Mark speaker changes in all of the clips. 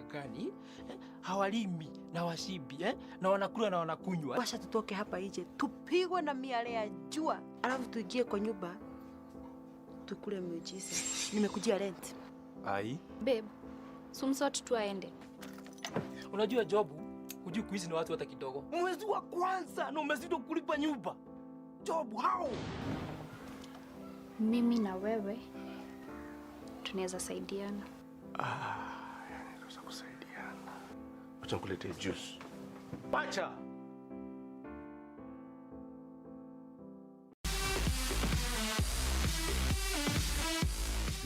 Speaker 1: Kani hawalimi na washibi na wanakula na wanakunywa.
Speaker 2: Washa tutoke hapa nje tupigwe na miale ya jua, alafu tuingie kwa nyumba tukule miujiza. Nimekujia rent.
Speaker 3: Ai
Speaker 4: babe, sumsot tu aende.
Speaker 1: Unajua Jobu, hujui kuishi na watu hata kidogo. Mwezi wa kwanza na umezidi kulipa nyumba. Jobu, how?
Speaker 4: Mimi na wewe tunaweza saidiana.
Speaker 3: Tunaweza kusaidiana. Acha nikulete juice.
Speaker 1: Pacha.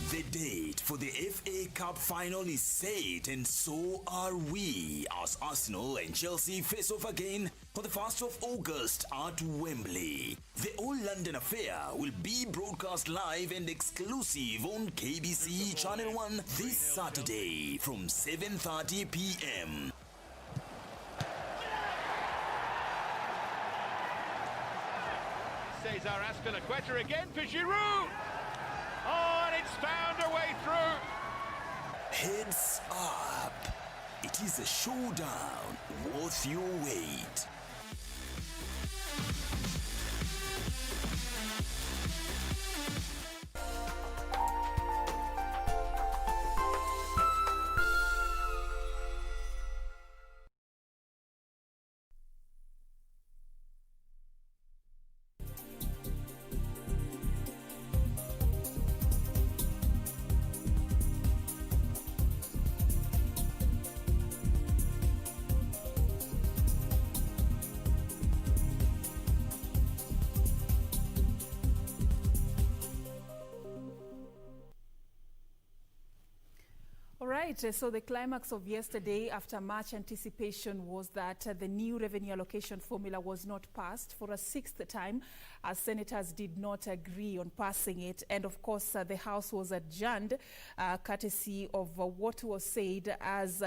Speaker 5: The date for the FA Cup final is set, and so are we, as Arsenal and Chelsea face off again on the 1st of August at Wembley. The All-London affair will be broadcast live and exclusive on KBC Channel 1 this Saturday from 7:30 p.m.
Speaker 6: Cesar Azpilicueta again for Giroud. Oh, and it's found a way through.
Speaker 5: Heads up. It is a showdown worth your wait.
Speaker 7: Right, so the climax of yesterday after much anticipation was that the new revenue allocation formula was not passed for a sixth time, as senators did not agree on passing it. And of course, the House was adjourned, courtesy of what was said as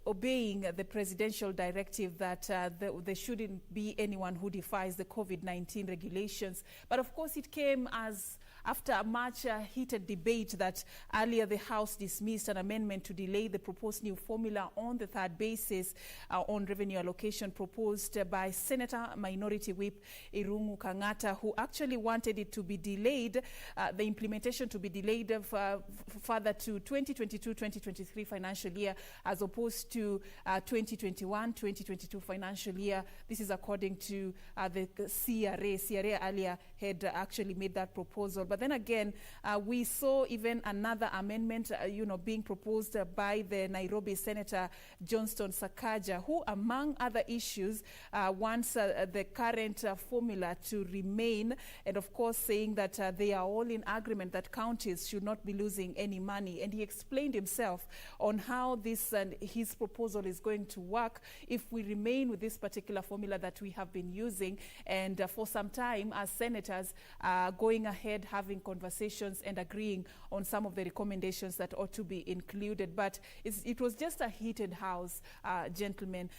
Speaker 7: obeying the presidential directive that there shouldn't be anyone who defies the COVID-19 regulations. But of course, it came as after a much heated debate that earlier the House dismissed an amendment to delay the proposed new formula on the third basis on revenue allocation proposed by Senator Minority Whip Irungu Kangata, who actually wanted it to be delayed, the implementation to be delayed further to 2022-2023 financial year as opposed to 2021-2022 financial year. This is according to the CRA. CRA earlier had actually made that proposal. But then again, we saw even another amendment, being proposed by the Nairobi Senator Johnston Sakaja, who, among other issues, wants the current formula to remain, and of course saying that they are all in agreement that counties should not be losing any money. And he explained himself on how this and his proposal is going to work if we remain with this particular formula that we have been using, and for some time as senators going ahead having conversations and agreeing on some of the recommendations that ought to be included. But it was just a heated house, gentlemen,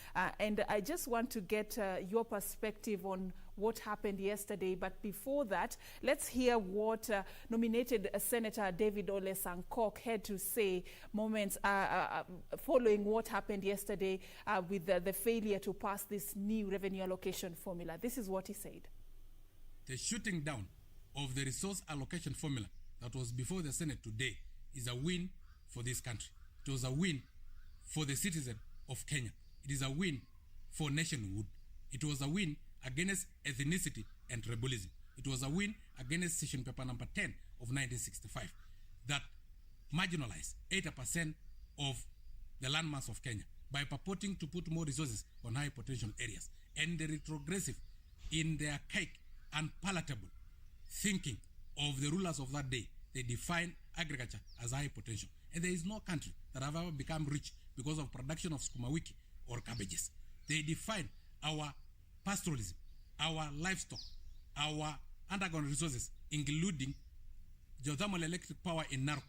Speaker 7: and I just want to get your perspective on what happened yesterday. But before that, let's hear what nominated Senator David Ole Sankok had to say moments following what happened yesterday with the failure to pass this new revenue allocation formula. This is what he said.
Speaker 8: The shooting down of the resource allocation formula that was before the Senate today is a win for this country. It was a win for the citizen of Kenya. It is a win for nationhood. It was a win against ethnicity and tribalism. It was a win against session paper number 10 of 1965 that marginalized 80% of the landmass of Kenya by purporting to put more resources on high potential areas. And the retrogressive in their archaic and palatable thinking of the rulers of that day, they define agriculture as high potential. And there is no country that have ever become rich because of production of sukuma wiki or cabbages. They define our pastoralism, our livestock, our underground resources, including geothermal electric power in Narok,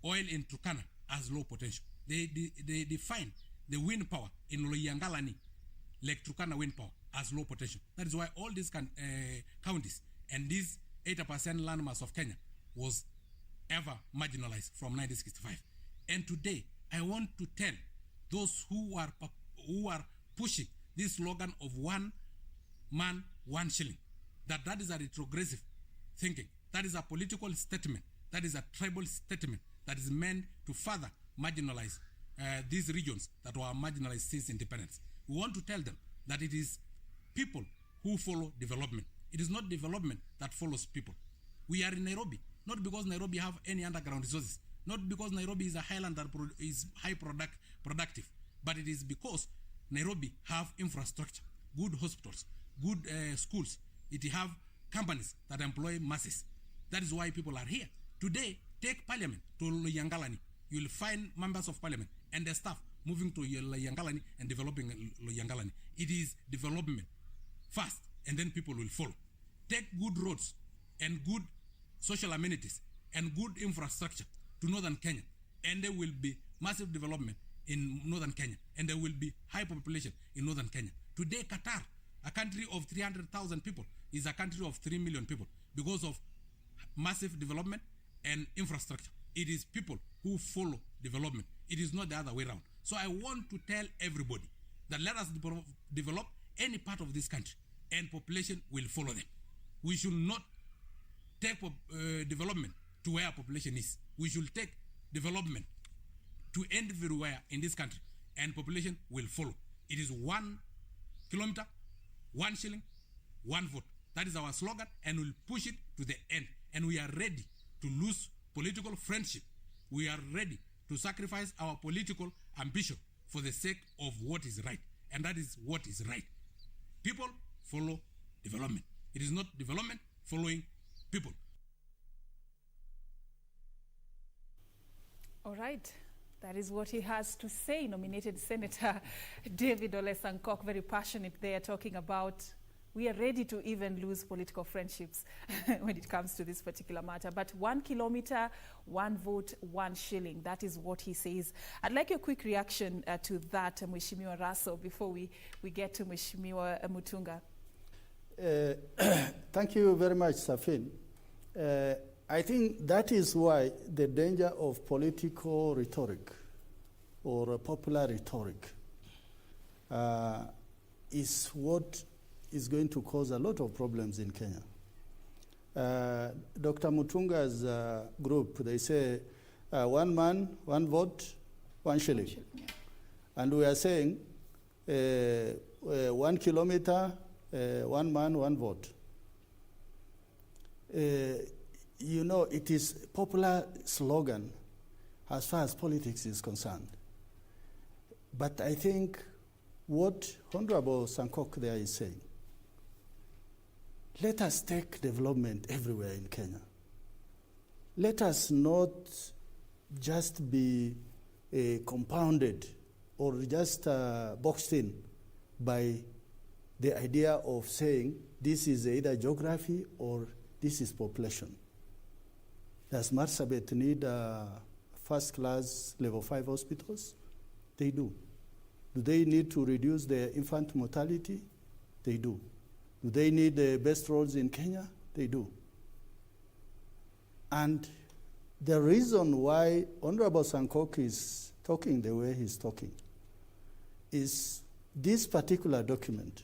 Speaker 8: oil in Turkana as low potential. They define the wind power in Loyangalani, Lake Turkana wind power, as low potential. That is why all these counties and this 80% landmass of Kenya was ever marginalized from 1965. And today, I want to tell those who are pushing this slogan of 1 man, 1 shilling, that is a retrogressive thinking. That is a political statement. That is a tribal statement that is meant to further marginalize these regions that were marginalized since independence. We want to tell them that it is people who follow development. It is not development that follows people. We are in Nairobi, not because Nairobi have any underground resources, not because Nairobi is a highland that is productive, but it is because Nairobi have infrastructure, good hospitals, good schools. It have companies that employ masses. That is why people are here. Today, take parliament to Loyangalani. You will find members of parliament and the staff moving to Loyangalani and developing Loyangalani. It is development first, and then people will follow. Take good roads and good social amenities and good infrastructure to northern Kenya, and there will be massive development in northern Kenya, and there will be high population in northern Kenya. Today, Qatar, a country of 300,000 people, is a country of 3 million people because of massive development and infrastructure. It is people who follow development. It is not the other way around. So I want to tell everybody that let us develop any part of this country, and population will follow them. We should not take development to where population is. We should take development to everywhere in this country, and population will follow. It is 1 kilometer, 1 shilling, 1 vote. That is our slogan, and we'll push it to the end. And we are ready to lose political friendship. We are ready to sacrifice our political ambition for the sake of what is right. And that is what is right. People follow development. It is not development following people.
Speaker 7: All right. That is what he has to say. Nominated Senator David Ole Sankok, very passionate there, talking about we are ready to even lose political friendships when it comes to this particular matter. But 1 kilometer, 1 vote, 1 shilling. That is what he says. I'd like a quick reaction to that, Mheshimiwa Russell, before we get to Mheshimiwa Mutunga.
Speaker 9: Thank you very much, Serfine. I think that is why the danger of political rhetoric or popular rhetoric is what is going to cause a lot of problems in Kenya. Dr. Mutunga's group, they say 1 man, 1 vote, 1 shilling.
Speaker 7: Yeah.
Speaker 9: And we are saying 1 kilometer, 1 man, 1 vote. You know, it is a popular slogan as far as politics is concerned. But I think what Honorable Sankok there is saying, let us take development everywhere in Kenya. Let us not just be compounded or just boxed in by the idea of saying this is either geography or this is population. Does Marsabit need first-class level 5 hospitals? They do. Do they need to reduce their infant mortality? They do. Do they need the best roads in Kenya? They do. And the reason why Honorable Sankok is talking the way he's talking is this particular document.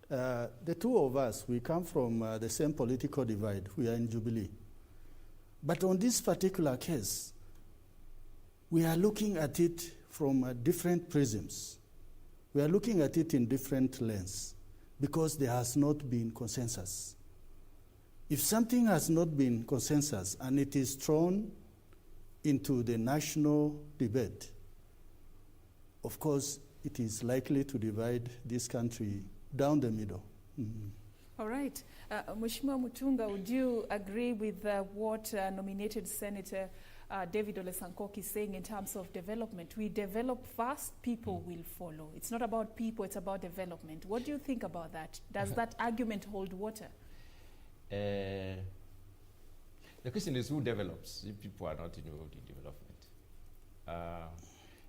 Speaker 9: The two of us, we come from the same political divide. We are in Jubilee. But on this particular case, we are looking at it from different prisms. We are looking at it in different lenses because there has not been consensus. If something has not been consensus and it is thrown into the national debate, of course, it is likely to divide this country down the middle. Mm-hmm.
Speaker 7: All right. Mheshimiwa Mutunga, would you agree with what nominated Senator David Ole Sankok is saying in terms of development? We develop first, people will follow. It's not about people, it's about development. What do you think about that? Does that argument hold water?
Speaker 10: The question is who develops if people are not involved in development.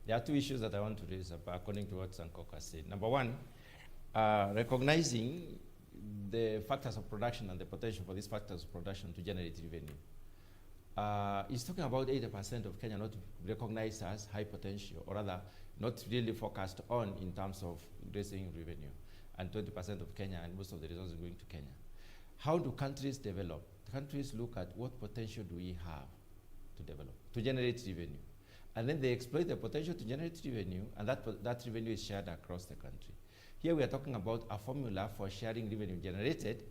Speaker 10: There are 2 issues that I want to raise according to what Sankok has said. Number 1, recognizing the factors of production and the potential for these factors of production to generate revenue. is talking about 80% of Kenya not recognized as high potential, or rather not really focused on in terms of raising revenue, and 20% of Kenya and most of the resources going to Kenya. How do countries develop? Countries look at what potential do we have to develop, to generate revenue. And then they exploit the potential to generate revenue, and that revenue is shared across the country. Here we are talking about a formula for sharing revenue generated,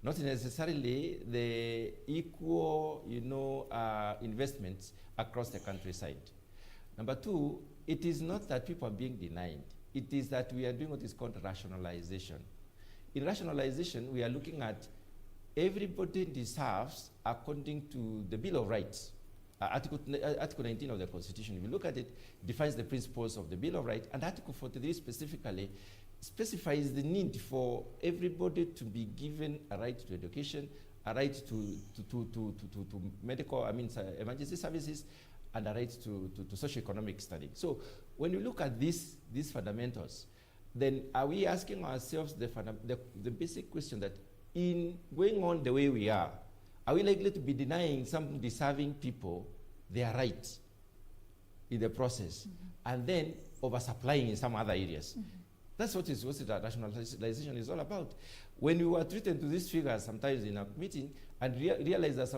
Speaker 10: not necessarily the equal, investments across the countryside. Number two, it is not that people are being denied. It is that we are doing what is called rationalization. In rationalization, we are looking at everybody deserves according to the Bill of Rights. Article 19 of the Constitution, if you look at it, defines the principles of the Bill of Rights, and Article 43 specifically specifies the need for everybody to be given a right to education, a right to medical, emergency services, and a right to socio-economic study. So when you look at these fundamentals, then are we asking ourselves the basic question that in going on the way we are we likely to be denying some deserving people their rights in the process, and then oversupplying in some other areas? That's what the rationalization is all about. When we were treated to these figures sometimes in a meeting and realized that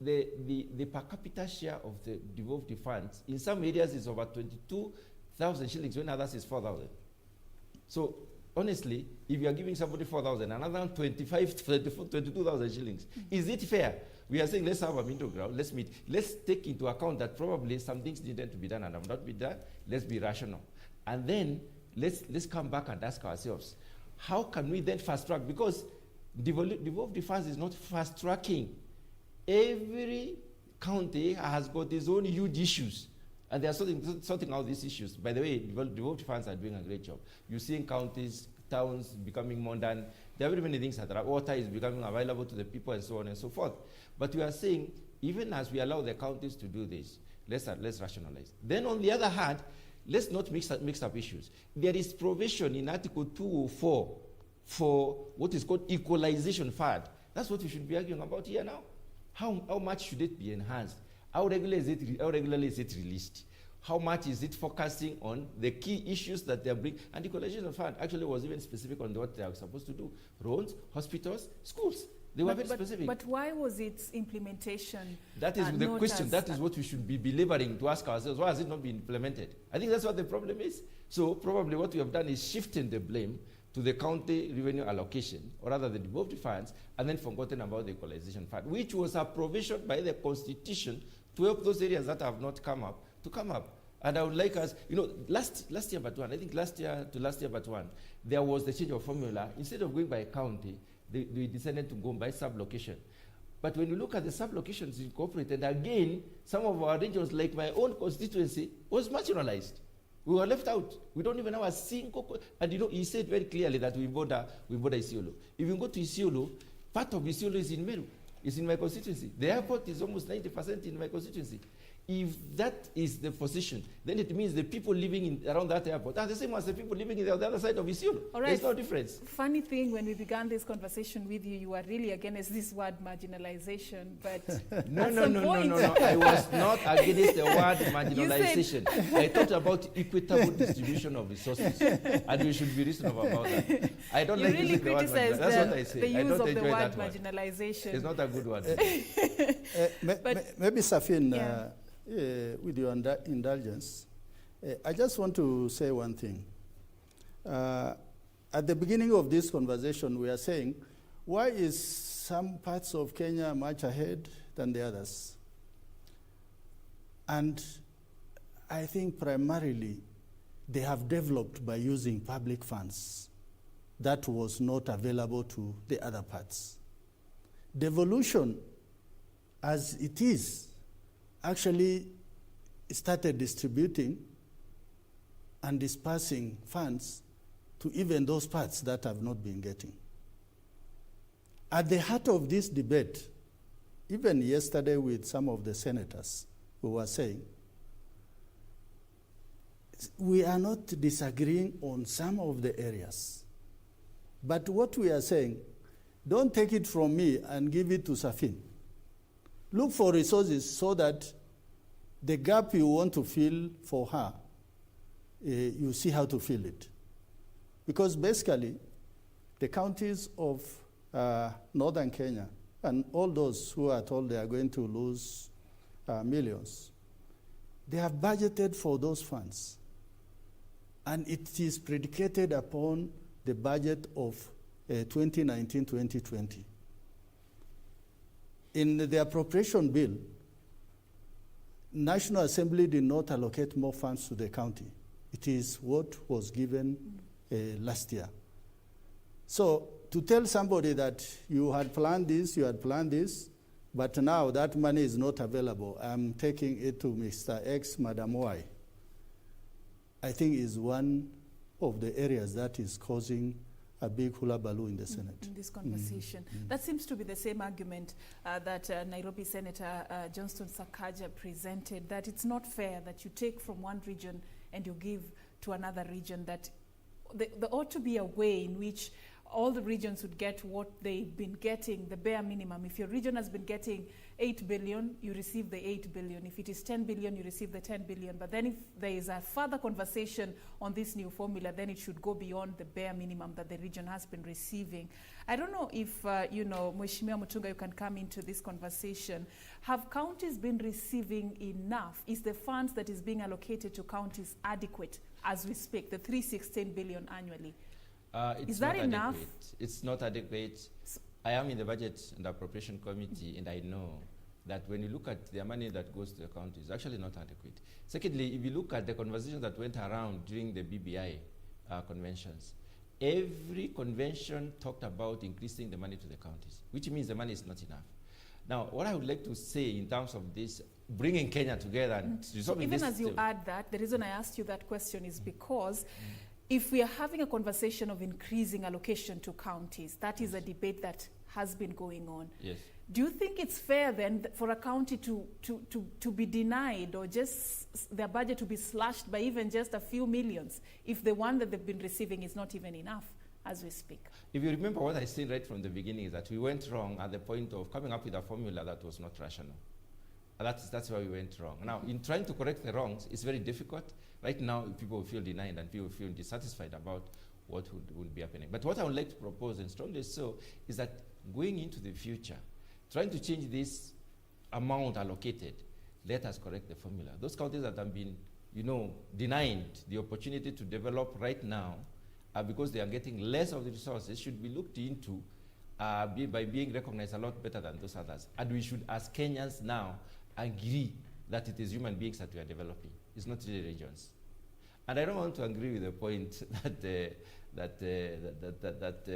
Speaker 10: the per capita share of the devolved funds in some areas is over 22,000 shillings, when others is 4,000. So honestly, if you are giving somebody 4,000, another 22,000 shillings, is it fair? We are saying let's have a middle ground, let's meet. Let's take into account that probably some things needed to be done and have not been done. Let's be rational. And then let's come back and ask ourselves, how can we then fast track? Because devolved funds is not fast tracking. Every county has got its own huge issues, and they are sorting out these issues. By the way, devolved funds are doing a great job. You're seeing counties, towns becoming modern. There are very many things that water is becoming available to the people and so on and so forth. But we are saying, even as we allow the counties to do this, let's rationalize. Then on the other hand, let's not mix up issues. There is provision in Article 204 for what is called equalization fund. That's what we should be arguing about here now. How much should it be enhanced? How regularly is it released? How much is it focusing on the key issues that they are bringing? And the equalization fund actually was even specific on what they are supposed to do. Roads, hospitals, schools. They were very specific.
Speaker 7: But why was its implementation?
Speaker 10: That is the question. That is what we should be delivering to ask ourselves. Why has it not been implemented? I think that's what the problem is. So probably what we have done is shifting the blame to the county revenue allocation, or rather the devolved funds, and then forgotten about the equalization fund, which was a provision by the Constitution to help those areas that have not come up to come up. And I would like us, last year but one, I think last year but one, there was the change of formula. Instead of going by county, they decided to go by sub-location. But when you look at the sub-locations incorporated, again, some of our regions, like my own constituency, was marginalized. We were left out. We don't even have a single, and he said very clearly that we border Isiolo. If you go to Isiolo, part of Isiolo is in Meru. It's in my constituency. The airport is almost 90% in my constituency. If that is the position, then it means the people living around that airport are the same as the people living on the other side of Isiolo. All right. There's no difference.
Speaker 7: Funny thing, when we began this conversation with you, you were really against this word marginalization, but
Speaker 10: No. I was not against the word marginalization. I thought about equitable distribution of resources, and we should be reasonable about that. I don't like
Speaker 7: really
Speaker 10: using the word marginalization. That's what I say.
Speaker 7: The use
Speaker 10: I don't
Speaker 7: of
Speaker 10: enjoy
Speaker 7: the word
Speaker 10: that
Speaker 7: marginalization.
Speaker 10: It's not a good word.
Speaker 9: Maybe Serfine, with your indulgence, I just want to say one thing. At the beginning of this conversation, we are saying, why is some parts of Kenya much ahead than the others? And I think primarily they have developed by using public funds that was not available to the other parts. Devolution, as it is, actually started distributing and dispersing funds to even those parts that have not been getting. At the heart of this debate, even yesterday with some of the senators who were saying, we are not disagreeing on some of the areas. But what we are saying, don't take it from me and give it to Serfine. Look for resources so that the gap you want to fill for her, you see how to fill it. Because basically, the counties of northern Kenya and all those who are told they are going to lose millions, they have budgeted for those funds. And it is predicated upon the budget of 2019-2020. In the appropriation bill, National Assembly did not allocate more funds to the county. It is what was given last year. So to tell somebody that you had planned this, but now that money is not available, I'm taking it to Mr. X, Madam Y, I think is one of the areas that is causing a big hullabaloo in the Senate.
Speaker 7: In this conversation. That seems to be the same argument that Nairobi Senator Johnston Sakaja presented, that it's not fair that you take from one region and you give to another region, that there ought to be a way in which all the regions would get what they've been getting, the bare minimum. If your region has been getting 8 billion, you receive the 8 billion. If it is 10 billion, you receive the 10 billion. But then if there is a further conversation on this new formula, then it should go beyond the bare minimum that the region has been receiving. I don't know if, Mheshimiwa Mutunga, you can come into this conversation. Have counties been receiving enough? Is the funds that is being allocated to counties adequate as we speak, the 316 billion annually?
Speaker 10: Is that enough? It's not adequate. I am in the Budget and Appropriation Committee, and I know that when you look at the money that goes to the county, it's actually not adequate. Secondly, if you look at the conversations that went around during the BBI conventions, every convention talked about increasing the money to the counties, which means the money is not enough. Now, what I would like to say in terms of this, bringing Kenya together and resolving this...
Speaker 7: Even as you add that, the reason I asked you that question is because if we are having a conversation of increasing allocation to counties, that is a debate that has been going on.
Speaker 10: Yes.
Speaker 7: Do you think it's fair then for a county to be denied or just their budget to be slashed by even just a few millions if the one that they've been receiving is not even enough as we speak?
Speaker 10: If you remember what I said right from the beginning is that we went wrong at the point of coming up with a formula that was not rational. That's why we went wrong. Now, in trying to correct the wrongs, it's very difficult. Right now, people feel denied and people feel dissatisfied about what would be happening. But what I would like to propose, and strongly so, is that going into the future, trying to change this amount allocated, let us correct the formula. Those counties that have been, denied the opportunity to develop right now, because they are getting less of the resources, should be looked into by being recognized a lot better than those others. And we should, as Kenyans now, agree that it is human beings that we are developing. It's not really regions. And I don't want to agree with the point that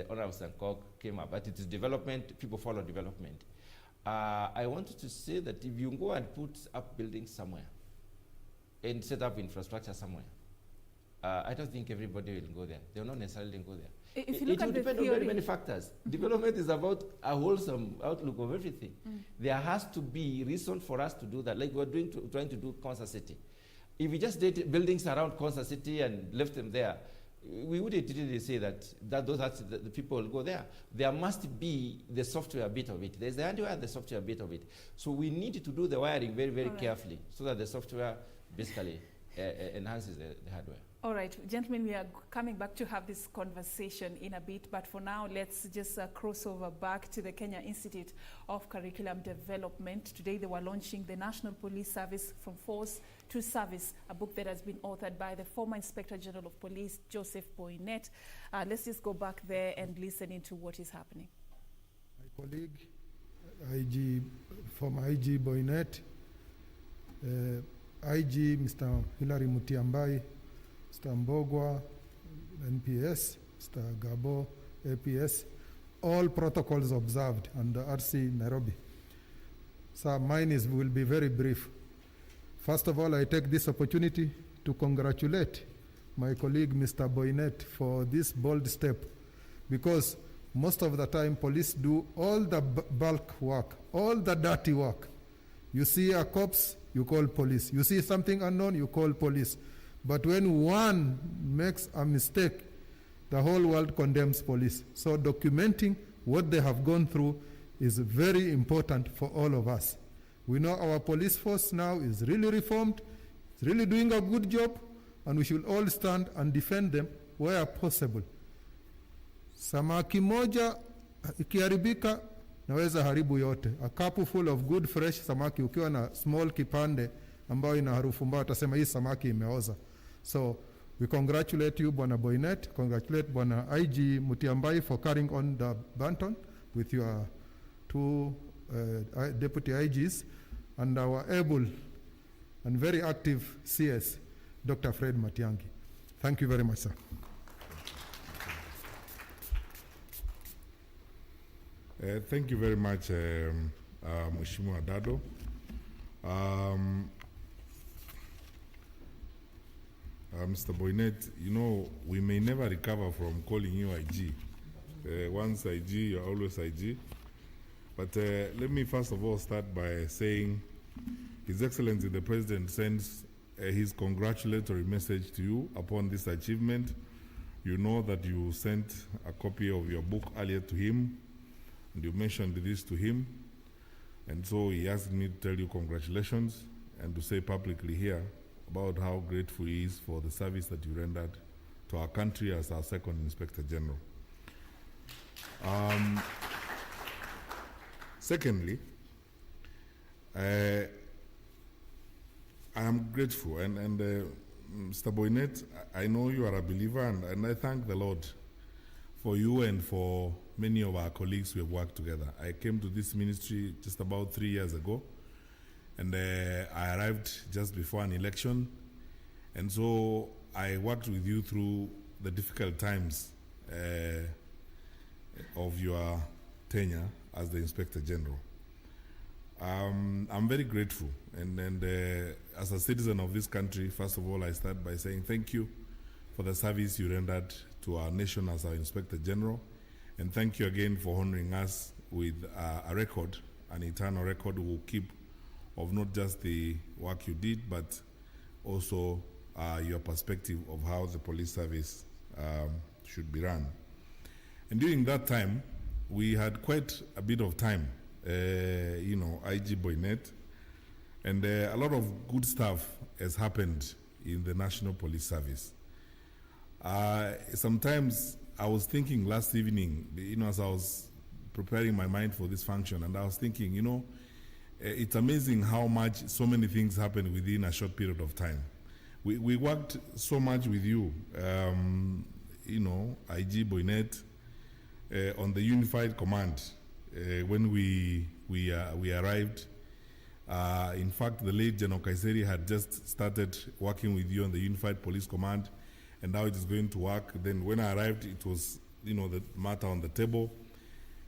Speaker 10: Honorable Sankok came up, but it is development, people follow development. I wanted to say that if you go and put up buildings somewhere and set up infrastructure somewhere, I don't think everybody will go there. They will not necessarily go there.
Speaker 7: If you look
Speaker 10: it will depend on very many factors. Development is about a wholesome outlook of everything. There has to be reason for us to do that, like we're trying to do Konza City. If we just did buildings around Konza City and left them there, we wouldn't really say that the people will go there. There must be the software bit of it. There's the hardware and the software bit of it. So we need to do the wiring very, very carefully so that the software basically enhances the hardware.
Speaker 7: All right, gentlemen, we are coming back to have this conversation in a bit, but for now, let's just cross over back to the Kenya Institute of Curriculum Development. Today, they were launching the National Police Service from Force to Service, a book that has been authored by the former Inspector General of Police, Joseph Boynet. Let's just go back there and listen into what is happening.
Speaker 11: My colleague, former IG Boynet, IG Mr. Hilary Mutiambai, Mr. Mbogwa, NPS, Mr. Gabo, APS, all protocols observed under RC Nairobi. So mine will be very brief. First of all, I take this opportunity to congratulate my colleague, Mr. Boynet, for this bold step, because most of the time police do all the bulk work, all the dirty work. You see a corpse, you call police. You see something unknown, you call police. But when one makes a mistake, the whole world condemns police. So documenting what they have gone through is very important for all of us. We know our police force now is really reformed, it's really doing a good job, and we should all stand and defend them where possible. Samaki moja ikiharibika naweza haribu yote. A cup full of good fresh samaki, ukiwa na small kipande ambayo ina harufu mbaya utasema hii samaki imeoza. So we congratulate you, Bwana Boynet, congratulate Bwana IG Mutiambai for carrying on the baton with your two deputy IGs and our able and very active CS, Dr. Fred Matiangi. Thank you very much, sir.
Speaker 12: Thank you very much, Mheshimiwa Dado. Mr. Boynet, you know, we may never recover from calling you IG. Once IG, you're always IG. But let me first of all start by saying His Excellency the President sends his congratulatory message to you upon this achievement. You know that you sent a copy of your book earlier to him, and you mentioned this to him. And so he asked me to tell you congratulations and to say publicly here about how grateful he is for the service that you rendered to our country as our second Inspector General. Secondly, I am grateful, and Mr. Boynet, I know you are a believer, and I thank the Lord for you and for many of our colleagues who have worked together. I came to this ministry just about 3 years ago, and I arrived just before an election, and so I worked with you through the difficult times of your tenure as the Inspector General. I'm very grateful, and as a citizen of this country, first of all, I start by saying thank you for the service you rendered to our nation as our Inspector General, and thank you again for honoring us with a record, an eternal record we will keep of not just the work you did, but also your perspective of how the police service should be run. And during that time, we had quite a bit of time, you know, IG Boynet, and a lot of good stuff has happened in the National Police Service. Sometimes I was thinking last evening, you know, as I was preparing my mind for this function, and I was thinking, you know, it's amazing how much so many things happen within a short period of time. We worked so much with you, you know, IG Boynet, on the Unified Command when we arrived. In fact, the late General Kaiseri had just started working with you on the Unified Police Command, and how it is going to work. Then when I arrived, it was, you know, the matter on the table,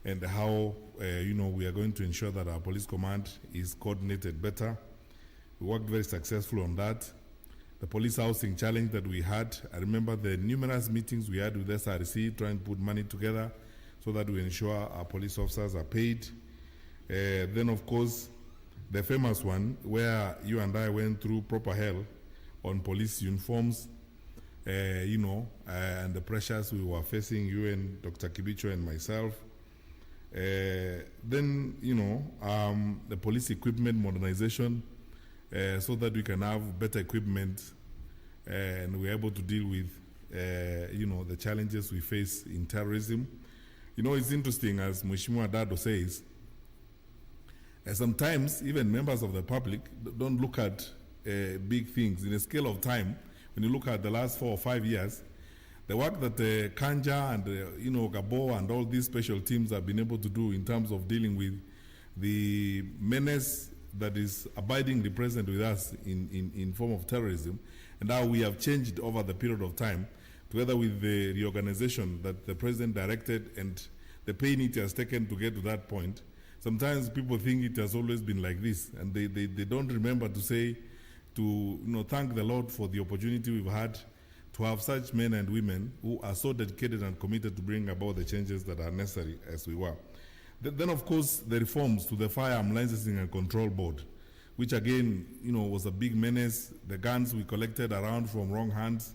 Speaker 12: and how, you know, we are going to ensure that our police command is coordinated better. We worked very successful on that. The police housing challenge that we had, I remember the numerous meetings we had with SRC trying to put money together so that we ensure our police officers are paid. Then, of course, the famous one where you and I went through proper hell on police uniforms, you know, and the pressures we were facing, you and Dr. Kipchoge and myself. Then, you know, the police equipment modernization, so that we can have better equipment and we're able to deal with, you know, the challenges we face in terrorism. You know, it's interesting, as Mheshimiwa Dado says, sometimes even members of the public don't look at big things. In a scale of time, when you look at the last 4 or 5 years, the work that Kanja and, you know, Gabo and all these special teams have been able to do in terms of dealing with the menace that is abidingly present with us in form of terrorism, and how we have changed over the period of time, together with the reorganization that the President directed and the pain it has taken to get to that point. Sometimes people think it has always been like this, and they don't remember to say, to, you know, thank the Lord for the opportunity we've had to have such men and women who are so dedicated and committed to bring about the changes that are necessary as we were. Then, of course, the reforms to the Firearm Licensing and Control Board, which again, you know, was a big menace. The guns we collected around from wrong hands,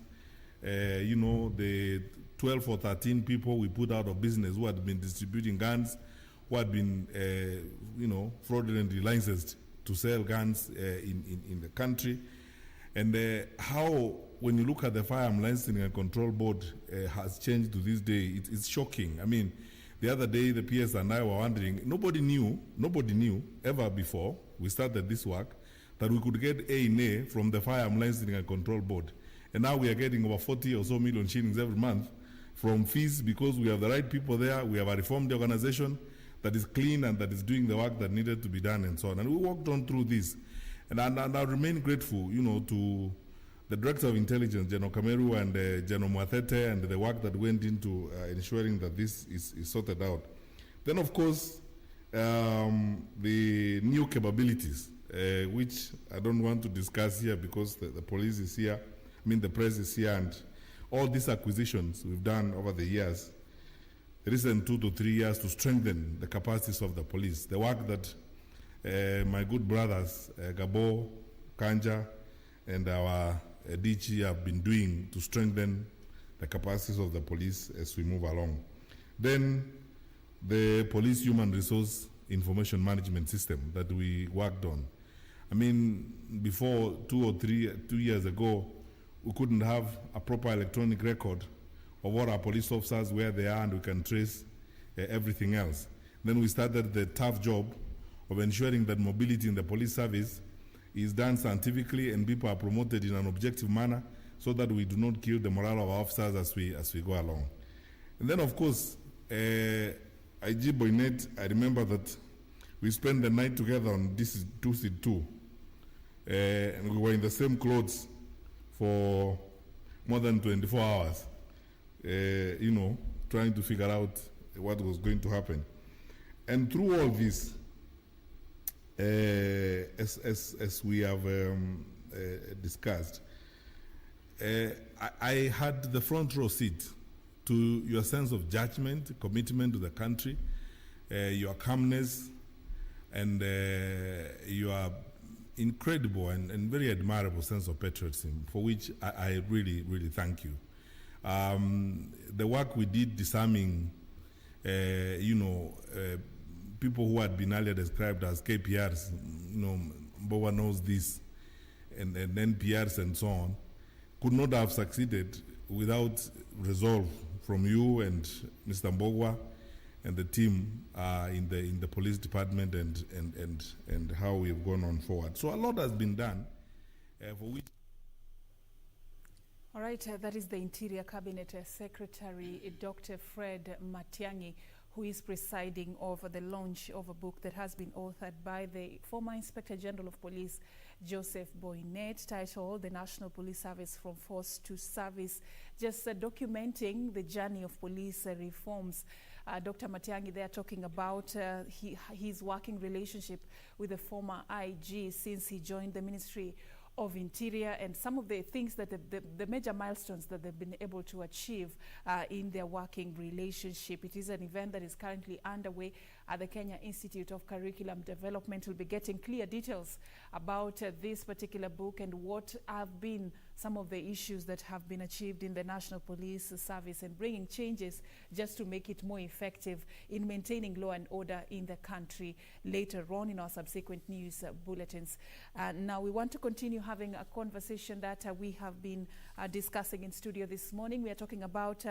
Speaker 12: you know, the 12 or 13 people we put out of business who had been distributing guns, who had been, you know, fraudulently licensed to sell guns in the country. And how, when you look at the Firearm Licensing and Control Board has changed to this day, it's shocking. I mean, the other day, the PS and I were wondering, nobody knew ever before we started this work that we could get A from the Firearm Licensing and Control Board. And now we are getting over 40 or so million shillings every month from fees because we have the right people there. We have a reformed organization that is clean and that is doing the work that needed to be done and so on. And we worked on through this. And I remain grateful, to the Director of Intelligence, General Kameru, and General Mwatete, and the work that went into ensuring that this is sorted out. Then, of course, the new capabilities, which I don't want to discuss here because the police is here, the press is here, and all these acquisitions we've done over the years, the recent 2 to 3 years, to strengthen the capacities of the police. The work that my good brothers, Gabo, Kanja, and our DG have been doing to strengthen the capacities of the police as we move along. Then the Police Human Resource Information Management System that we worked on. Before 2 years ago, we couldn't have a proper electronic record of what our police officers, where they are, and we can trace everything else. Then we started the tough job of ensuring that mobility in the police service is done scientifically and people are promoted in an objective manner so that we do not kill the morale of our officers as we go along. And then, of course, IG Boynet, I remember that we spent the night together on this 2C2, and we were in the same clothes for more than 24 hours, trying to figure out what was going to happen. And through all this, as we have discussed, I had the front row seat to your sense of judgment, commitment to the country, your calmness, and your incredible and very admirable sense of patriotism, for which I really, really thank you. The work we did disarming, people who had been earlier described as KPRs, Bowa knows this, and NPRs and so on, could not have succeeded without resolve from you and Mr. Mbogwa and the team in the police department and how we have gone on forward. So a lot has been done for which.
Speaker 7: All right, that is the Interior Cabinet Secretary, Dr. Fred Matiang'i, who is presiding over the launch of a book that has been authored by the former Inspector General of Police, Joseph Boynet, titled The National Police Service from Force to Service, just documenting the journey of police reforms. Dr. Matiang'i there talking about his working relationship with the former IG since he joined the Ministry of Interior, and some of the things that the major milestones that they've been able to achieve in their working relationship. It is an event that is currently underway at the Kenya Institute of Curriculum Development. We'll be getting clear details about this particular book and what have been some of the issues that have been achieved in the National Police Service and bringing changes just to make it more effective in maintaining law and order in the country later on in our subsequent news bulletins. Now we want to continue having a conversation that we have been discussing in studio this morning. We are talking about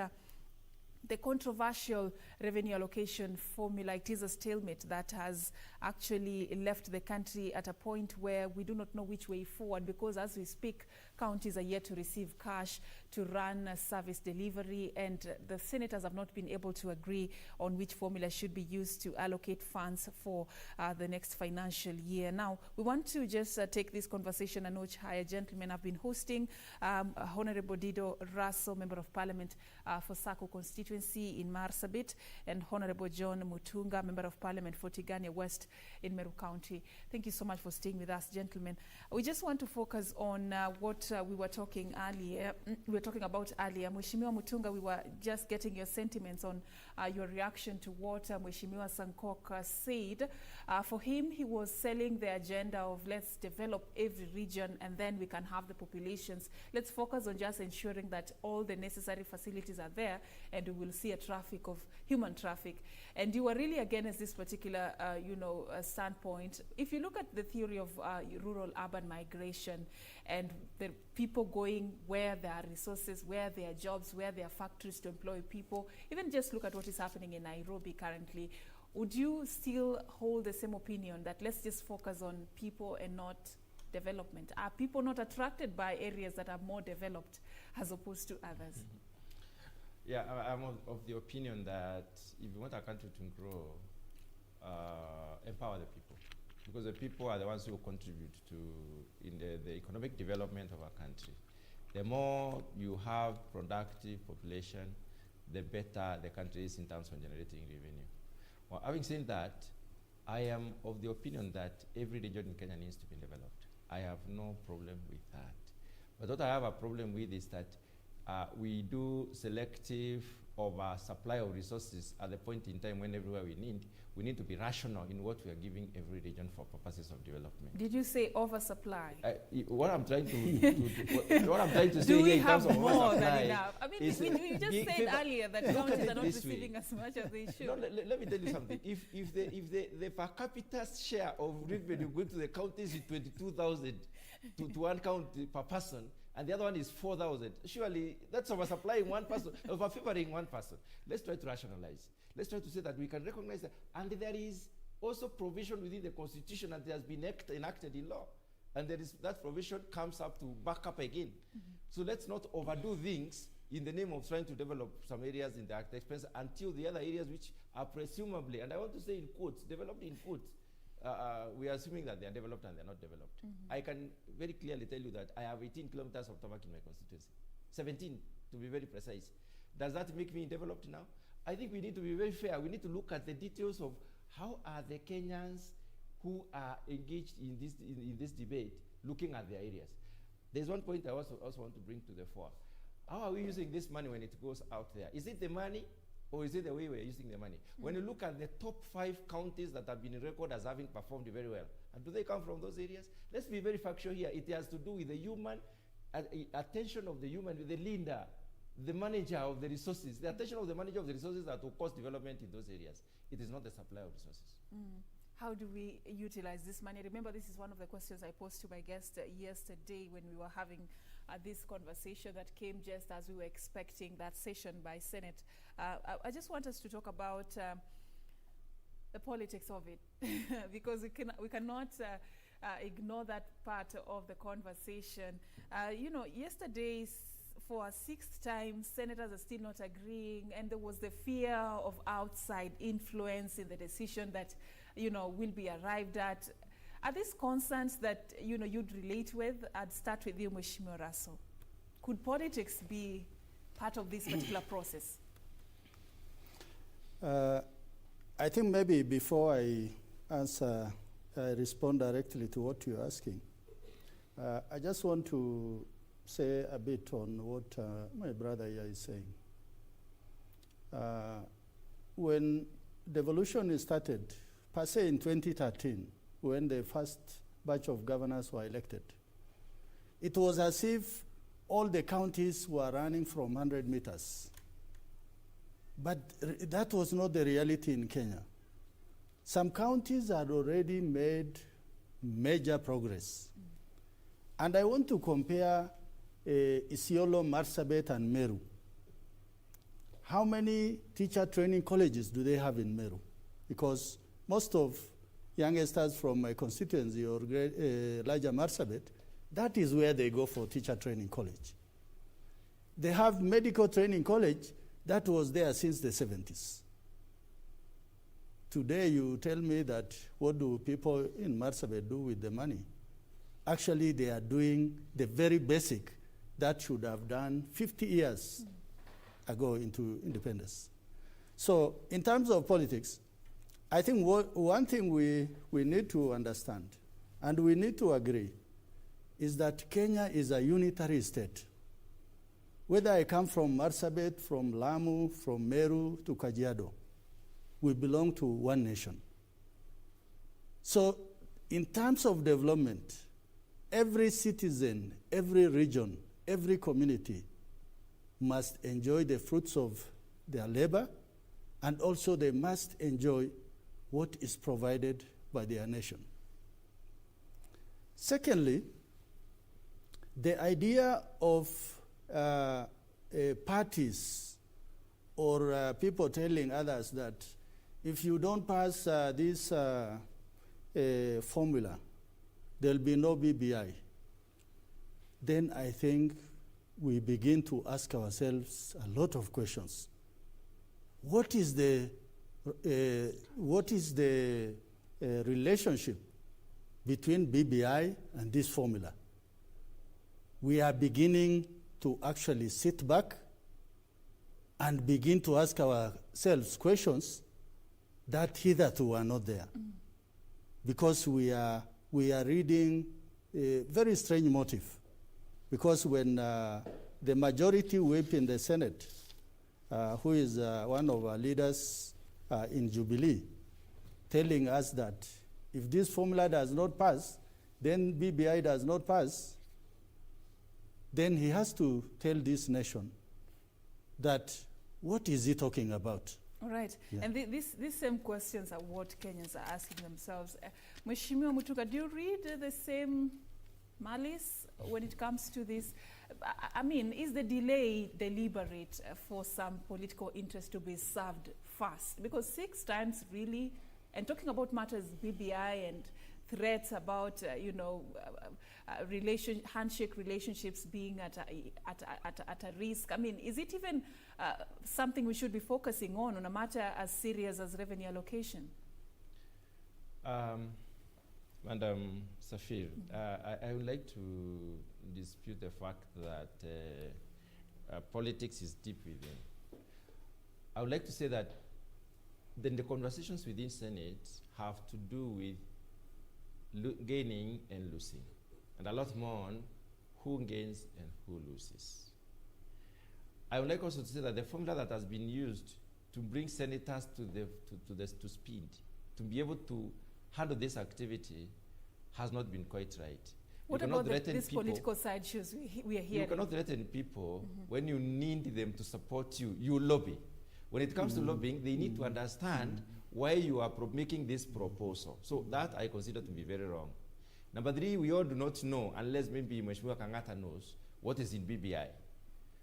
Speaker 7: the controversial revenue allocation formula. It is a stalemate that has actually left the country at a point where we do not know which way forward, because as we speak, counties are yet to receive cash to run service delivery, and the senators have not been able to agree on which formula should be used to allocate funds for the next financial year. Now, we want to just take this conversation a notch higher. Gentlemen, I've been hosting Honorable Dido Russell, Member of Parliament for Sako constituency in Marsabit, and Honorable John Mutunga, Member of Parliament for Tigania West in Meru County. Thank you so much for staying with us, gentlemen. We just want to focus on what we were talking earlier. We were talking about earlier. Mheshimiwa Mutunga, we were just getting your sentiments on your reaction to what Mheshimiwa Sankok said. For him, he was selling the agenda of let's develop every region and then we can have the populations. Let's focus on just ensuring that all the necessary facilities are there and we will see a traffic of human traffic. And you were really against this particular, standpoint. If you look at the theory of rural-urban migration and the people going where there are resources, where there are jobs, where there are factories to employ people, even just look at what is happening in Nairobi currently, would you still hold the same opinion that let's just focus on people and not development? Are people not attracted by areas that are more developed as opposed to others?
Speaker 10: Mm-hmm. Yeah, I'm of the opinion that if you want a country to grow, empower the people. Because the people are the ones who contribute to the economic development of a country. The more you have productive population, the better the country is in terms of generating revenue. Well, having said that, I am of the opinion that every region in Kenya needs to be developed. I have no problem with that. But what I have a problem with is that we do selective supply of resources at the point in time when everywhere we need to be rational in what we are giving every region for purposes of development.
Speaker 7: Did you say oversupply?
Speaker 10: What I'm trying to say here in terms of oversupply.
Speaker 7: More than enough? I mean, we just said earlier that counties are not receiving as much as they should.
Speaker 10: No, let me tell you something. If the per capita share of revenue going to the counties is 22,000 to one county per person, and the other one is 4,000. Surely that's oversupplying one person, overfavoring one person. Let's try to rationalize. Let's try to say that we can recognize that, and there is also provision within the Constitution that has been enacted in law, and that provision comes up to back up again. Mm-hmm. So let's not overdo things in the name of trying to develop some areas in the expense until the other areas which are presumably, and I want to say in quotes, developed in quotes, we are assuming that they are developed and they are not developed. Mm-hmm. I can very clearly tell you that I have 18 kilometers of tarmac in my constituency. 17, to be very precise. Does that make me developed now? I think we need to be very fair. We need to look at the details of how are the Kenyans who are engaged in this debate looking at their areas. There's one point I also want to bring to the fore. How are we using this money when it goes out there? Is it the money, or is it the way we're using the money? Mm-hmm. When you look at the top 5 counties that have been recorded as having performed very well, and do they come from those areas? Let's be very factual here. It has to do with the human, attention of the human, with the leader, the manager of the resources, the attention of the manager of the resources that will cause development in those areas. It is not the supply of resources.
Speaker 7: Mm. How do we utilize this money? Remember, this is one of the questions I posed to my guest yesterday when we were having this conversation that came just as we were expecting that session by Senate. I just want us to talk about the politics of it because we cannot ignore that part of the conversation. Yesterday, for a 6th time, senators are still not agreeing, and there was the fear of outside influence in the decision that will be arrived at. Are these concerns that you'd relate with? I'd start with you, Mheshimiwa Russell. Could politics be part of this particular process?
Speaker 9: I think maybe before I respond directly to what you're asking, I just want to say a bit on what my brother here is saying. When devolution started, per se in 2013, when the first batch of governors were elected, it was as if all the counties were running from 100 meters. But that was not the reality in Kenya. Some counties had already made major progress. And I want to compare Isiolo, Marsabit, and Meru. How many teacher training colleges do they have in Meru? Because most of youngsters from my constituency or larger Marsabit, that is where they go for teacher training college. They have medical training college that was there since the 70s. Today you tell me that what do people in Marsabit do with the money? Actually, they are doing the very basic that should have done 50 years ago into independence. So in terms of politics, I think one thing we need to understand, and we need to agree, is that Kenya is a unitary state. Whether I come from Marsabit, from Lamu, from Meru to Kajiado, we belong to one nation. So in terms of development, every citizen, every region, every community must enjoy the fruits of their labor, and also they must enjoy what is provided by their nation. Secondly, the idea of parties or people telling others that if you don't pass this formula, there'll be no BBI. Then I think we begin to ask ourselves a lot of questions. What is the relationship between BBI and this formula? We are beginning to actually sit back and begin to ask ourselves questions that hitherto are not there. Because we are reading a very strange motive. Because when the majority whip in the Senate, who is one of our leaders in Jubilee, telling us that if this formula does not pass, then BBI does not pass, then he has to tell this nation that what is he talking about?
Speaker 7: All right.
Speaker 9: Yeah.
Speaker 7: And these same questions are what Kenyans are asking themselves. Mheshimiwa Mutuka, do you read the same malice when it comes to this? I mean, is the delay deliberate for some political interest to be served fast? Because 6 times really, and talking about matters BBI and threats about, handshake relationships being at a risk. I mean, is it even something we should be focusing on a matter as serious as revenue allocation?
Speaker 10: Madam Safir, I would like to dispute the fact that politics is deep within. I would like to say that then the conversations within Senate have to do with gaining and losing, and a lot more on who gains and who loses. I would like also to say that the formula that has been used to bring senators to speed, to be able to handle this activity, has not been quite right.
Speaker 7: What about these political side issues we are hearing?
Speaker 10: You cannot threaten people when you need them to support you. You lobby. When it comes to lobbying, they need to understand why you are making this proposal. So that I consider to be very wrong. Number 3, we all do not know, unless maybe Mheshimiwa Kangata knows, what is in BBI.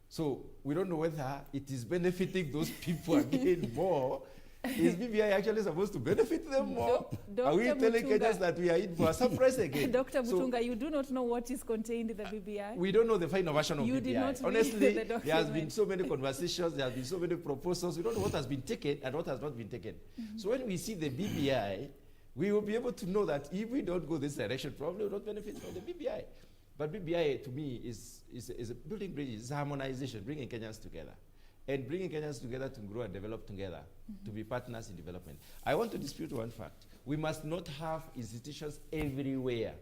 Speaker 10: So we don't know whether it is benefiting those people again more. Is BBI actually supposed to benefit them more? Are we telling Kenyans that we are in for a surprise again?
Speaker 7: Dr. Mutunga, you do not know what is contained in the BBI?
Speaker 10: We don't know the final version of BBI.
Speaker 7: Did not
Speaker 10: Honestly,
Speaker 7: read the
Speaker 10: there has been so many conversations, there have been so many proposals. We don't know what has been taken and what has not been taken. So when we see the BBI, we will be able to know that if we don't go this direction, probably we will not benefit from the BBI. But BBI, to me, is building bridges, it's harmonization, bringing Kenyans together. And bringing Kenyans together to grow and develop together, to be partners in development. I want to dispute one fact. We must not have institutions everywhere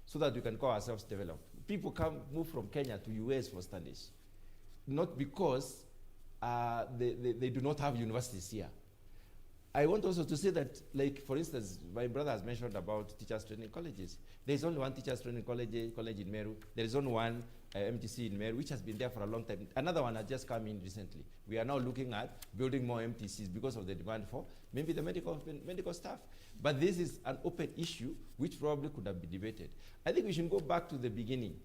Speaker 10: so that we can call ourselves developed. People can move from Kenya to US for studies, not because they do not have universities here. I want also to say that, like, for instance, my brother has mentioned about teachers training colleges. There is only one teachers training college in Meru. There is only one MTC in Meru, which has been there for a long time. Another one has just come in recently. We are now looking at building more MTCs because of the demand for maybe the medical staff. But this is an open issue which probably could have been debated. I think we should go back to the beginning.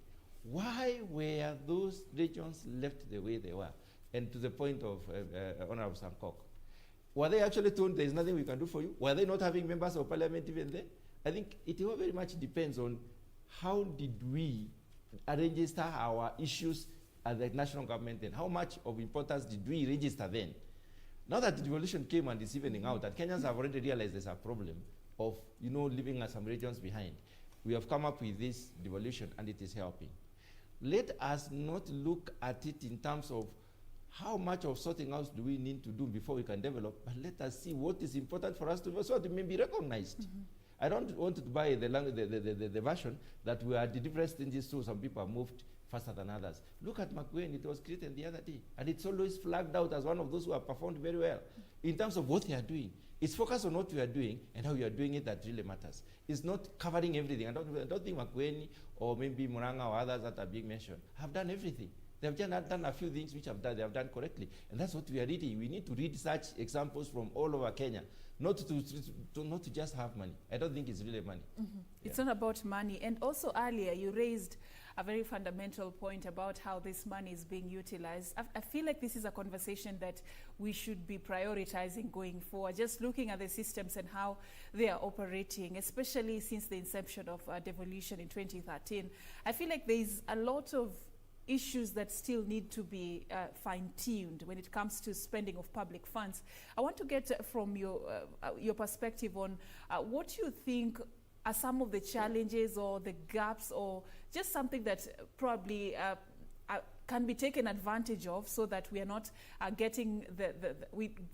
Speaker 10: Why were those regions left the way they were? And to the point of Honorable Sankok, were they actually told there is nothing we can do for you? Were they not having members of parliament even then? I think it all very much depends on how did we register our issues at the national government then? How much of importance did we register then? Now that the devolution came and is evening out, that Kenyans have already realized there's a problem of, leaving some regions behind. We have come up with this devolution and it is helping. Let us not look at it in terms of how much of sorting out do we need to do before we can develop, but let us see what is important for us to do so that it may be recognized. I don't want to buy the version that we are the different stages, so some people are moved faster than others. Look at Makueni, it was created the other day, and it's always flagged out as one of those who have performed very well. In terms of what they are doing, it's focused on what we are doing and how you are doing it that really matters. It's not covering everything. I don't think Makueni or maybe Muranga or others that are being mentioned have done everything. They have just done a few things which they have done correctly. And that's what we are reading. We need to read such examples from all over Kenya, not to just have money. I don't think it's really money.
Speaker 7: Mm-hmm. Yeah. It's not about money. And also earlier you raised a very fundamental point about how this money is being utilized. I feel like this is a conversation that we should be prioritizing going forward, just looking at the systems and how they are operating, especially since the inception of devolution in 2013. I feel like there is a lot of issues that still need to be fine-tuned when it comes to spending of public funds. I want to get from your perspective on what you think are some of the challenges or the gaps or just something that probably can be taken advantage of so that we are not getting the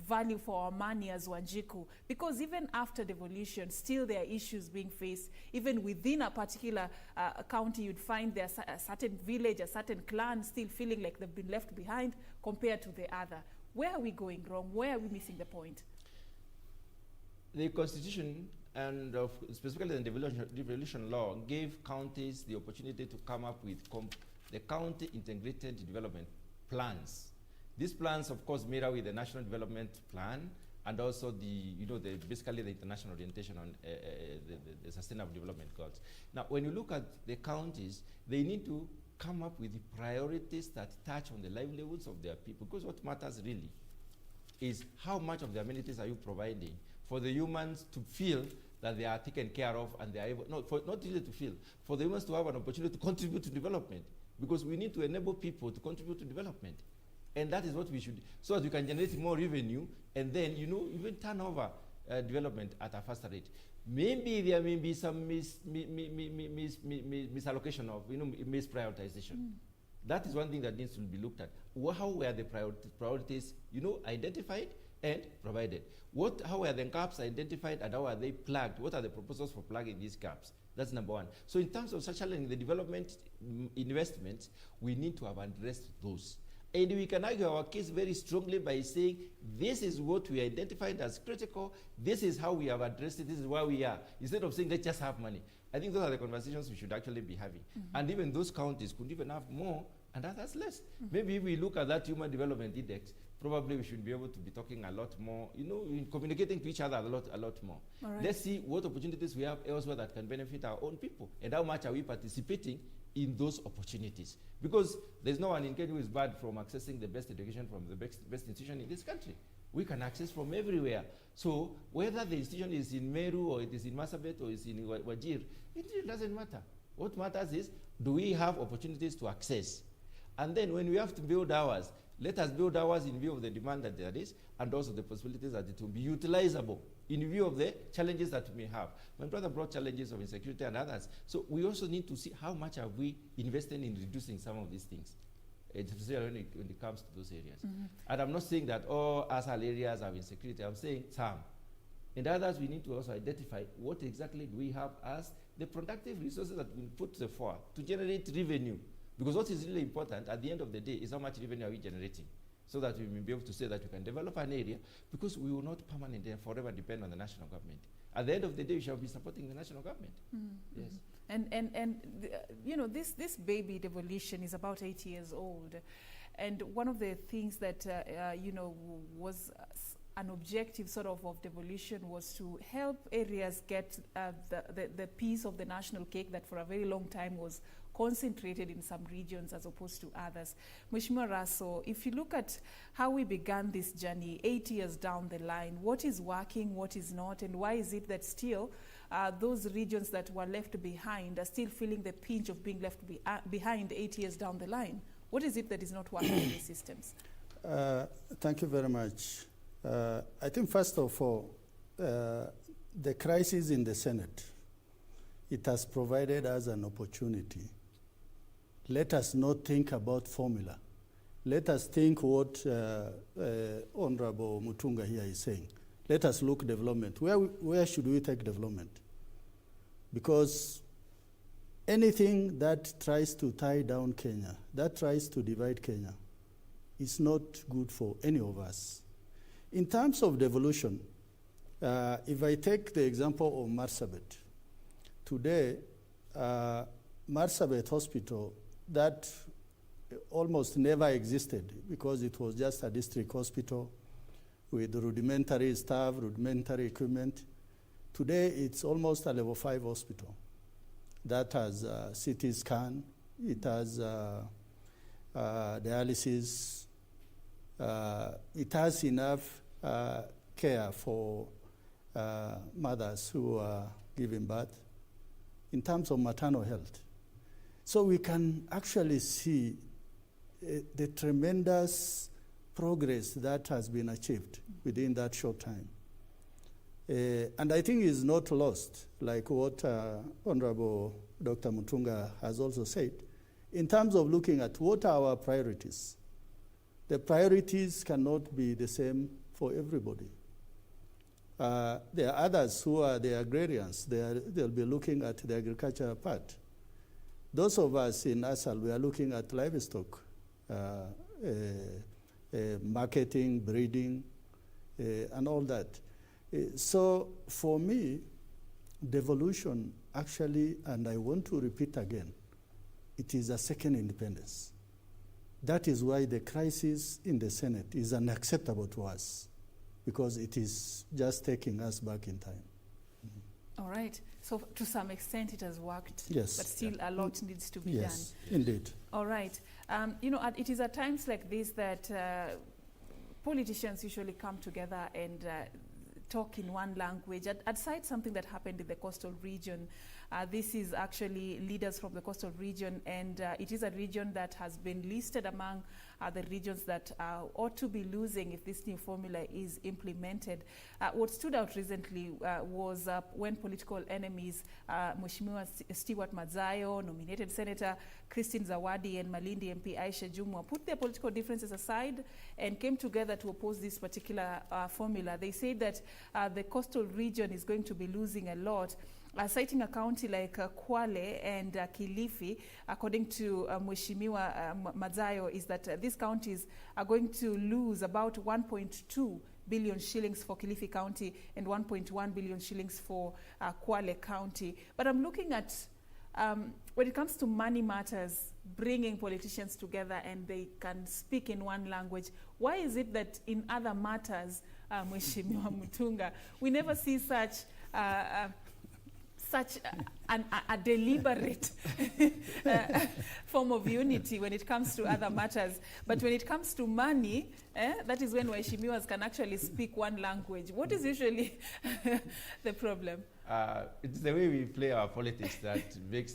Speaker 7: value for our money as Wanjiku. Because even after devolution, still there are issues being faced. Even within a particular county, you'd find there's a certain village, a certain clan still feeling like they've been left behind compared to the other. Where are we going wrong? Where are we missing the point?
Speaker 10: The Constitution and specifically the devolution law gave counties the opportunity to come up with the county integrated development plans. These plans, of course, mirror with the national development plan and also basically the international orientation on the sustainable development goals. Now, when you look at the counties, they need to come up with the priorities that touch on the livelihoods of their people, because what matters really is how much of the amenities are you providing for the humans to feel that they are taken care of and they are able, not really to feel, for the humans to have an opportunity to contribute to development, because we need to enable people to contribute to development. And that is what we should, so that we can generate more revenue and then, even turn over development at a faster rate. Maybe there may be some misallocation of, misprioritization. That is one thing that needs to be looked at. How were the priorities, identified and provided? How were the gaps identified and how are they plugged? What are the proposals for plugging these gaps? That's number one. So in terms of challenging the development investments, we need to have addressed those. And we can argue our case very strongly by saying, this is what we identified as critical, this is how we have addressed it, this is where we are, instead of saying, let's just have money. I think those are the conversations we should actually be having. Mm-hmm. And even those counties could even have more, and others less. Mm-hmm. Maybe if we look at that Human Development Index, probably we should be able to be talking a lot more, communicating to each other a lot more. Right. Let's see what opportunities we have elsewhere that can benefit our own people, and how much are we participating in those opportunities. Because there's no one in Kenya who is barred from accessing the best education from the best institution in this country. We can access from everywhere. So whether the institution is in Meru or it is in Marsabit or it's in Wajir, it really doesn't matter. What matters is, do we have opportunities to access? And then when we have to build ours, let us build ours in view of the demand that there is, and also the possibilities that it will be utilizable in view of the challenges that we may have. My brother brought challenges of insecurity and others. So we also need to see how much have we invested in reducing some of these things, especially when it comes to those areas. Mm-hmm. And I'm not saying that all ASAL areas have insecurity. I'm saying some. In others, we need to also identify what exactly do we have as the productive resources that we put to the fore to generate revenue. Because what is really important at the end of the day is how much revenue are we generating, so that we may be able to say that we can develop an area, because we will not permanently and forever depend on the national government. At the end of the day, we shall be supporting the national government. Mm-hmm. Yes.
Speaker 7: And this baby devolution is about 8 years old, and one of the things that was an objective sort of devolution was to help areas get the piece of the national cake that for a very long time was concentrated in some regions as opposed to others. Mheshimiwa Raso, if you look at how we began this journey 8 years down the line, what is working, what is not, and why is it that still those regions that were left behind are still feeling the pinch of being left behind 8 years down the line? What is it that is not working in the systems?
Speaker 9: Thank you very much. I think first of all, the crisis in the Senate, it has provided us an opportunity. Let us not think about formula. Let us think what Honorable Mutunga here is saying. Let us look development. Where should we take development? Because anything that tries to tie down Kenya, that tries to divide Kenya, is not good for any of us. In terms of devolution, if I take the example of Marsabit, today, Marsabit Hospital, that almost never existed because it was just a district hospital with rudimentary staff, rudimentary equipment. Today, it's almost a level 5 hospital that has CT scan, it has dialysis, it has enough care for mothers who are giving birth in terms of maternal health. So we can actually see the tremendous progress that has been achieved within that short time. And I think it's not lost, like what Honorable Dr. Mutunga has also said, in terms of looking at what are our priorities. The priorities cannot be the same for everybody. There are others who are the agrarians. They'll be looking at the agricultural part. Those of us in ASAL, we are looking at livestock, marketing, breeding, and all that. So for me, devolution actually, and I want to repeat again, it is a second independence. That is why the crisis in the Senate is unacceptable to us, because it is just taking us back in time.
Speaker 7: All right. So to some extent it has worked,
Speaker 9: yes,
Speaker 7: but still a lot needs to be done.
Speaker 9: Yes, indeed.
Speaker 7: All right. It is at times like this that politicians usually come together and talk in one language. Aside something that happened in the coastal region, this is actually leaders from the coastal region, and it is a region that has been listed among the regions that ought to be losing if this new formula is implemented. What stood out recently was when political enemies, Mheshimiwa Stewart Madzayo, nominated Senator Christine Zawadi, and Malindi MP Aisha Jumwa put their political differences aside and came together to oppose this particular formula. They say that the coastal region is going to be losing a lot. Citing a county like Kwale and Kilifi, according to Mheshimiwa Madzayo, is that these counties are going to lose about 1.2 billion shillings for Kilifi County and 1.1 billion shillings for Kwale County. But I'm looking at, when it comes to money matters, bringing politicians together and they can speak in one language, why is it that in other matters, Mheshimiwa Mutunga, we never see such a deliberate form of unity when it comes to other matters? But when it comes to money, that is when Waheshimiwas can actually speak one language. What is usually the problem?
Speaker 10: It's the way we play our politics that brings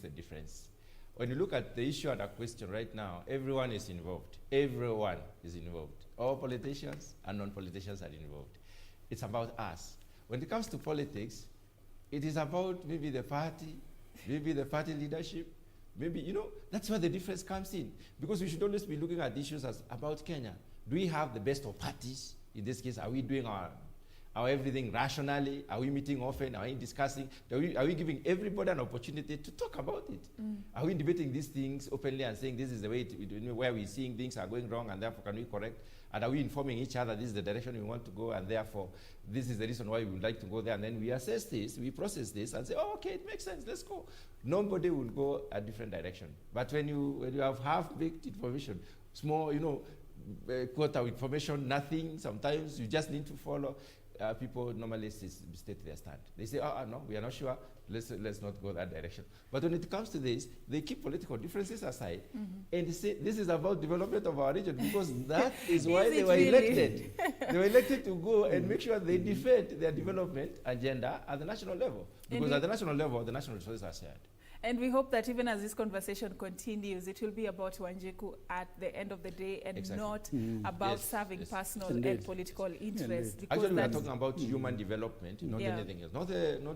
Speaker 10: the difference. When you look at the issue under question right now, everyone is involved. Everyone is involved. All politicians and non-politicians are involved. It's about us. When it comes to politics, it is about maybe the party leadership, maybe, that's where the difference comes in. Because we should always be looking at issues as about Kenya. Do we have the best of parties? In this case, are we doing our everything rationally? Are we meeting often? Are we discussing? Are we giving everybody an opportunity to talk about it? Are we debating these things openly and saying this is the way where we're seeing things are going wrong and therefore can we correct? And are we informing each other this is the direction we want to go and therefore this is the reason why we would like to go there, and then we assess this, we process this and say, oh, okay, it makes sense, let's go. Nobody will go a different direction. But when you have half-baked information, small, quota of information, nothing, sometimes you just need to follow. People normally state their stand. They say, no, we are not sure. Let's not go that direction. But when it comes to this, they keep political differences aside and they say, this is about development of our region, because that is why they were elected. They were elected to go and make sure they defend their development agenda at the national level. Because at the national level, the national resources are shared.
Speaker 7: And we hope that even as this conversation continues, it will be about Wanjiku at the end of the day and not about serving personal and political interests.
Speaker 10: Actually, we are talking about human development, not anything else. Not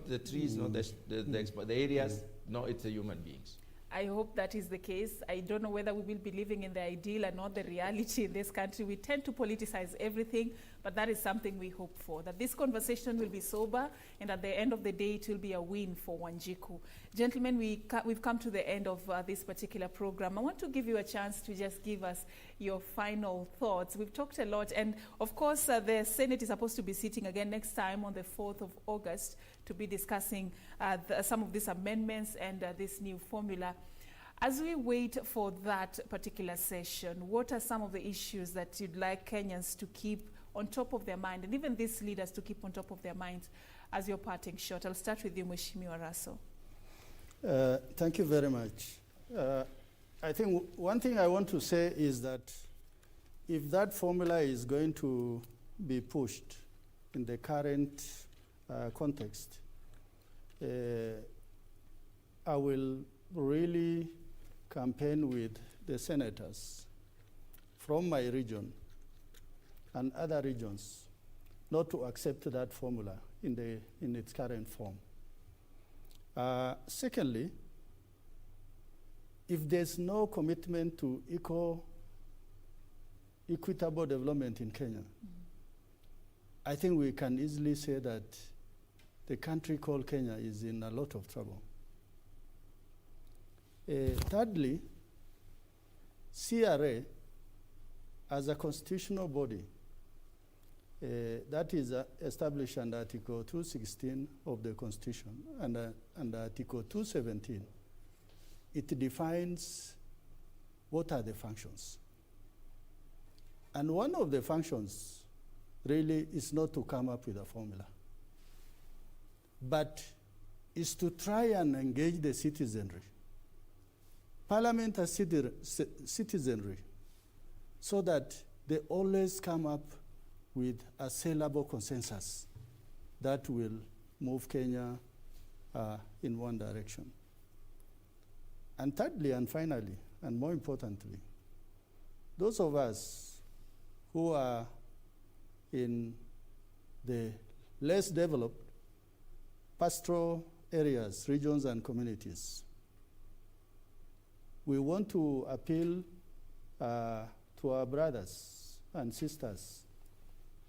Speaker 10: the trees, not the areas. No, it's the human beings.
Speaker 7: I hope that is the case. I don't know whether we will be living in the ideal and not the reality in this country. We tend to politicize everything, but that is something we hope for, that this conversation will be sober, and at the end of the day, it will be a win for Wanjiku. Gentlemen, we've come to the end of this particular program. I want to give you a chance to just give us your final thoughts. We've talked a lot, and of course, the Senate is supposed to be sitting again next time on the 4th of August to be discussing some of these amendments and this new formula. As we wait for that particular session, what are some of the issues that you'd like Kenyans to keep on top of their mind, and even these leaders to keep on top of their minds as your parting shot? I'll start with you, Mheshimiwa Russell.
Speaker 9: Thank you very much. I think one thing I want to say is that if that formula is going to be pushed in the current context, I will really campaign with the senators from my region and other regions not to accept that formula in its current form. Secondly, if there's no commitment to equitable development in Kenya, I think we can easily say that the country called Kenya is in a lot of trouble. Thirdly, CRA, as a constitutional body, that is established under Article 216 of the Constitution and Article 217, it defines what are the functions. And one of the functions really is not to come up with a formula, but is to try and engage the citizenry, Parliament as citizenry, so that they always come up with a saleable consensus that will move Kenya in one direction. And thirdly and finally, and more importantly, those of us who are in the less developed pastoral areas, regions, and communities, we want to appeal to our brothers and sisters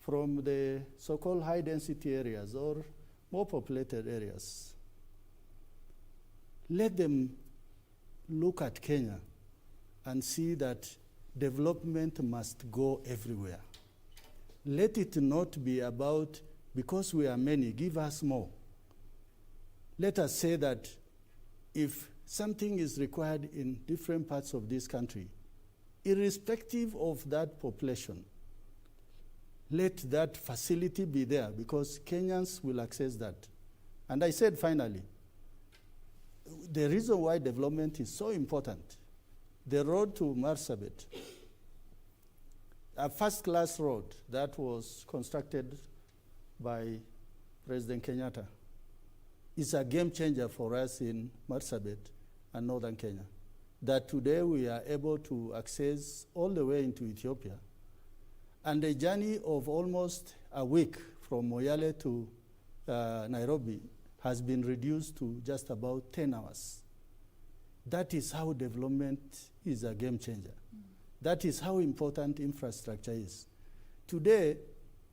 Speaker 9: from the so-called high-density areas or more populated areas. Let them look at Kenya and see that development must go everywhere. Let it not be about, because we are many, give us more. Let us say that if something is required in different parts of this country, irrespective of that population, let that facility be there, because Kenyans will access that. And I said finally, the reason why development is so important, the road to Marsabit, a first-class road that was constructed by President Kenyatta, is a game changer for us in Marsabit and northern Kenya. That today we are able to access all the way into Ethiopia, and a journey of almost a week from Moyale to Nairobi has been reduced to just about 10 hours. That is how development is a game changer. That is how important infrastructure is. Today,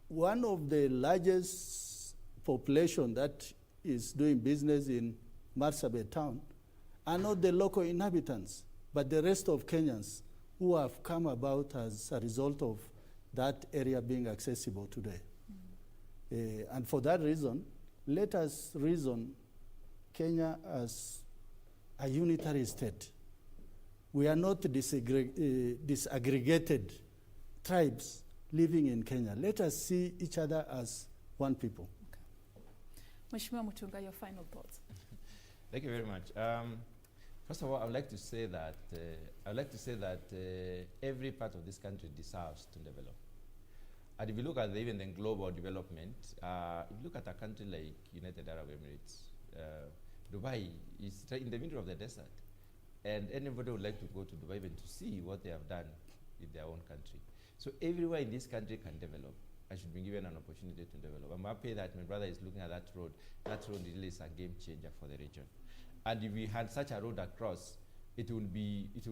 Speaker 9: one of the largest population that is doing business in Marsabit town are not the local inhabitants, but the rest of Kenyans who have come about as a result of that area being accessible today. And for that reason, let us reason Kenya as a unitary state. We are not disaggregated tribes living in Kenya. Let us see each other as one people.
Speaker 7: Mheshimiwa Mutunga, your final thoughts.
Speaker 10: Thank you very much. First of all, I would like to say that every part of this country deserves to develop. And if you look at even the global development, if you look at a country like United Arab Emirates, Dubai is in the middle of the desert. And anybody would like to go to Dubai even to see what they have done in their own country. So everywhere in this country can develop. I should be given an opportunity to develop. I'm happy that my brother is looking at that road. That road really is a game changer for the region. And if we had such a road across, it will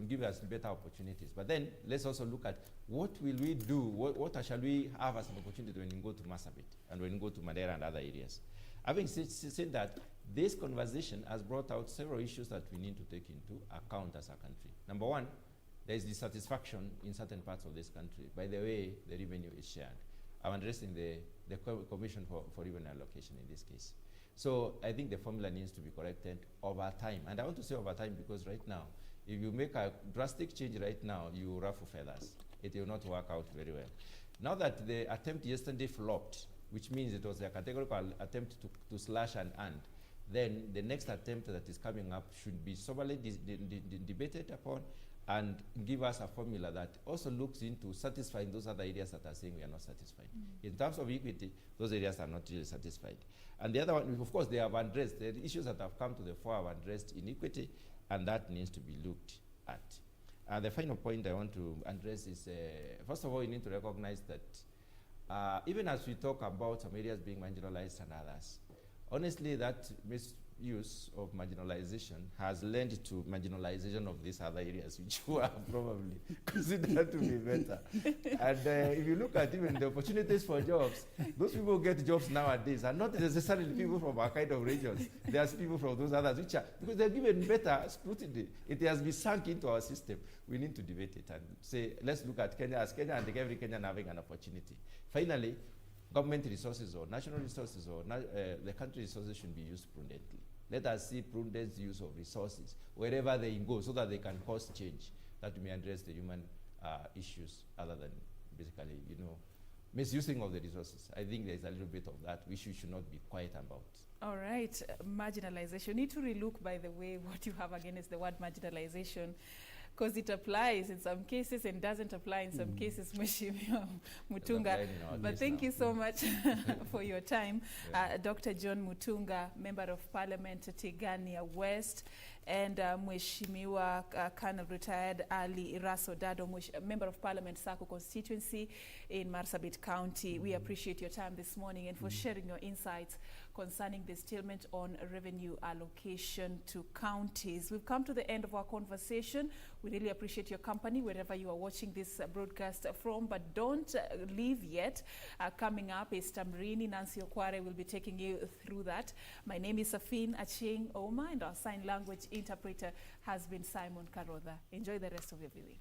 Speaker 10: give us better opportunities. But then let's also look at what will we do, what shall we have as an opportunity when we go to Marsabit and when we go to Madeira and other areas. Having said that, this conversation has brought out several issues that we need to take into account as a country. Number one, there is dissatisfaction in certain parts of this country by the way the revenue is shared. I'm addressing the Commission for Revenue Allocation in this case. So I think the formula needs to be corrected over time. And I want to say over time because right now, If you make a drastic change right now, you ruffle feathers. It will not work out very well. Now that the attempt yesterday flopped, which means it was a categorical attempt to slash and end, then the next attempt that is coming up should be soberly debated upon and give us a formula that also looks into satisfying those other areas that are saying we are not satisfied. In terms of equity, those areas are not really satisfied. And the other one, of course, they have addressed, the issues that have come to the fore have addressed inequity, and that needs to be looked at. The final point I want to address is, first of all, you need to recognize that even as we talk about some areas being marginalized and others, honestly, that misuse of marginalization has led to marginalization of these other areas, which were probably considered to be better. And if you look at even the opportunities for jobs, those people who get jobs nowadays are not necessarily people from our kind of regions. There's people from those others, which are, because they're given better scrutiny. It has been sunk into our system. We need to debate it and say, let's look at Kenya as Kenya and every Kenyan having an opportunity. Finally, government resources or national resources or the country resources should be used prudently. Let us see prudent use of resources wherever they go so that they can cause change that may address the human issues other than basically, misusing of the resources. I think there's a little bit of that which we should not be quiet about.
Speaker 7: All right, marginalization. You need to relook, by the way, what you have against the word marginalization, because it applies in some cases and doesn't apply in some cases, Mheshimiwa Mutunga. But thank you so much for your time. Dr. John Mutunga, Member of Parliament, Tigania West, and Mheshimiwa Colonel Retired Ali Iraso Dado, Member of Parliament, Sako constituency in Marsabit County. We appreciate your time this morning and for sharing your insights concerning the stalemate on revenue allocation to counties. We've come to the end of our conversation. We really appreciate your company wherever you are watching this broadcast from, but don't leave yet. Coming up is Tamrini. Nancy Okware will be taking you through that. My name is Serfine Achieng Oma, and our sign language interpreter has been Simon Karodha. Enjoy the rest of your viewing.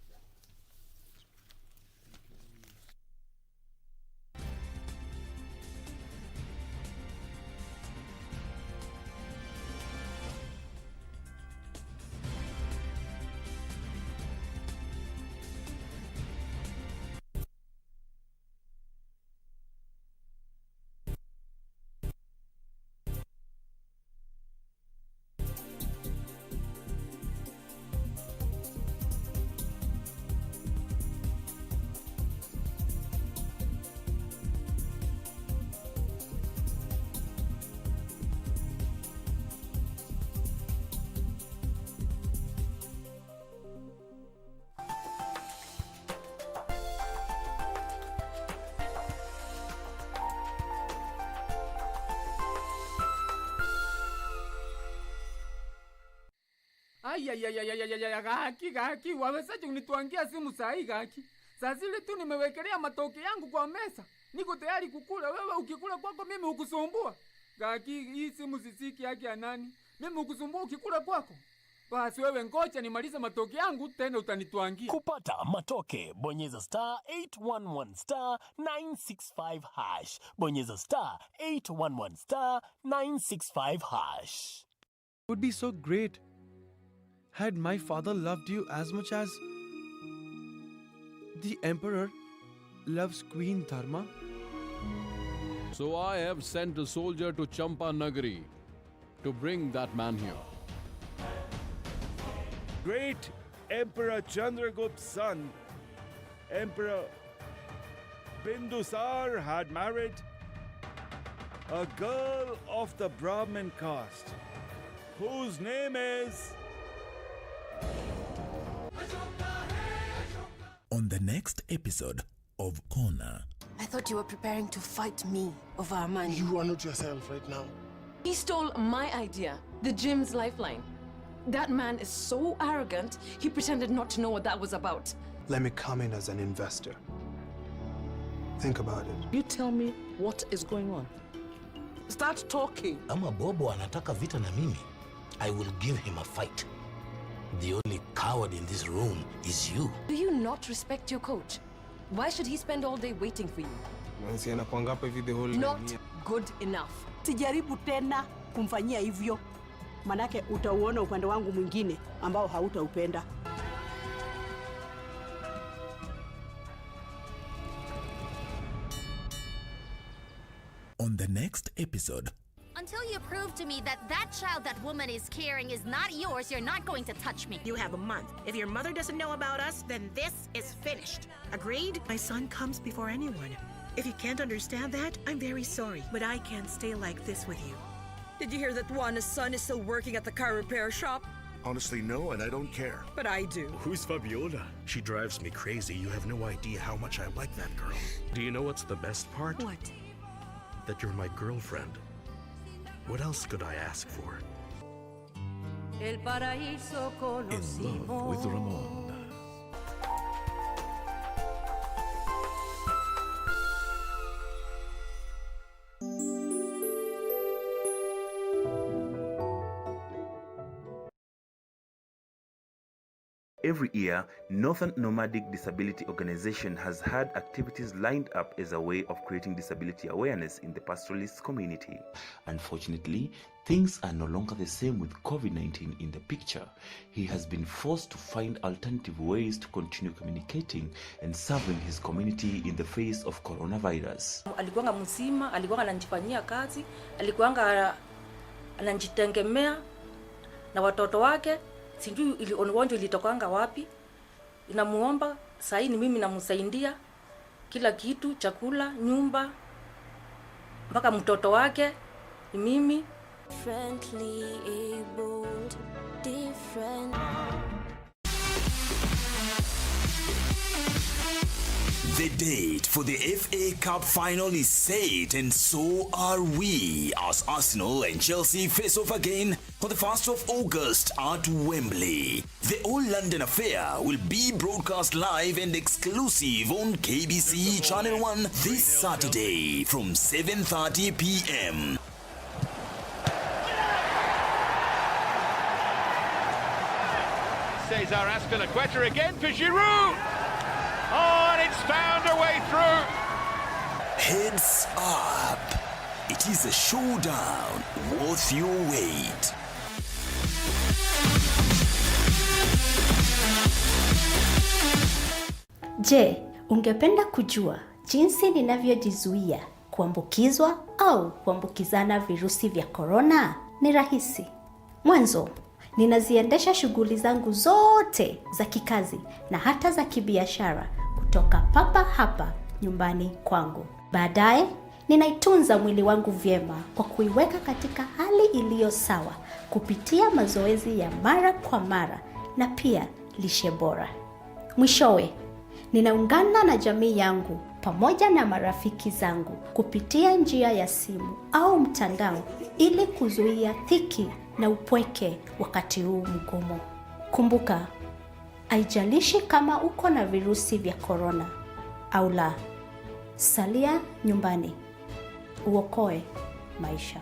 Speaker 13: Gaki, wawezaje unituangia simu saa hii Gaki? Saa zile tu nimewekelea matoke yangu kwa meza. Niko tayari kukula, wewe ukikula kwako mimi ukusumbua. Gaki, hii simu sisiki yake ya nani? Mimi ukusumbua ukikula kwako. Basi wewe ngoja nimalize matoke yangu tena utanituangia.
Speaker 14: Kupata matoke, bonyeza *811 *965#. Bonyeza *811 *965#.
Speaker 15: It would be so great had my father loved you as much as the emperor loves Queen Dharma.
Speaker 16: So I have sent a soldier to Champa Nagari to bring that man here.
Speaker 17: Great Emperor Chandragupta's son, Emperor Bindusar, had married a girl of the Brahmin caste, whose name is...
Speaker 5: On the next episode of Corner.
Speaker 18: I thought you were preparing to fight me over our money.
Speaker 19: You are not yourself right now.
Speaker 18: He stole my idea, the gym's lifeline. That man is so arrogant, he pretended not to know what that was about.
Speaker 19: Let me come in as an investor. Think about it.
Speaker 20: You tell me what is going on. Start talking.
Speaker 21: Ama Bobo anataka vita na mimi, I will give him a fight. The only coward in this room is you.
Speaker 18: Do you not respect your coach? Why should he spend all day waiting for you? Not good enough.
Speaker 20: Sijaribu tena kumfanyia hivyo.
Speaker 2: manake utauona upande wangu mwingine ambao hautaupenda.
Speaker 5: On the next episode,
Speaker 22: until you prove to me that that child that woman is carrying is not yours, you're not going to touch me.
Speaker 20: You have a month. If your mother doesn't know about us, then this is finished. Agreed? My son comes before anyone. If you can't understand that, I'm very sorry, but I can't stay like this with you.
Speaker 23: Did you hear that Juana's son is still working at the car repair shop?
Speaker 3: Honestly, no, and I don't care.
Speaker 23: But I do.
Speaker 3: Who's Fabiola? She drives me crazy. You have no idea how much I like that girl. Do you know what's the best part?
Speaker 23: What?
Speaker 3: That you're my girlfriend. What else could I ask for?
Speaker 24: El paraíso conocimos.
Speaker 5: In Love with Ramon.
Speaker 25: Every year, Northern Nomadic Disability Organization has had activities lined up as a way of creating disability awareness in the pastoralist community. Unfortunately, things are no longer the same with COVID-19 in the picture. He has been forced to find alternative ways to continue communicating and serving his community in the face of coronavirus.
Speaker 23: Alikuanga mzima, alikuanga anajifanyia kazi, alikuanga anajitegemea na watoto wake. Sijui ugonjwa ilitokanga wapi. Inamuomba sasa ni mimi namsaidia kila kitu, chakula, nyumba, mpaka mtoto wake ni mimi.
Speaker 24: Friendly, abled, different.
Speaker 5: The date for the FA Cup final is set, and so are we, as Arsenal and Chelsea face off again on the 1st of August at Wembley. The All-London affair will be broadcast live and exclusive on KBC Channel 1 this Saturday from 7:30 p.m.
Speaker 6: Cesar Azpilicueta again for Giroud. Oh, and it's found a way through.
Speaker 5: Heads up. It is a showdown worth your wait.
Speaker 26: Je, ungependa kujua jinsi ninavyojizuia kuambukizwa au kuambukizana virusi vya korona? Ni rahisi. Mwanzo, ninaziendesha shughuli zangu zote za kikazi na hata za kibiashara kutoka papa hapa nyumbani kwangu. Baadaye, ninaitunza mwili wangu vyema kwa kuiweka katika hali iliyo sawa kupitia mazoezi ya mara kwa mara na pia lishe bora. Mwishowe, ninaungana na jamii yangu pamoja na marafiki zangu kupitia njia ya simu au mtandao ili kuzuia dhiki na upweke wakati huu mgumu. Kumbuka, haijalishi kama uko na virusi vya korona au la, salia nyumbani. Uokoe maisha.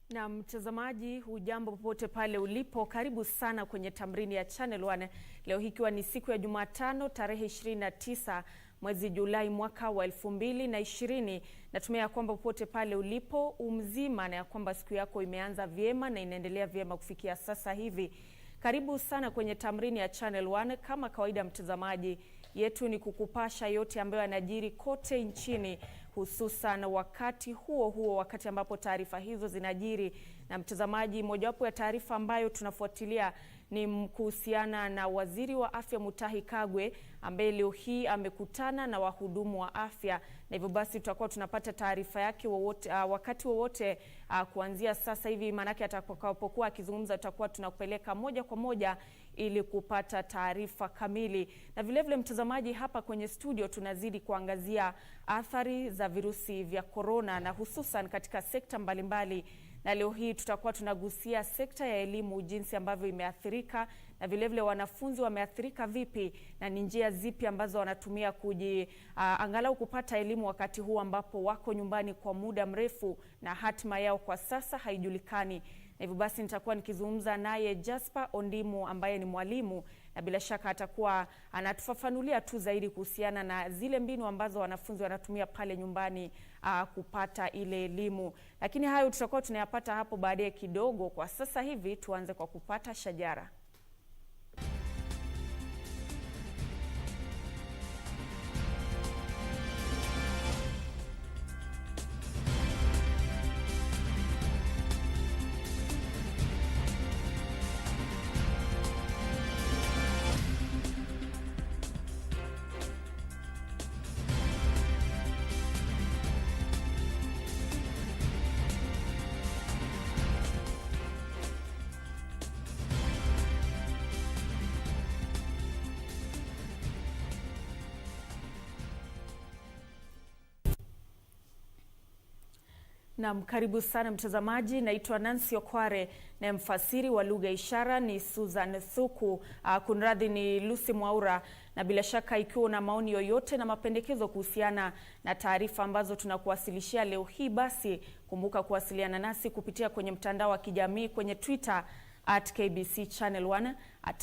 Speaker 27: Na mtazamaji, hujambo popote pale ulipo, karibu sana kwenye tamrini ya Channel 1. Leo ikiwa ni siku ya Jumatano tarehe 29 mwezi Julai mwaka wa 2020. Natumai ya kwamba popote pale ulipo umzima na ya kwamba siku yako imeanza vyema na inaendelea vyema kufikia sasa hivi. Karibu sana kwenye tamrini ya Channel 1. Kama kawaida mtazamaji, yetu ni kukupasha yote ambayo yanajiri kote nchini, hususan wakati huo wakati ambapo taarifa hizo zinajiri. Na mtazamaji, mojawapo ya taarifa ambayo tunafuatilia ni kuhusiana na waziri wa afya Mutahi Kagwe, ambaye leo hii amekutana na wahudumu wa afya na hivyo basi tutakuwa tunapata taarifa yake wakati wowote kuanzia sasa hivi, manake atakapokuwa akizungumza tutakuwa tunakupeleka moja kwa moja ili kupata taarifa kamili. Na vile vile mtazamaji, hapa kwenye studio tunazidi kuangazia athari za virusi vya corona na hususan katika sekta mbalimbali. Na leo hii tutakuwa tunagusia sekta ya elimu, jinsi ambavyo imeathirika, na vile vile wanafunzi wameathirika vipi na ni njia zipi ambazo wanatumia angalau kupata elimu wakati huu ambapo wako nyumbani kwa muda mrefu na hatima yao kwa sasa haijulikani. Na hivyo basi nitakuwa nikizungumza naye Jasper Ondimu ambaye ni mwalimu, na bila shaka atakuwa anatufafanulia tu zaidi kuhusiana na zile mbinu ambazo wanafunzi wanatumia pale nyumbani kupata ile elimu. Lakini hayo tutakuwa tunayapata hapo baadaye kidogo. Kwa sasa hivi tuanze kwa kupata shajara. Na karibu sana mtazamaji, naitwa Nancy Okware na mfasiri wa lugha ishara ni Susan Thuku, kunradhi ni Lucy Mwaura. Na bila shaka ikiwa na maoni yoyote na mapendekezo kuhusiana na taarifa ambazo tunakuwasilishia leo hii, basi kumbuka kuwasiliana nasi kupitia kwenye mtandao wa kijamii kwenye Twitter @KBC Channel 1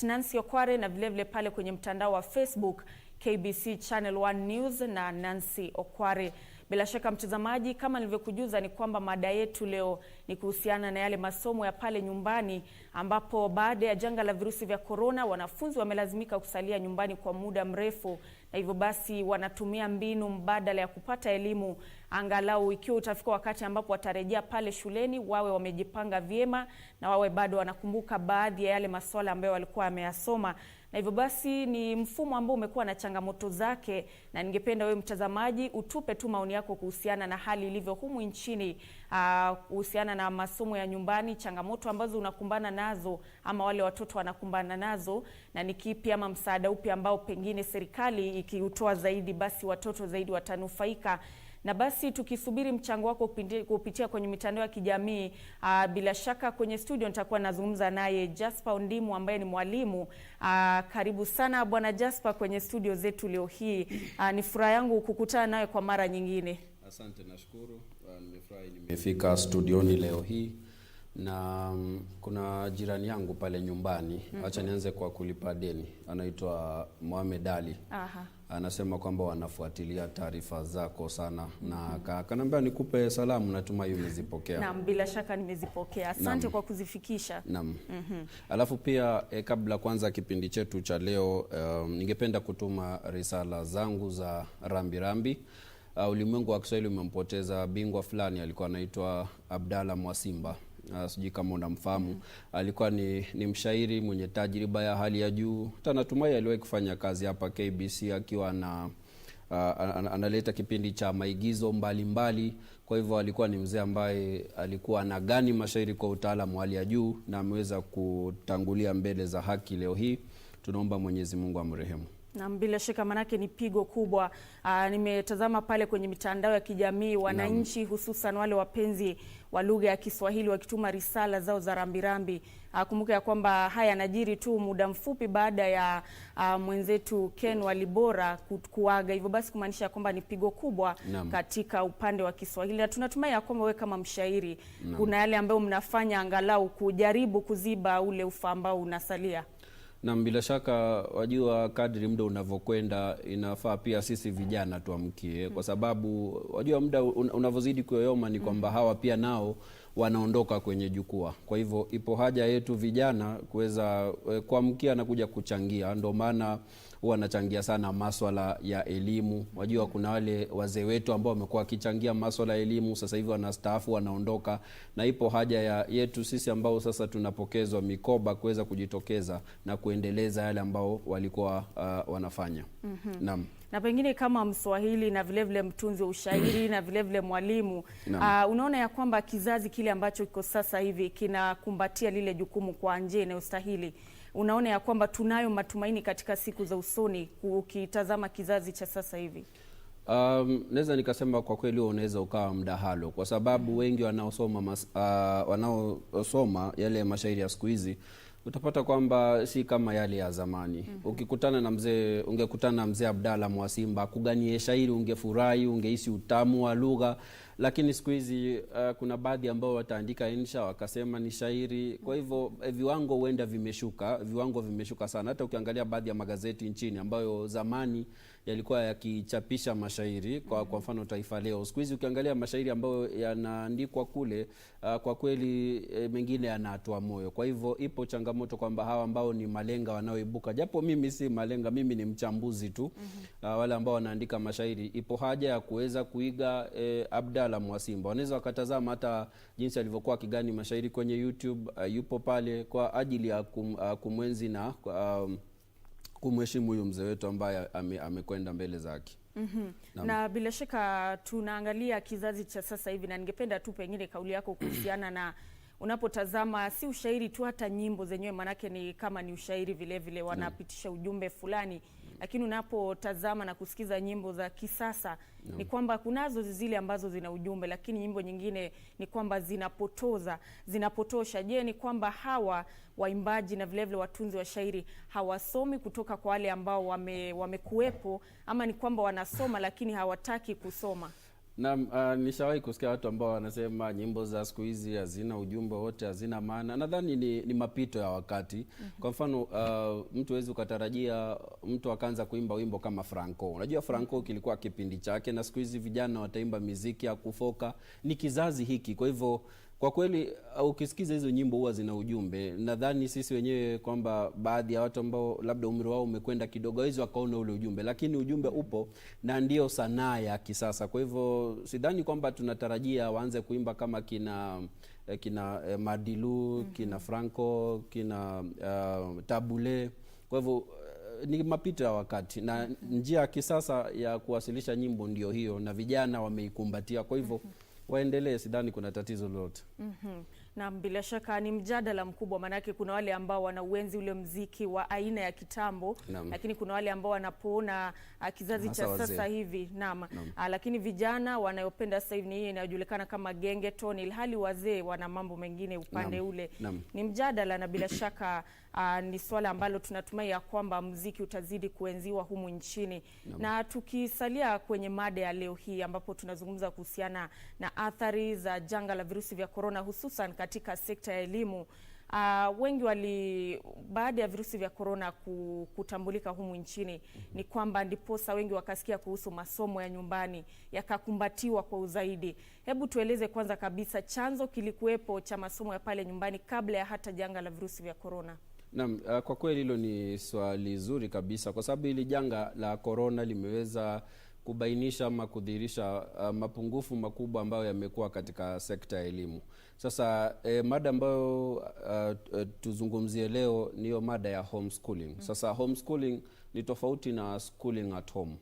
Speaker 27: @Nancy Okware, na vile vile pale kwenye mtandao wa Facebook KBC Channel 1 News na Nancy Okware. Bila shaka mtazamaji, kama nilivyokujuza ni kwamba mada yetu leo ni kuhusiana na yale masomo ya pale nyumbani, ambapo baada ya janga la virusi vya corona wanafunzi wamelazimika kusalia nyumbani kwa muda mrefu, na hivyo basi wanatumia mbinu mbadala ya kupata elimu, angalau ikiwa utafika wakati ambapo watarejea pale shuleni wawe wamejipanga vyema na wawe bado wanakumbuka baadhi ya yale masuala ambayo walikuwa wameyasoma. Na hivyo basi ni mfumo ambao umekuwa na changamoto zake, na ningependa wewe mtazamaji utupe tu maoni yako kuhusiana na hali ilivyo humu nchini, kuhusiana na masomo ya nyumbani, changamoto ambazo unakumbana nazo ama wale watoto wanakumbana nazo, na ni kipi ama msaada upi ambao pengine serikali ikiutoa zaidi basi watoto zaidi watanufaika. Na basi tukisubiri mchango wako kupitia kwenye mitandao ya kijamii, bila shaka kwenye studio nitakuwa nazungumza naye Jasper Ondimu ambaye ni mwalimu. Karibu sana Bwana Jasper kwenye studio zetu leo hii. Ni furaha yangu kukutana nawe kwa mara nyingine.
Speaker 1: Asante, nashukuru. Nimefurahi nimefika studioni leo hii. Na kuna jirani yangu pale nyumbani, acha nianze kwa kulipa deni. Anaitwa Mohamed Ali. Anasema kwamba wanafuatilia taarifa zako sana, na kanambia nikupe salamu, natumai umezipokea.
Speaker 27: Naam, bila shaka nimezipokea. Asante kwa kuzifikisha.
Speaker 1: Naam. Alafu pia kabla kwanza kipindi chetu cha leo, ningependa kutuma risala zangu za rambirambi. Ulimwengu wa Kiswahili umempoteza bingwa fulani, alikuwa anaitwa Abdalla Mwasimba. Sijui kama unamfahamu. Alikuwa ni mshairi mwenye tajriba ya hali ya juu. Natumai aliwahi kufanya kazi hapa KBC akiwa analeta kipindi cha maigizo mbalimbali. Kwa hivyo alikuwa ni mzee ambaye alikuwa anagani mashairi kwa utaalamu wa hali ya juu, na ameweza kutangulia mbele za haki leo hii. Tunaomba Mwenyezi Mungu amrehemu.
Speaker 27: Na bila shaka manake ni pigo kubwa. Nimetazama pale kwenye mitandao ya kijamii wananchi hususan wale wapenzi wa lugha ya Kiswahili wakituma risala zao za rambirambi. Kumbuka ya kwamba haya yanajiri tu muda mfupi baada ya mwenzetu Ken Walibora kuaga. Hivyo basi kumaanisha kwamba ni pigo kubwa katika upande wa Kiswahili. Na tunatumai ya kwamba wewe kama mshairi kuna yale ambayo mnafanya angalau kujaribu kuziba ule ufa ambao unasalia.
Speaker 1: Na bila shaka wajua, kadri muda unavyokwenda inafaa pia sisi vijana tuamkie, kwa sababu wajua muda unavozidi kuyoyoma ni kwamba hawa pia nao wanaondoka kwenye jukwaa. Kwa hivyo ipo haja yetu vijana kuweza kuamkia na kuja kuchangia. Ndio maana huwa anachangia sana masuala ya elimu. Wajua kuna wale wazee wetu ambao wamekuwa wakichangia masuala ya elimu, sasa hivi wanastaafu, wanaondoka, na ipo haja yetu sisi ambao sasa tunapokezwa mikoba kuweza kujitokeza na kuendeleza yale ambao walikuwa wanafanya.
Speaker 27: Naam. na pengine kama Mswahili na vile vile mtunzi wa ushairi na vile vile mwalimu, unaona ya kwamba kizazi kile ambacho kiko sasa hivi kinakumbatia lile jukumu kwa njia inayostahili? Unaona ya kwamba tunayo matumaini katika siku za usoni ukitazama kizazi cha sasa hivi?
Speaker 1: Naweza nikasema kwa kweli unaweza ukawa mdahalo, kwa sababu wengi wanaosoma yale mashairi ya siku hizi utapata kwamba si kama yale ya zamani. Ungekutana na mzee Abdalla Mwasimba kuganie shairi, ungefurahi, ungehisi utamu wa lugha, lakini siku hizi kuna baadhi ambao wataandika insha wakasema ni shairi. Kwa hivyo viwango huenda vimeshuka sana. Hata ukiangalia baadhi ya magazeti nchini ambayo zamani yalikuwa yakichapisha mashairi, kwa mfano Taifa Leo, siku hizi ukiangalia mashairi ambayo yanaandikwa kule, kwa kweli mengine yanatoa moyo. Kwa hivyo ipo changamoto kwamba hawa ambao ni malenga wanaoibuka, japo mimi si malenga, mimi ni mchambuzi tu, wale ambao wanaandika mashairi, ipo haja ya kuweza kuiga Abdalla Mwasimba. Wanaweza wakatazama hata jinsi alivyokuwa akigani mashairi kwenye YouTube, yupo pale kwa ajili ya kumwenzi na kumheshimu huyu mzee wetu ambaye amekwenda mbele zake.
Speaker 27: Na bila shaka tunaangalia kizazi cha sasa hivi, na ningependa tu pengine kauli yako kuhusiana na unapotazama si ushairi tu, hata nyimbo zenyewe, manake ni kama ni ushairi vile vile, wanapitisha ujumbe fulani, lakini unapotazama na kusikiza nyimbo za kisasa ni kwamba kunazo zile ambazo zina ujumbe, lakini nyimbo nyingine ni kwamba zinapotosha. Je, ni kwamba hawa waimbaji na vile vile watunzi wa shairi hawasomi kutoka kwa wale ambao wamekuwepo, ama ni kwamba wanasoma lakini hawataki kusoma?
Speaker 1: Na nishawahi kusikia watu ambao wanasema nyimbo za siku hizi hazina ujumbe wote, hazina maana. Nadhani ni mapito ya wakati. Kwa mfano mtu hawezi ukatarajia mtu akaanza kuimba wimbo kama Franco. Unajua Franco kilikuwa kipindi chake, na siku hizi vijana wataimba muziki ya kufoka. Ni kizazi hiki. Kwa hivyo kwa kweli ukisikiza hizo nyimbo huwa zina ujumbe. Nadhani sisi wenyewe kwamba baadhi ya watu ambao labda umri wao umekwenda kidogo hizo wakaona ule ujumbe, lakini ujumbe upo na ndio sanaa ya kisasa. Kwa hivyo sidhani kwamba tunatarajia waanze kuimba kama kina Madilu, kina Franco, kina Tabule. Kwa hivyo ni mapito ya wakati, na njia ya kisasa ya kuwasilisha nyimbo ndio hiyo, na vijana wameikumbatia. Kwa hivyo waendelee, sidhani kuna tatizo lolote.
Speaker 27: Na bila shaka ni mjadala mkubwa, manake kuna wale ambao wanauenzi ule mziki wa aina ya kitambo, lakini kuna wale ambao wanapoona kizazi cha sasa hivi lakini vijana wanayopenda sasa hivi ni hii inayojulikana kama gengeton, ilhali wazee wana mambo mengine upande ule. Ni mjadala, na bila shaka ni swala ambalo tunatumai ya kwamba muziki utazidi kuenziwa humu nchini. Na tukisalia kwenye mada ya leo hii ambapo tunazungumza kuhusiana na athari za janga la virusi vya corona, hususan katika sekta ya elimu. Wengi baada ya virusi vya corona kutambulika humu nchini, ni kwamba ndiposa wengi wakasikia kuhusu masomo ya nyumbani yakakumbatiwa kwa uzaidi. Hebu tueleze kwanza kabisa chanzo kilikuwepo cha masomo ya pale nyumbani kabla ya hata janga la virusi vya corona.
Speaker 1: Kwa kweli hilo ni swali zuri kabisa, kwa sababu hili janga la corona limeweza kubainisha ama kudhihirisha mapungufu makubwa ambayo yamekuwa katika sekta ya elimu. Sasa mada ambayo tuzungumzie leo niyo mada ya homeschooling. Sasa homeschooling ni tofauti na schooling at home.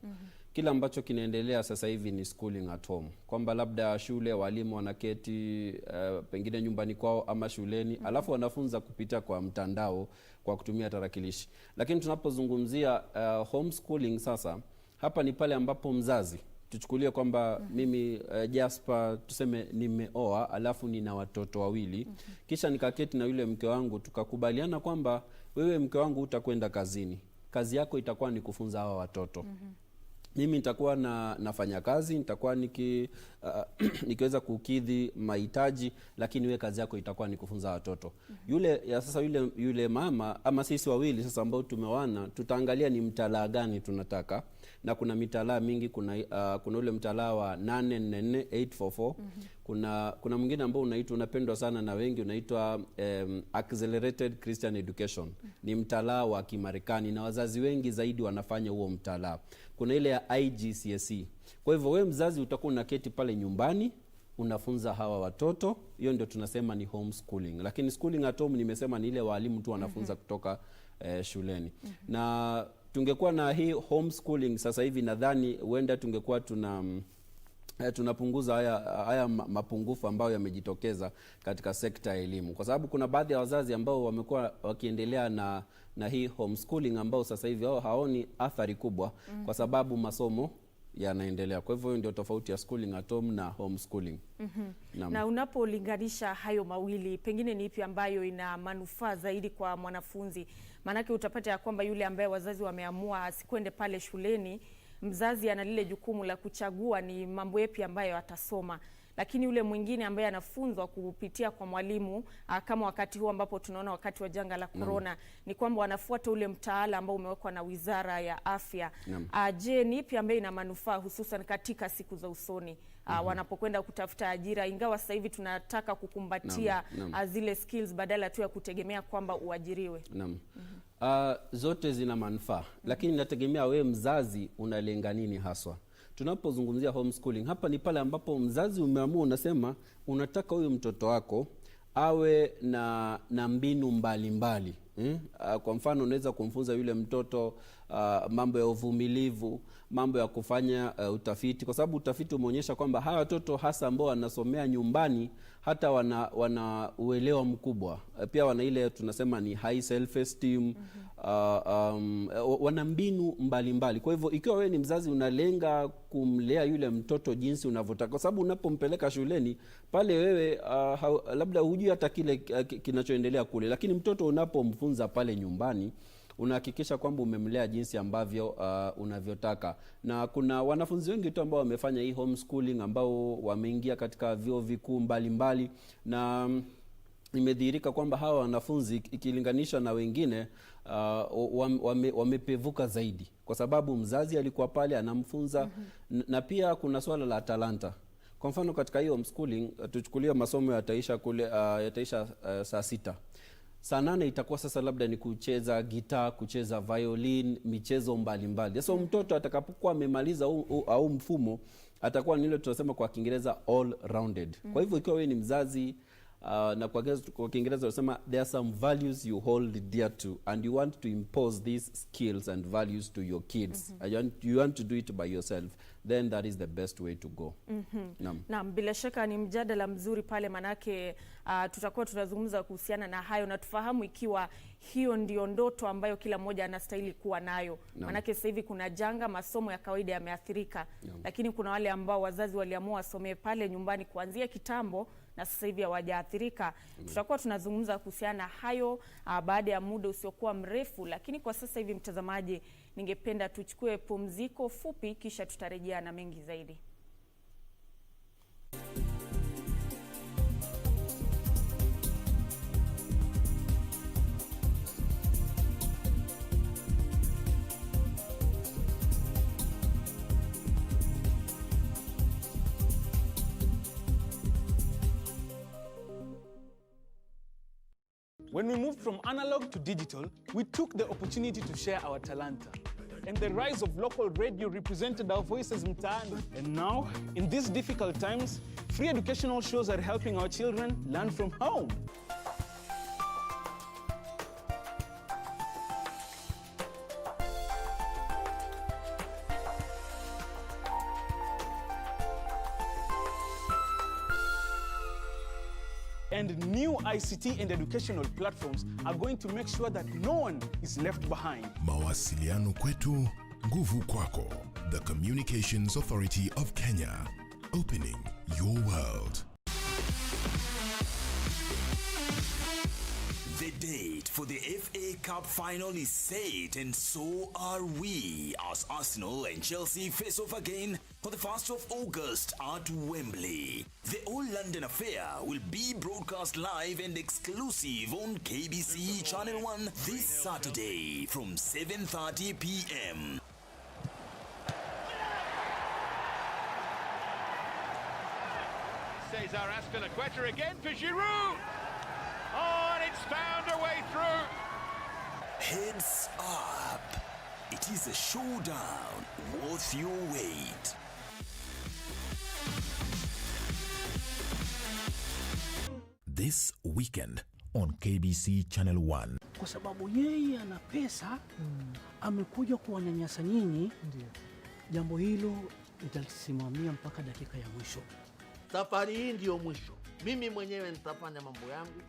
Speaker 1: Kila ambacho kinaendelea sasa hivi ni schooling at home, kwamba labda shule walimu wanaketi pengine nyumbani kwao ama shuleni, alafu wanafunza kupitia kwa mtandao kwa kutumia tarakilishi. Lakini tunapozungumzia homeschooling sasa, hapa ni pale ambapo mzazi, tuchukulie kwamba mimi Jasper tuseme nimeoa, alafu nina watoto wawili, kisha nikaketi na yule mke wangu tukakubaliana kwamba wewe mke wangu utakwenda kazini, kazi yako itakuwa ni kufunza hawa watoto. Mimi nitakuwa nafanya kazi, nitakuwa nikiweza kukidhi mahitaji, lakini wewe kazi yako itakuwa ni kufunza watoto. Yule mama ama sisi wawili sasa ambao tumeoana, tutaangalia ni mtalaa gani tunataka, na kuna mitalaa mingi. Kuna ule mtalaa wa 844 844. Kuna mwingine ambao unapendwa sana na wengi, unaitwa Accelerated Christian Education. Ni mtalaa wa Kimarekani na wazazi wengi zaidi wanafanya huo mtalaa. Kuna ile ya IGCSE. Kwa hivyo wewe mzazi utakuwa unaketi pale nyumbani unafunza hawa watoto, hiyo ndio tunasema ni homeschooling. Lakini schooling at home nimesema ni ile walimu tu wanafunza kutoka shuleni. Na tungekuwa na hii homeschooling sasa hivi, nadhani huenda tungekuwa tunapunguza haya mapungufu ambayo yamejitokeza katika sekta ya elimu, kwa sababu kuna baadhi ya wazazi ambao wamekuwa wakiendelea na hii homeschooling ambao sasa hivi haoni athari kubwa kwa sababu masomo yanaendelea. Kwa hivyo ndio tofauti ya schooling at home na homeschooling.
Speaker 27: Na unapolinganisha hayo mawili, pengine ni ipi ambayo ina manufaa zaidi kwa mwanafunzi? Maanake utapata ya kwamba yule ambaye wazazi wameamua asikwende pale shuleni, mzazi ana lile jukumu la kuchagua ni mambo yapi ambayo atasoma. Lakini yule mwingine ambaye anafunzwa kupitia kwa mwalimu, kama wakati huu ambapo tunaona wakati wa janga la corona, ni kwamba wanafuata ule mtaala ambao umewekwa na Wizara ya Afya. Je, ni ipi ambayo ina manufaa hususan katika siku za usoni wanapokwenda kutafuta ajira, ingawa sasa hivi tunataka kukumbatia zile skills badala tu ya kutegemea kwamba uajiriwe?
Speaker 1: Zote zina manufaa, lakini nategemea wewe mzazi unalenga nini haswa. Tunapozungumzia homeschooling, hapa ni pale ambapo mzazi umeamua, unasema unataka huyu mtoto wako awe na mbinu mbalimbali. Kwa mfano unaweza kumfunza yule mtoto mambo ya uvumilivu, mambo ya kufanya utafiti, kwa sababu utafiti umeonyesha kwamba hawa watoto hasa ambao wanasomea nyumbani hata wana uelewa mkubwa, pia wana ile tunasema ni high self esteem, wana mbinu mbalimbali. Kwa hivyo ikiwa wewe ni mzazi unalenga kumlea yule mtoto jinsi unavyotaka, kwa sababu unapompeleka shuleni pale wewe labda hujui hata kile kinachoendelea kule, lakini mtoto unapomfunza pale nyumbani unahakikisha kwamba umemlea jinsi ambavyo unavyotaka. Na kuna wanafunzi wengi tu ambao wamefanya hii homeschooling ambao wameingia katika vyuo vikuu mbalimbali, na imedhihirika kwamba hawa wanafunzi ikilinganisha na wengine wamepevuka zaidi, kwa sababu mzazi alikuwa pale anamfunza. Na pia kuna swala la talanta. Kwa mfano katika hiyo homeschooling, tuchukulia masomo yataisha kule yataisha saa 6. Saa 8 itakuwa sasa labda ni kucheza gitaa, kucheza violin, michezo mbalimbali. Sasa mtoto atakapokuwa amemaliza au mfumo, atakuwa ni ile tunasema kwa Kiingereza all rounded. Kwa hivyo ikiwa wewe ni mzazi na kwa Kiingereza tunasema there are some values you hold dear to and you want to impose these skills and values to your kids, and you want to do it by yourself, then that is the best way to go.
Speaker 27: Naam, bila shaka ni mjadala mzuri pale, manake tutakuwa tunazungumza kuhusiana na hayo na tufahamu ikiwa hiyo ndio ndoto ambayo kila mmoja anastahili kuwa nayo. Manake sasa hivi kuna janga, masomo ya kawaida yameathirika, lakini kuna wale ambao wazazi waliamua wasomee pale nyumbani kuanzia kitambo na sasa hivi hawajaathirika. Tutakuwa tunazungumza kuhusiana na hayo baada ya muda usiokuwa mrefu, lakini kwa sasa hivi mtazamaji, ningependa tuchukue pumziko fupi kisha tutarejea na mengi zaidi.
Speaker 4: When we moved from analog to digital, we took the opportunity to share our talanta. And the rise of local radio represented our voices mtaani. And now, in these difficult times, free educational shows are helping our children learn from home. And new ICT and educational platforms are going to make sure that no one is left behind.
Speaker 7: Mawasiliano kwetu, nguvu kwako. The Communications Authority of Kenya. Opening your world.
Speaker 5: The date for the FA Cup final is set, and so are we, as Arsenal and Chelsea face off again on the 1st of August at Wembley. The All-London affair will be broadcast live and exclusive on KBC Channel 1 this Saturday from 7:30 p.m.
Speaker 6: Cesar Azpilicueta again for Giroud. Oh, and it's found a way through.
Speaker 5: Heads up. It is a showdown worth your wait.
Speaker 7: This weekend on KBC Channel 1.
Speaker 8: Kwa sababu yeye ana pesa, amekuja kuwanyanyasa nyinyi. Jambo hilo nitalisimamia mpaka dakika ya mwisho.
Speaker 9: Safari hii ndio mwisho. Mimi mwenyewe nitafanya mambo yangu,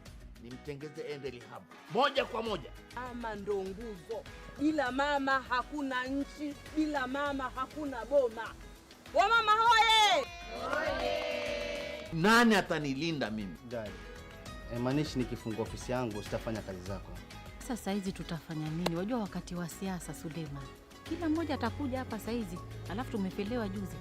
Speaker 9: nimtengeze ende rehab moja kwa moja.
Speaker 10: Mama ndo nguzo. Bila mama hakuna nchi, bila mama hakuna boma. Wamama hoye!
Speaker 9: Nani atanilinda mimi?
Speaker 11: Dai. Maanishi nikifungua ofisi yangu sitafanya kazi zako.
Speaker 12: Sasa hizi tutafanya nini? Wajua wakati wa siasa, Suleiman. Kila mmoja atakuja hapa saa hizi, alafu tumepelewa juzi.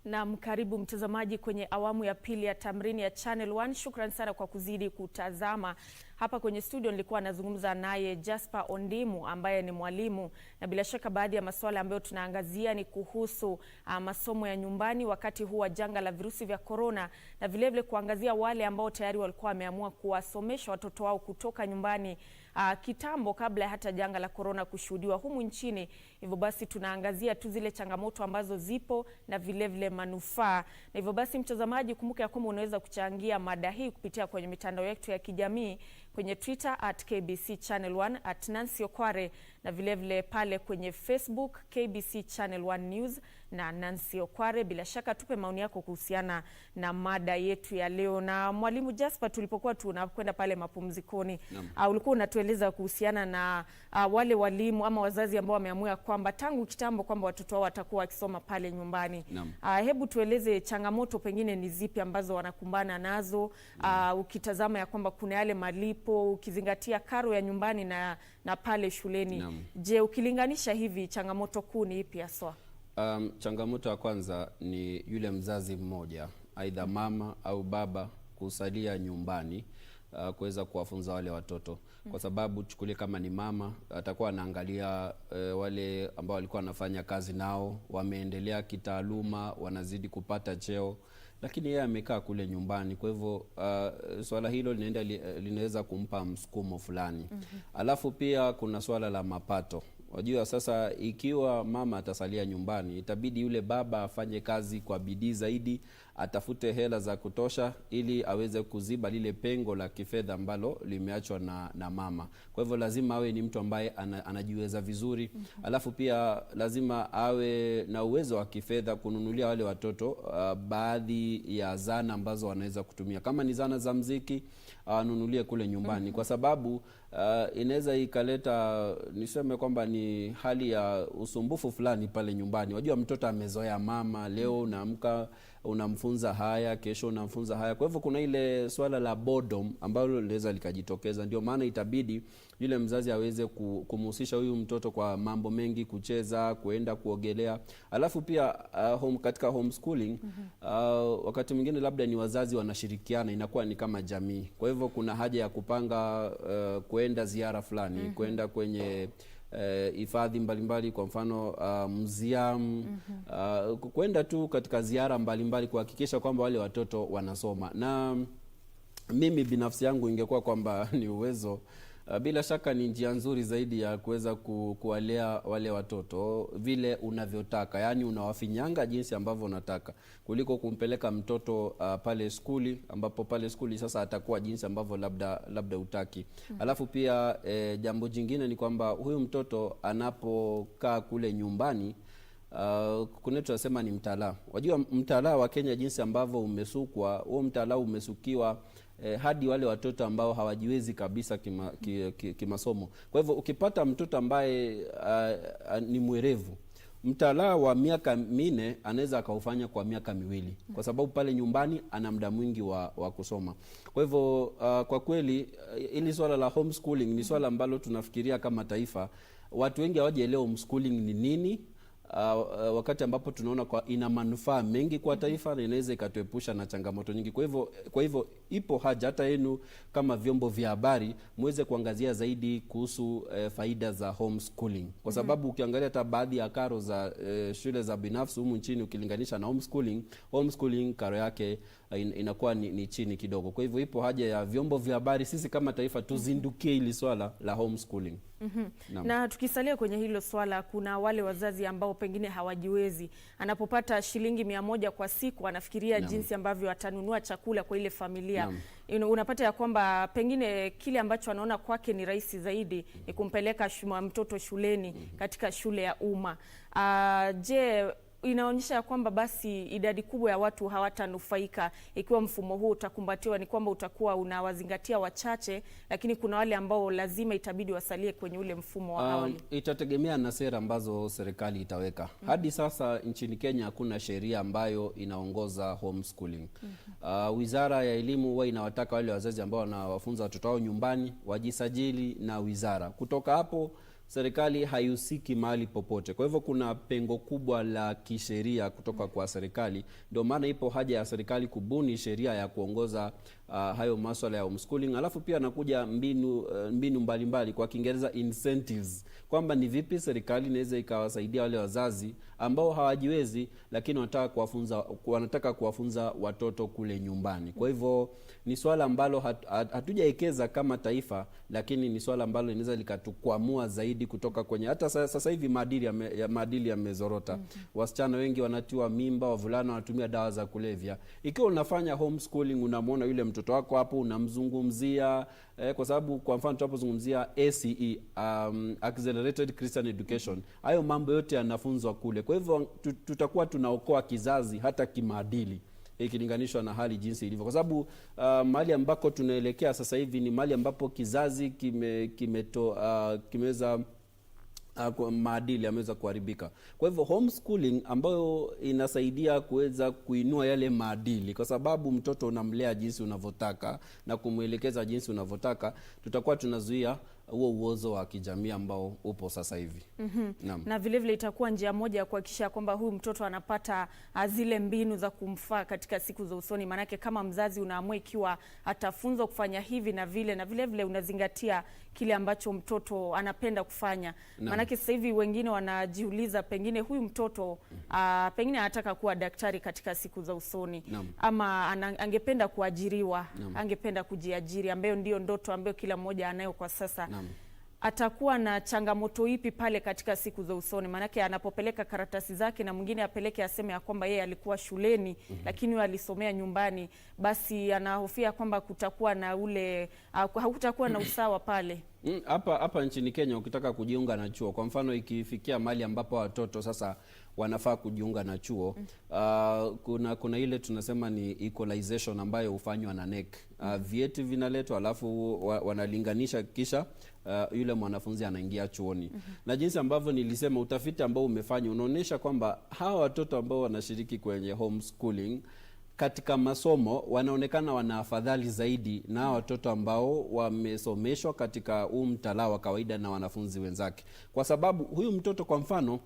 Speaker 27: Na karibu mtazamaji kwenye awamu ya pili ya tamrini ya Channel 1. Shukran sana kwa kuzidi kutazama. Hapa kwenye studio nilikuwa nazungumza naye Jasper Ondimu ambaye ni mwalimu, na bila shaka baadhi ya masuala ambayo tunaangazia ni kuhusu masomo ya nyumbani wakati huu wa janga la virusi vya corona, na vile vile kuangazia wale ambao tayari walikuwa wameamua kuwasomesha watoto wao kutoka nyumbani kitambo kabla hata janga la corona kushuhudiwa humu nchini. Hivyo basi tunaangazia tu zile changamoto ambazo zipo na vile vile manufaa. Na hivyo basi mtazamaji, kumbuka ya kwamba unaweza kuchangia mada hii kupitia kwenye mitandao yetu ya kijamii, kwenye Twitter @KBC Channel 1 @Nancy Okware, na vile vile pale kwenye Facebook KBC Channel 1 News na Nancy Okware. Bila shaka tupe maoni yako kuhusiana na mada yetu ya leo. Na mwalimu Jasper, tulipokuwa tunakwenda pale mapumzikoni, ulikuwa unatueleza kuhusiana na wale walimu ama wazazi ambao wameamua kwamba tangu kitambo kwamba watoto wao watakuwa wakisoma pale nyumbani. Hebu tueleze changamoto pengine ni zipi ambazo wanakumbana nazo, ukitazama ya kwamba kuna yale malipo, ukizingatia karo ya nyumbani na pale shuleni. Je, ukilinganisha hivi changamoto kuu ni ipi haswa?
Speaker 1: Changamoto ya kwanza ni yule mzazi mmoja, aidha mama au baba, kusalia nyumbani kuweza kuwafunza wale watoto. Kwa sababu chukulie kama ni mama, atakuwa anaangalia wale ambao walikuwa wanafanya kazi nao, wameendelea kitaaluma, wanazidi kupata cheo, lakini yeye amekaa kule nyumbani. Kwa hivyo swala hilo linaweza kumpa msukumo fulani. Alafu pia kuna swala la mapato. Wajua sasa ikiwa mama atasalia nyumbani, itabidi yule baba afanye kazi kwa bidii zaidi, atafute hela za kutosha ili aweze kuziba lile pengo la kifedha ambalo limeachwa na mama. Kwa hivyo lazima awe ni mtu ambaye anajiweza vizuri. Alafu pia lazima awe na uwezo wa kifedha kununulia wale watoto baadhi ya zana ambazo wanaweza kutumia. Kama ni zana za muziki, anunulie kule nyumbani. Kwa sababu inaweza ikaleta, niseme kwamba ni hali ya usumbufu fulani pale nyumbani. Wajua mtoto amezoea mama, leo unaamka unamfunza haya, kesho unamfunza haya. Kwa hivyo kuna ile swala la boredom ambalo linaweza likajitokeza. Ndio maana itabidi yule mzazi aweze kumhusisha huyu mtoto kwa mambo mengi, kucheza, kuenda kuogelea. Alafu pia katika homeschooling wakati mwingine labda ni wazazi wanashirikiana, inakuwa ni kama jamii. Kwa hivyo kuna haja ya kupanga kuenda ziara fulani, kuenda kwenye hifadhi mbalimbali, kwa mfano museum, kwenda tu katika ziara mbalimbali kuhakikisha kwamba wale watoto wanasoma. Na mimi binafsi yangu ingekuwa kwamba ni uwezo, bila shaka ni njia nzuri zaidi ya kuweza kuwalea wale watoto vile unavyotaka, yani unawafinyanga jinsi ambavyo unataka, kuliko kumpeleka mtoto pale skuli, ambapo pale skuli sasa atakuwa jinsi ambavyo labda utaki. Alafu pia jambo jingine ni kwamba huyu mtoto anapokaa kule nyumbani, kuna tunasema ni mtalaa. Wajua mtalaa wa Kenya jinsi ambavyo umesukwa, huo mtalaa umesukiwa hadi wale watoto ambao hawajiwezi kabisa kimasomo. Kwa hivyo ukipata mtoto ambaye ni mwerevu, mtalaa wa miaka 4 anaweza akaufanya kwa miaka 2, kwa sababu pale nyumbani ana muda mwingi wa kusoma. Kwa hivyo kwa kweli ili swala la homeschooling ni swala ambalo tunafikiria kama taifa. Watu wengi hawajaelewa homeschooling ni nini, wakati ambapo tunaona ina manufaa mengi kwa taifa na inaweza ikatuepusha na changamoto nyingi. Kwa hivyo ipo haja hata yenu kama vyombo vya habari muweze kuangazia zaidi kuhusu faida za homeschooling, kwa sababu ukiangalia hata baadhi ya karo za shule za binafsi humu nchini ukilinganisha na homeschooling karo yake inakuwa ni chini kidogo. Kwa hivyo ipo haja ya vyombo vya habari sisi kama taifa tuzindukie hili swala la homeschooling.
Speaker 27: Na tukisalia kwenye hilo swala, kuna wale wazazi ambao pengine hawajiwezi, anapopata shilingi 100 kwa siku anafikiria jinsi ambavyo atanunua chakula kwa ile familia. Unapata ya kwamba pengine kile ambacho anaona kwake ni rahisi zaidi ni kumpeleka mtoto shuleni katika shule ya umma. Je, inaonyesha ya kwamba basi idadi kubwa ya watu hawatanufaika ikiwa mfumo huu utakumbatiwa? Ni kwamba utakuwa unawazingatia wachache, lakini kuna wale ambao lazima itabidi wasalie kwenye ule mfumo wa awali.
Speaker 1: Itategemea na sera ambazo serikali itaweka. Hadi sasa nchini Kenya hakuna sheria ambayo inaongoza homeschooling. Wizara ya elimu huwa inawataka wale wazazi ambao wanawafunza watoto wao nyumbani wajisajili na wizara. Kutoka hapo serikali haihusiki mahali popote. Kwa hivyo kuna pengo kubwa la kisheria kutoka kwa serikali. Ndio maana ipo haja ya serikali kubuni sheria ya kuongoza hayo masuala ya homeschooling. Alafu pia nakuja mbinu mbalimbali, kwa Kiingereza incentives, kwamba ni vipi serikali inaweza ikawasaidia wale wazazi ambao hawajiwezi lakini wanataka kuwafunza watoto kule nyumbani. Kwa hivyo ni swala ambalo hatujaekeza kama taifa, lakini ni swala ambalo linaweza likatukwamua zaidi kutoka kwenye hata sasa hivi maadili yamezorota. Wasichana wengi wanatiwa mimba, wavulana wanatumia dawa za kulevya. Ikiwa unafanya homeschooling, unamwona yule mtoto wako hapo, unamzungumzia kwa sababu kwa mfano tunapozungumzia ACE, Accelerated Christian Education, hayo mambo yote yanafunzwa kule. Kwa hivyo tutakuwa tunaokoa kizazi hata kimaadili ikilinganishwa na hali jinsi ilivyo, kwa sababu mahali ambako tunaelekea sasa hivi ni mahali ambapo kizazi kimeweza maadili yameweza kuharibika. Kwa hivyo homeschooling ambayo inasaidia kuweza kuinua yale maadili, kwa sababu mtoto unamlea jinsi unavyotaka na kumuelekeza jinsi unavyotaka, tutakuwa tunazuia huo uozo wa kijamii ambao upo sasa hivi. Na
Speaker 27: vile vile itakuwa njia moja ya kuhakikisha kwamba huyu mtoto anapata zile mbinu za kumfaa katika siku za usoni. Manake kama mzazi unaamua ikiwa atafunzwa kufanya hivi na vile, na vile vile unazingatia kile ambacho mtoto anapenda kufanya. Manake sasa hivi wengine wanajiuliza pengine huyu mtoto pengine anataka kuwa daktari katika siku za usoni, ama angependa kuajiriwa, angependa kujiajiri, ambayo ndio ndoto ambayo kila mmoja anayo kwa sasa. Atakuwa na changamoto ipi pale katika siku za usoni? Manake anapopeleka karatasi zake na mwingine apeleke aseme ya kwamba yeye alikuwa shuleni lakini yeye alisomea nyumbani, basi anahofia kwamba kutakuwa na hakutakuwa na usawa pale.
Speaker 1: Hapa nchini Kenya ukitaka kujiunga na chuo, kwa mfano ikifikia mahali ambapo watoto sasa wanafaa kujiunga na chuo, kuna ile tunasema ni equalization ambayo hufanywa na NEC. Vieti vinaletwa alafu wanalinganisha, kisha yule mwanafunzi anaingia chuoni. Na jinsi ambavyo nilisema, utafiti ambao umefanywa unaonyesha kwamba hawa watoto ambao wanashiriki kwenye homeschooling katika masomo wanaonekana wana afadhali zaidi na watoto ambao wamesomeshwa katika huu mtaala wa kawaida na wanafunzi wenzake. Kwa sababu huyu mtoto kwa mfano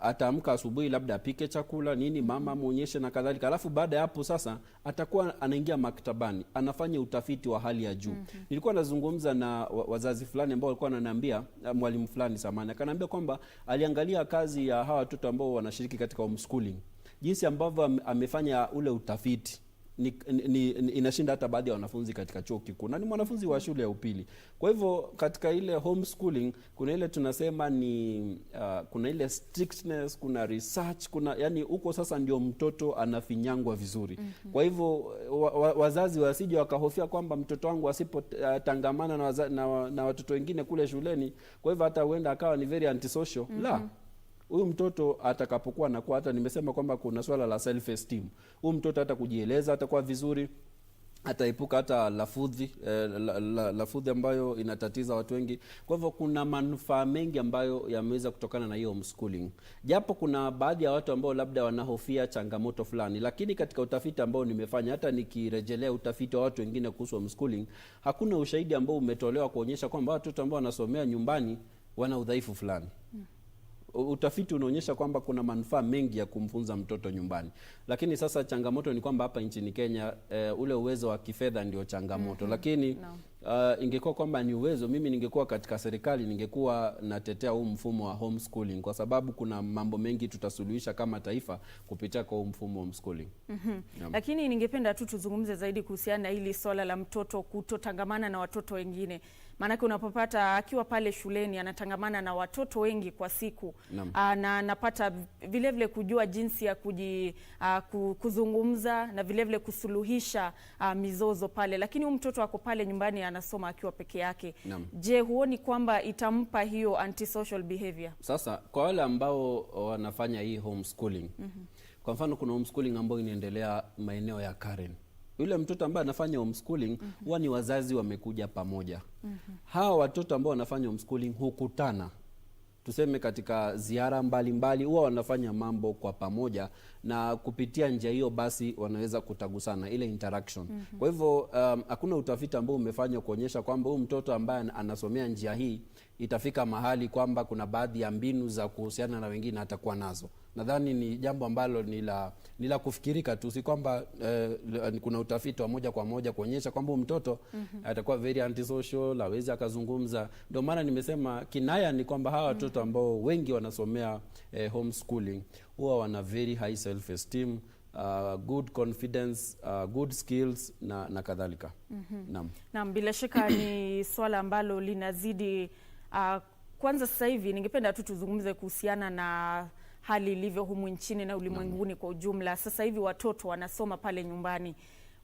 Speaker 1: ataamka asubuhi, labda apike chakula nini, mama muonyeshe na kadhalika, alafu baada ya hapo sasa atakuwa anaingia maktabani, anafanya utafiti wa hali ya juu. Nilikuwa nazungumza na wazazi fulani ambao walikuwa wananiambia, mwalimu fulani samani akaniambia kwamba aliangalia kazi ya hawa watoto ambao wanashiriki katika homeschooling, jinsi ambavyo amefanya ule utafiti inashinda hata baadhi ya wanafunzi katika chuo kikuu, na ni mwanafunzi wa shule ya upili. Kwa hivyo katika ile homeschooling kuna ile tunasema ni kuna ile strictness, kuna research, yani huko sasa ndio mtoto anafinyangwa vizuri. Kwa hivyo wazazi wasije wakahofia kwamba mtoto wangu asipotangamana na watoto wengine kule shuleni, kwa hivyo hata huenda akawa ni very antisocial. La, huyu mtoto atakapokuwa anakuwa, hata nimesema kwamba kuna swala la self esteem. Huyu mtoto hata kujieleza atakuwa vizuri, ataepuka hata lafudhi ambayo inatatiza watu wengi. Kwa hivyo kuna manufaa mengi ambayo yameweza kutokana na hiyo homeschooling. Japo kuna baadhi ya watu ambao labda wanahofia changamoto fulani, lakini katika utafiti ambao nimefanya, hata nikirejelea utafiti wa watu wengine kuhusu homeschooling, hakuna ushahidi ambao umetolewa kuonyesha kwamba watoto ambao wanasomea nyumbani wana udhaifu fulani. utafiti unaonyesha kwamba kuna manufaa mengi ya kumfunza mtoto nyumbani. Lakini sasa changamoto ni kwamba hapa nchini Kenya ule uwezo wa kifedha ndio changamoto. Lakini ingekuwa kwamba ni uwezo, mimi ningekuwa katika serikali ningekuwa natetea huu mfumo wa homeschooling, kwa sababu kuna mambo mengi tutasuluhisha kama taifa kupitia kwa huu mfumo wa homeschooling.
Speaker 27: Lakini ningependa tu tuzungumze zaidi kuhusiana na hili swala la mtoto kutotangamana na watoto wengine. Maanake unapopata akiwa pale shuleni anatangamana na watoto wengi kwa siku, na anapata vile vile kujua jinsi ya kuzungumza na vile vile kusuluhisha mizozo pale. Lakini huyu mtoto ako pale nyumbani anasoma akiwa peke yake. Je, huoni kwamba itampa hiyo antisocial behavior? Sasa
Speaker 1: kwa wale ambao wanafanya hii homeschooling, kwa mfano kuna homeschooling ambao inaendelea maeneo ya Karen. Yule mtoto ambaye anafanya homeschooling huwa ni wazazi wamekuja pamoja. Hawa watoto ambao wanafanya homeschooling hukutana, tuseme katika ziara mbalimbali, huwa wanafanya mambo kwa pamoja, na kupitia njia hiyo basi wanaweza kutagusana, ile interaction. Kwa hivyo hakuna utafiti ambao umefanywa kuonyesha kwamba huyu mtoto ambaye anasomea njia hii itafika mahali kwamba kuna baadhi ya mbinu za kuhusiana na wengine atakuwa nazo. Nadhani ni jambo ambalo ni la kufikirika tu, si kwamba kuna utafiti wa moja kwa moja kuonyesha kwamba mtoto atakuwa very antisocial, hawezi akazungumza. Ndio maana nimesema kinaya ni kwamba hawa watoto ambao wengi wanasomea homeschooling huwa wana very high self esteem, good confidence, good skills na kadhalika.
Speaker 27: Naam, bila shaka ni swala ambalo linazidi. Kwanza sasa hivi ningependa tu tuzungumze kuhusiana na hali ilivyo humu nchini na ulimwenguni kwa ujumla. Sasa hivi watoto wanasoma pale nyumbani.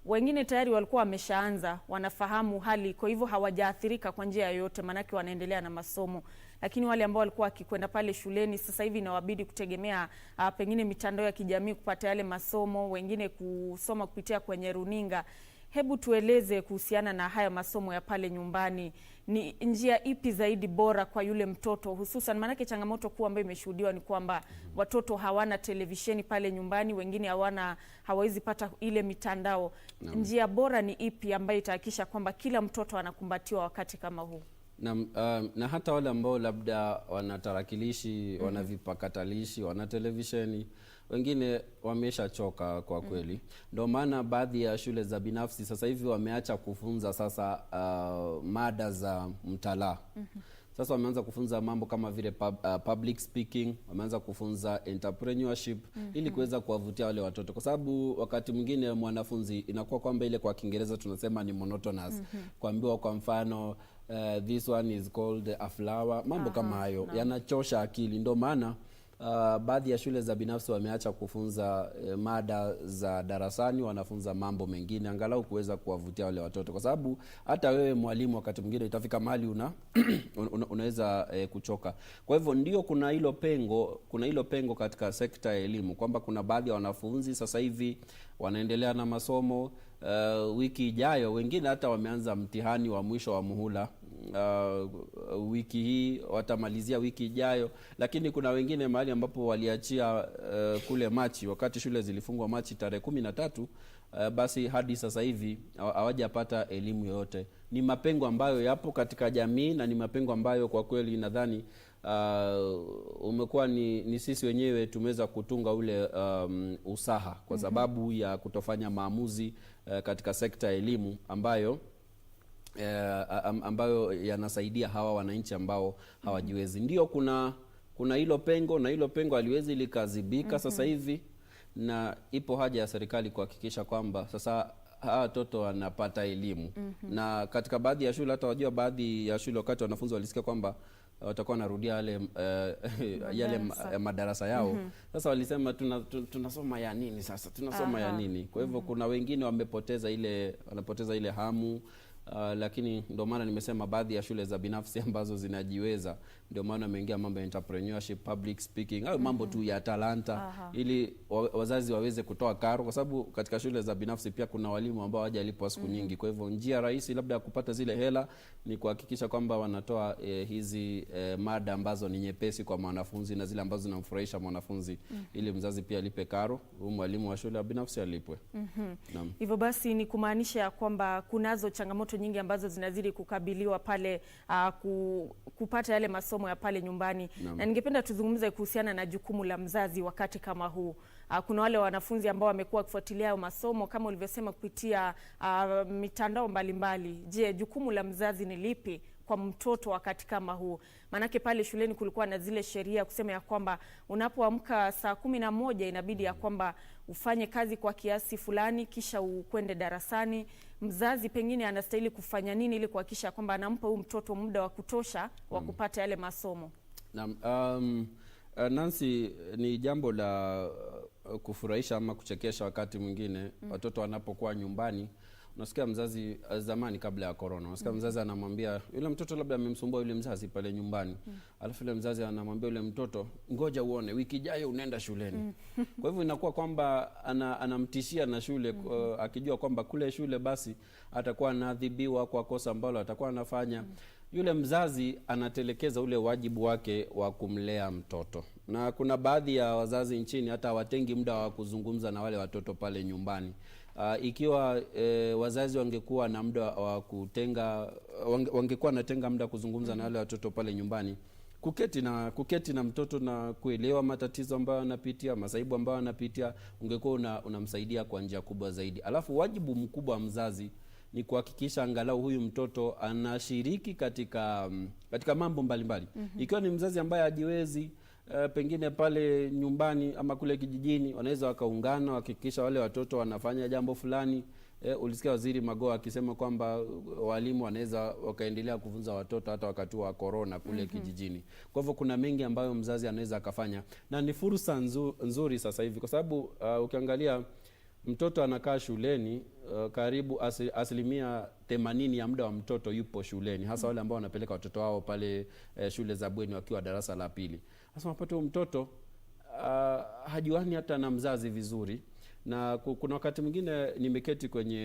Speaker 27: Wengine tayari walikuwa wameshaanza, wanafahamu hali, kwa hivyo hawajaathirika kwa njia yoyote, manake wanaendelea na masomo. Lakini wale ambao walikuwa wakikwenda pale shuleni sasa hivi inawabidi kutegemea pengine mitandao ya kijamii kupata yale masomo, wengine kusoma kupitia kwenye runinga. Hebu tueleze kuhusiana na haya masomo ya pale nyumbani. Ni njia ipi zaidi bora kwa yule mtoto, hususan manake changamoto kuu ambayo imeshuhudiwa ni kwamba watoto hawana televisheni pale nyumbani, wengine hawawezi pata ile mitandao. Njia bora ni ipi ambayo itahakikisha kwamba kila mtoto anakumbatiwa wakati kama huu?
Speaker 1: Na hata wale ambao labda wana tarakilishi, wana vipakatalishi, wana televisheni, wengine wameshachoka kwa kweli. Ndio maana baadhi ya shule za binafsi sasa hivi wameacha kufunza sasa mada za mtaala. Sasa wameanza kufunza mambo kama vile public speaking, wameanza kufunza entrepreneurship ili kuweza kuwavutia wale watoto, kwa sababu wakati mwingine mwanafunzi inakuwa kwamba ile kwa Kiingereza tunasema ni monotonous. Kuambiwa kwa mfano this one is called a flower, mambo kama hayo yanachosha akili. Ndio maana baadhi ya shule za binafsi wameacha kufunza mada za darasani, wanafunza mambo mengine angalau kuweza kuwavutia wale watoto, kwa sababu hata wewe mwalimu wakati mwingine itafika mahali unaweza kuchoka. Kwa hivyo ndio kuna hilo pengo katika sekta ya elimu, kwamba kuna baadhi ya wanafunzi sasa hivi wanaendelea na masomo, wiki ijayo wengine hata wameanza mtihani wa mwisho wa muhula, wiki hii watamalizia wiki ijayo. Lakini kuna wengine mahali ambapo waliachia kule Machi, wakati shule zilifungwa Machi tarehe 13, basi hadi sasa hivi hawajapata elimu yoyote. Ni mapengo ambayo yapo katika jamii, na ni mapengo ambayo kwa kweli nadhani umekuwa ni sisi wenyewe tumeweza kutunga ule usaha kwa sababu ya kutofanya maamuzi katika sekta ya elimu ambayo yanasaidia hawa wananchi ambao hawajiwezi. Ndio kuna hilo pengo, na hilo pengo haliwezi likazibika sasa hivi, na ipo haja ya serikali kuhakikisha kwamba sasa hawa watoto wanapata elimu. Na katika baadhi ya shule, hata wajua baadhi ya shule wakati wanafunzi walisikia kwamba watakuwa wanarudia yale madarasa yao, sasa walisema tunasoma ya nini sasa, tunasoma ya nini? Kwa hivyo kuna wengine wanapoteza ile hamu. Lakini ndio maana nimesema baadhi ya shule za binafsi ambazo zinajiweza, ndio maana wameingia mambo ya entrepreneurship, public speaking, au mambo tu ya talanta, ili wazazi waweze kutoa karo, kwa sababu katika shule za binafsi pia kuna walimu ambao hawajalipwa siku nyingi. Kwa hivyo njia rahisi labda ya kupata zile hela ni kuhakikisha kwamba wanatoa hizi mada ambazo ni nyepesi kwa mwanafunzi na zile ambazo zinamfurahisha mwanafunzi, ili mzazi pia alipe karo, mwalimu wa shule ya binafsi alipwe.
Speaker 27: Hivyo basi ni kumaanisha kwamba kunazo changamoto changamoto nyingi ambazo zinazidi kukabiliwa pale kupata yale masomo ya pale nyumbani. Na ningependa tuzungumze kuhusiana na jukumu la mzazi wakati kama huu. Kuna wale wanafunzi ambao wamekuwa kufuatilia masomo kama ulivyosema kupitia mitandao mbalimbali. Je, jukumu la mzazi ni lipi kwa mtoto wakati kama huu? Manake pale shuleni kulikuwa na zile sheria kusema ya kwamba unapoamka saa 11 inabidi ya kwamba ufanye kazi kwa kiasi fulani kisha ukwende darasani. Mzazi pengine anastahili kufanya nini ili kuhakikisha kwamba anampa huyu mtoto muda wa kutosha wa kupata yale masomo?
Speaker 1: Nancy, ni jambo la kufurahisha ama kuchekesha wakati mwingine watoto wanapokuwa nyumbani. Unasikia mzazi zamani kabla ya corona, unasikia mzazi anamwambia yule mtoto labda amemsumbua yule mzazi pale nyumbani. Alafu yule mzazi anamwambia yule mtoto, ngoja uone wiki ijayo unaenda shuleni. Kwa hivyo inakuwa kwamba anamtishia na shule, akijua kwamba kule shule basi atakuwa anaadhibiwa kwa kosa ambalo atakuwa anafanya. Yule mzazi anatelekeza ule wajibu wake wa kumlea mtoto. Na kuna baadhi ya wazazi nchini hata hawatengi muda wa kuzungumza na wale watoto pale nyumbani. Ikiwa wazazi wangekuwa na muda wa kutenga, wangekuwa natenga muda kuzungumza na wale watoto pale nyumbani, kuketi na mtoto na kuelewa matatizo ambayo anapitia, masaibu ambayo anapitia, ungekuwa unamsaidia kwa njia kubwa zaidi. Alafu wajibu mkubwa wa mzazi ni kuhakikisha angalau huyu mtoto anashiriki katika mambo mbalimbali. Ikiwa ni mzazi ambaye hajiwezi, pengine pale nyumbani ama kule kijijini wanaweza wakaungana hakikisha wale watoto wanafanya jambo fulani. Ulisikia Waziri Magoha akisema kwamba walimu wanaweza wakaendelea kufunza watoto hata wakati wa corona kule kijijini. Kwa hivyo kuna mengi ambayo mzazi anaweza akafanya, na ni fursa nzuri sasa hivi kwa sababu ukiangalia mtoto anakaa shuleni, karibu asilimia 80 ya muda wa mtoto yupo shuleni, hasa wale ambao wanapeleka watoto wao pale shule za bweni wakiwa darasa la pili. Sasa unapata mtoto hajuani hata na mzazi vizuri. Na kuna wakati mwingine nimeketi kwenye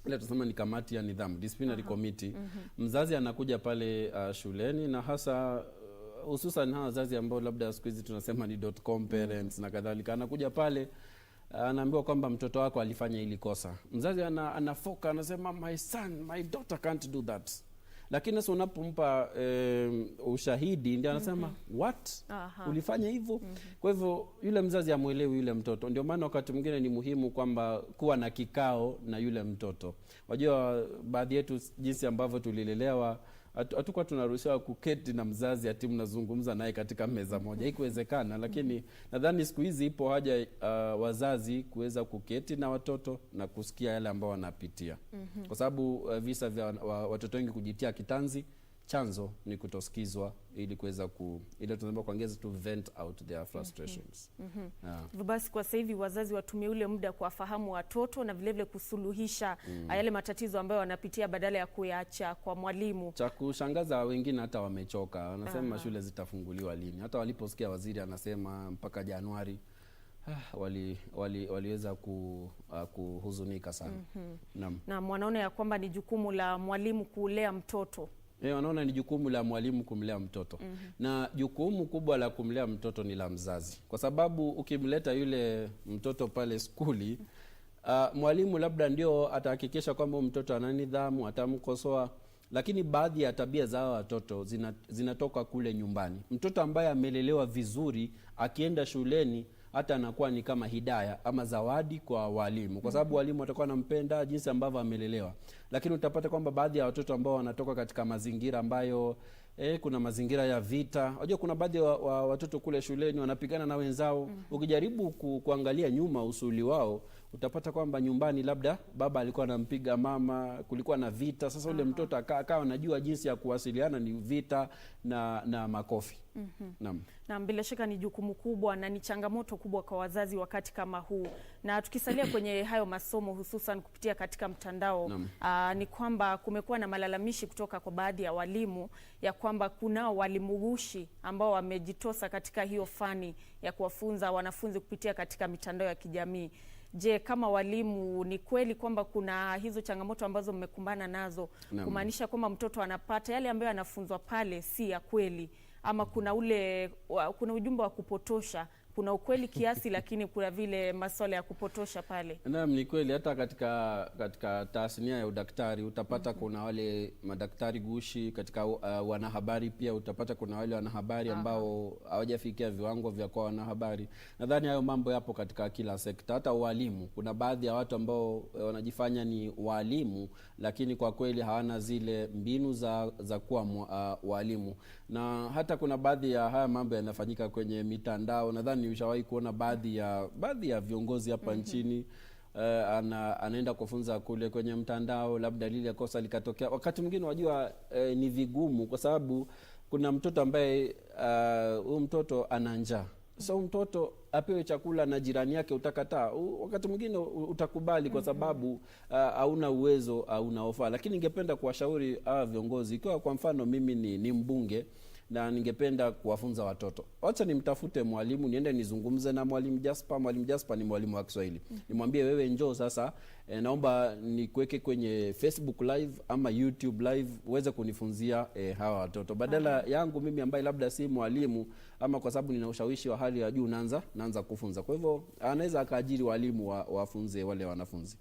Speaker 1: ile tunasema ni kamati ya nidhamu, disciplinary committee. Mzazi anakuja pale shuleni, na hasa hususan wazazi ambao labda siku hizi tunasema ni .com parents na kadhalika. Anakuja pale anaambiwa kwamba mtoto wako alifanya hili kosa. Mzazi anafoka anasema my daughter can't do that. Lakini sasa unapompa ushahidi ndio anasema what? Ulifanya hivyo? Kwa hivyo yule mzazi amuelewi yule mtoto. Ndio maana wakati mwingine ni muhimu kwamba kuwa na kikao na yule mtoto. Wajua baadhi yetu jinsi ambavyo tulilelewa, hatukuwa tunaruhusiwa kuketi na mzazi ati mnazungumza naye katika meza moja. Haikuwezekana, lakini nadhani siku hizi ipo haja wazazi kuweza kuketi na watoto na kusikia yale ambao wanapitia. Kwa sababu visa vya watoto wengi kujitia kitanzi, chanzo ni kutosikizwa, ili kuweza ile tunasema kwa Kiingereza to vent out their frustrations.
Speaker 27: Basi kwa sasa hivi wazazi watumie ule muda kuwafahamu watoto na vile vile kusuluhisha yale matatizo ambayo wanapitia badala ya kuyaacha kwa mwalimu.
Speaker 1: Cha kushangaza wengine hata wamechoka. Wanasema shule zitafunguliwa lini? Hata waliposikia waziri anasema mpaka Januari, waliweza kuhuzunika sana.
Speaker 27: Na wanaona ya kwamba ni jukumu la mwalimu kulea mtoto.
Speaker 1: Wanaona ni jukumu la mwalimu kumlea mtoto. Na jukumu kubwa la kumlea mtoto ni la mzazi. Kwa sababu ukimleta yule mtoto pale skuli, mwalimu labda ndio atahakikisha kwamba mtoto ana nidhamu, atamkosoa, lakini baadhi ya tabia za watoto zinatoka kule nyumbani. Mtoto ambaye amelelewa vizuri akienda shuleni hata anakuwa ni kama hidaya ama zawadi kwa walimu, kwa sababu walimu watakuwa wanampenda jinsi ambavyo amelelewa. Lakini utapata kwamba baadhi ya watoto ambao wanatoka katika mazingira ambayo kuna mazingira ya vita. Unajua kuna baadhi ya watoto kule shuleni wanapigana na wenzao. Ukijaribu kuangalia nyuma usuli wao, utapata kwamba nyumbani labda baba alikuwa anampiga mama, kulikuwa na vita. Sasa ule mtoto akawa anajua jinsi ya kuwasiliana ni vita na makofi.
Speaker 27: Na bila shaka ni jukumu kubwa na ni changamoto kubwa kwa wazazi wakati kama huu. Na tukisalia kwenye hayo masomo hususan kupitia katika mtandao, ni kwamba kumekuwa na malalamishi kutoka kwa baadhi ya walimu ya kwamba kuna walimu gushi ambao wamejitosa katika hiyo fani ya kuwafunza wanafunzi kupitia katika mitandao ya kijamii. Je, kama walimu ni kweli kwamba kuna hizo changamoto ambazo mmekumbana nazo, kumaanisha kwamba mtoto anapata yale ambayo anafunzwa pale si ya kweli, ama kuna ujumbe wa kupotosha kuna ukweli kiasi lakini kuna vile masuala ya kupotosha pale.
Speaker 1: Naam, ni kweli. Hata katika tasnia ya udaktari utapata kuna wale madaktari gushi, katika wanahabari pia utapata kuna wale wanahabari ambao hawajafikia viwango vya kuwa wanahabari. Nadhani hayo mambo yapo katika kila sekta. Hata walimu, kuna baadhi ya watu ambao wanajifanya ni walimu lakini kwa kweli hawana zile mbinu za kuwa walimu. Na hata kuna baadhi ya haya mambo yanafanyika kwenye mitandao. Nadhani ushawahi kuona baadhi ya viongozi hapa nchini anaenda kufunza kule kwenye mtandao, labda lile kosa likatokea. Wakati mwingine wajua ni vigumu kwa sababu kuna mtoto ambaye huyu mtoto ana njaa. So mtoto apewe chakula na jirani yake utakataa. Wakati mwingine utakubali kwa sababu hauna uwezo, unaofaa. Lakini ningependa kuwashauri viongozi, ikiwa kwa mfano mimi ni mbunge na ningependa kuwafunza watoto, acha nimtafute mwalimu, niende nizungumze na mwalimu Jasper. Mwalimu Jasper ni mwalimu wa Kiswahili. Nimwambie wewe njoo sasa, naomba nikuweke kwenye Facebook live ama YouTube live uweze kunifunzia hawa watoto. Badala yangu mimi ambaye labda si mwalimu, ama kwa sababu nina ushawishi wa hali ya juu naanza kufunza. Kwa hivyo anaweza akaajiri walimu wafunze wale wanafunzi.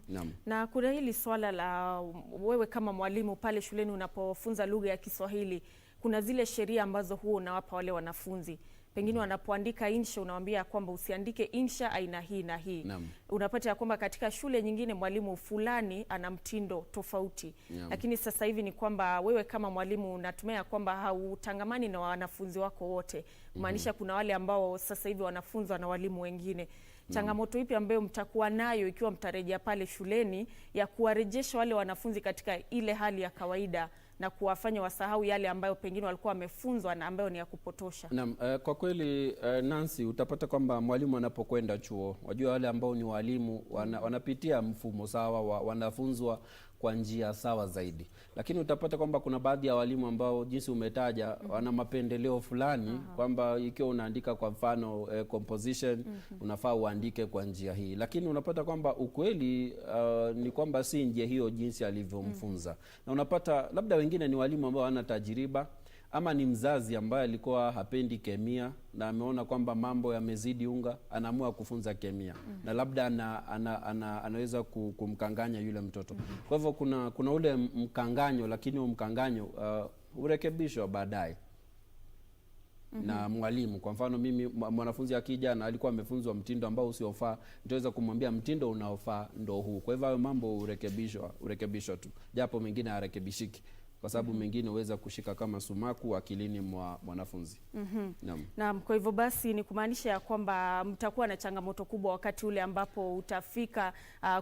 Speaker 1: Naam.
Speaker 27: Na kuna hili swala la wewe kama mwalimu pale shuleni unapofunza lugha ya Kiswahili, kuna zile sheria ambazo huo unawapa wale wanafunzi. Pengine wanapoandika insha unawaambia kwamba usiandike insha aina hii na hii. Unapata ya kwamba katika shule nyingine mwalimu fulani ana mtindo tofauti. Lakini sasa hivi ni kwamba wewe kama mwalimu unatumia kwamba hautangamani na wanafunzi wako wote. Maanisha kuna wale ambao sasa hivi wanafunzwa na walimu wengine. Changamoto ipi ambayo mtakuwa nayo ikiwa mtarejea pale shuleni ya kuwarejesha wale wanafunzi katika ile hali ya kawaida na kuwafanya wasahau yale ambayo pengine walikuwa wamefunzwa na ambayo ni ya kupotosha?
Speaker 1: Naam, kwa kweli Nancy, utapata kwamba mwalimu anapokwenda chuo, wajua wale ambao ni walimu wanapitia mfumo sawa, wanafunzwa kwa njia sawa zaidi. Lakini utapata kwamba kuna baadhi ya walimu ambao jinsi umetaja wana mapendeleo fulani, kwamba ikiwa unaandika kwa mfano composition unafaa uandike kwa njia hii. Lakini unapata kwamba ukweli ni kwamba si njia hiyo jinsi alivyomfunza. Na unapata labda wengine ni walimu ambao wana tajiriba, ama ni mzazi ambaye alikuwa hapendi kemia na ameona kwamba mambo yamezidi unga, anaamua kufunza kemia. Na labda anaweza kumkanganya yule mtoto. Kwa hivyo kuna ule mkanganyo, lakini mkanganyo urekebishwa baadaye na mwalimu. Kwa mfano mimi mwanafunzi akija na alikuwa amefunzwa mtindo ambao usiofaa, nitaweza kumwambia mtindo unaofaa ndo huu. Kwa hivyo mambo urekebishwa tu, japo mengine harekebishiki kwa sababu mengine uweza kushika kama sumaku akilini mwa mwanafunzi.
Speaker 27: Naam, kwa hivyo basi ni kumaanisha ya kwamba mtakuwa na changamoto kubwa wakati ule ambapo utafika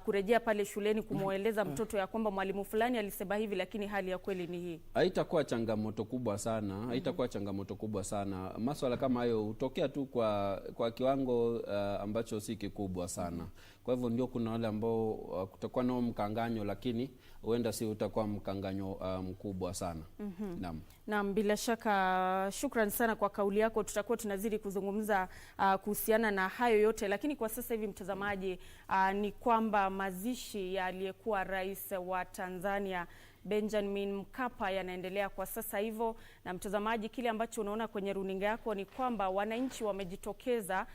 Speaker 27: kurejea pale shuleni kumueleza mtoto ya kwamba mwalimu fulani alisema hivi lakini hali ya kweli ni hii.
Speaker 1: Haitakuwa changamoto kubwa sana. Masuala kama hayo hutokea tu kwa kiwango ambacho si kikubwa sana. Kwa hivyo ndio kuna wale ambao kutakuwa nao mkanganyo, lakini huenda si utakuwa mkanganyo mkubwa sana.
Speaker 27: Naam, bila shaka shukran sana kwa kauli yako. Tutakuwa tunazidi kuzungumza kuhusiana na hayo yote, lakini kwa sasa hivi mtazamaji, ni kwamba mazishi ya aliyekuwa rais wa Tanzania Benjamin Mkapa yanaendelea kwa sasa hivyo. Na mtazamaji, kile ambacho unaona kwenye runinga yako ni kwamba wananchi wamejitokeza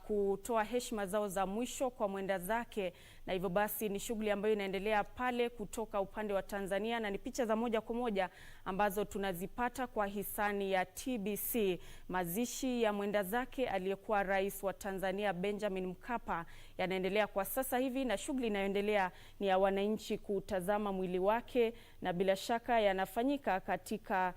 Speaker 27: kutoa heshima zao za mwisho kwa mwenda zake, na hivyo basi ni shughuli ambayo inaendelea pale kutoka upande wa Tanzania, na ni picha za moja kwa moja ambazo tunazipata kwa hisani ya TBC. Mazishi ya mwenda zake aliyekuwa rais wa Tanzania Benjamin Mkapa yanaendelea kwa sasa hivi, na shughuli inayoendelea ni ya wananchi kutazama mwili wake, na bila shaka yanafanyika katika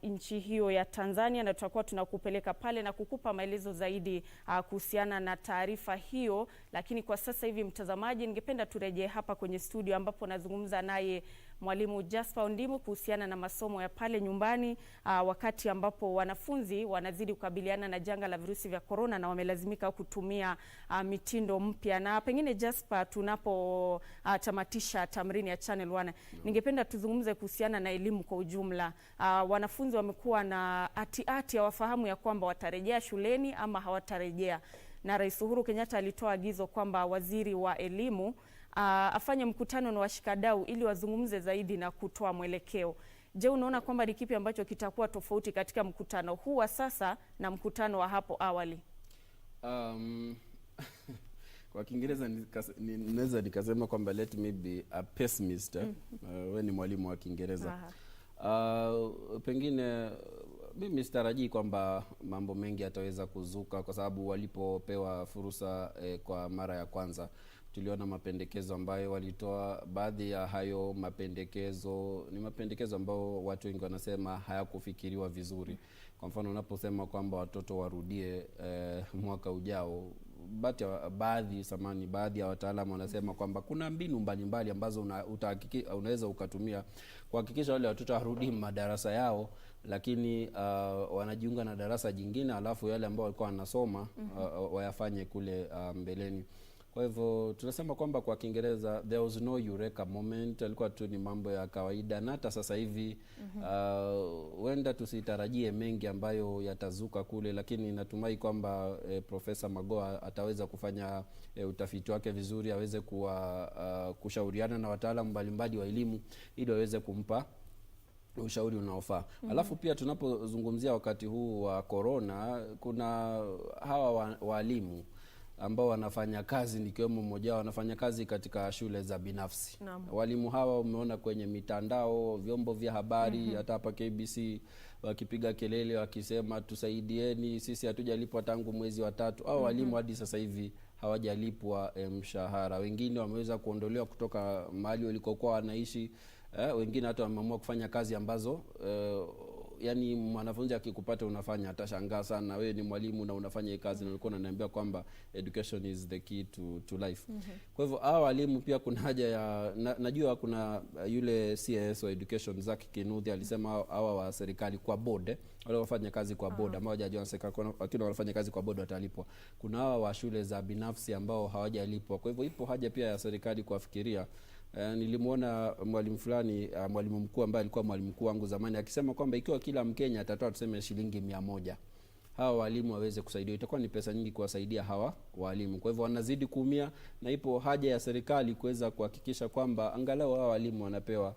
Speaker 27: nchi hiyo ya Tanzania, na tutakuwa tunakupeleka pale na kukupa maelezo zaidi kuhusiana na taarifa hiyo. Lakini kwa sasa hivi mtazamaji, ningependa turejee hapa kwenye studio ambapo nazungumza naye Mwalimu Jasper Ondimu kuhusiana na masomo ya pale nyumbani wakati ambapo wanafunzi wanazidi kukabiliana na janga la virusi vya corona na wamelazimika kutumia mitindo mpya. Na pengine Jasper, tunapo tamatisha tamrini ya Channel 1, ningependa tuzungumze kuhusiana na elimu kwa ujumla. Wanafunzi wamekuwa na ati hawafahamu ya kwamba watarejea shuleni ama hawatarejea, na Rais Uhuru Kenyatta alitoa agizo kwamba waziri wa elimu afanye mkutano na washikadau ili wazungumze zaidi na kutoa mwelekeo. Je, unaona kwamba ni kipi ambacho kitakuwa tofauti katika mkutano huu wa sasa na mkutano wa hapo awali?
Speaker 1: Kwa Kiingereza ninaweza nikasema kwamba let me be a pessimist. Wewe ni mwalimu wa Kiingereza. Pengine mimi sitarajii kwamba mambo mengi yataweza kuzuka, kwa sababu walipopewa fursa kwa mara ya kwanza tuliona mapendekezo ambayo walitoa. Baadhi ya hayo mapendekezo ni mapendekezo ambayo watu wengi wanasema hayakufikiriwa vizuri. Kwa mfano unaposema kwamba watoto warudie mwaka ujao, baadhi ya wataalamu wanasema kwamba kuna mbinu mbalimbali ambazo unaweza ukatumia kuhakikisha wale watoto warudi madarasa yao, lakini wanajiunga na darasa jingine, alafu yale ambao walikuwa wanasoma wayafanye kule mbeleni. Kwa hivyo tunasema kwamba kwa Kiingereza there was no eureka moment, alikuwa tu ni mambo ya kawaida, na hata sasa hivi huenda tusitarajie mengi ambayo yatazuka kule, lakini natumai kwamba Profesa Magoha ataweza kufanya utafiti wake vizuri, aweze kushauriana na wataalamu mbalimbali wa elimu ili waweze kumpa ushauri unaofaa. Alafu pia tunapozungumzia wakati huu wa corona, kuna hawa walimu ambao wanafanya kazi, nikiwemo mmoja wanafanya kazi katika shule za binafsi. Walimu hawa umeona kwenye mitandao, vyombo vya habari, hata hapa KBC wakipiga kelele wakisema tusaidieni, sisi hatujalipwa tangu mwezi wa 3. Hao walimu hadi sasa hivi hawajalipwa mshahara. Wengine wameweza kuondolewa kutoka mahali walikokuwa wanaishi. Wengine hata wameamua kufanya kazi ambazo yani mwanafunzi akikupata unafanya atashangaa sana, wewe ni mwalimu na unafanya hii kazi na ulikuwa unaniambia kwamba education is the key to life. Kwa hivyo hao walimu pia kuna haja ya najua kuna yule CIS wa education Zaki Kinuthia alisema hawa wa serikali kwa board wale wafanya kazi kwa board ambao hawajajua serikali lakini wanafanya kazi kwa board watalipwa. Kuna hawa wa shule za binafsi ambao hawajalipwa. Kwa hivyo ipo haja pia ya serikali kuwafikiria. Nilimuona mwalimu fulani, mwalimu mkuu ambaye alikuwa mwalimu mkuu wangu zamani, akisema kwamba ikiwa kila Mkenya atatoa tuseme shilingi 100, hawa walimu waweze kusaidia, itakuwa ni pesa nyingi kuwasaidia hawa walimu. Kwa hivyo wanazidi kuumia, na ipo haja ya serikali kuweza kuhakikisha kwamba angalau hawa walimu wanapewa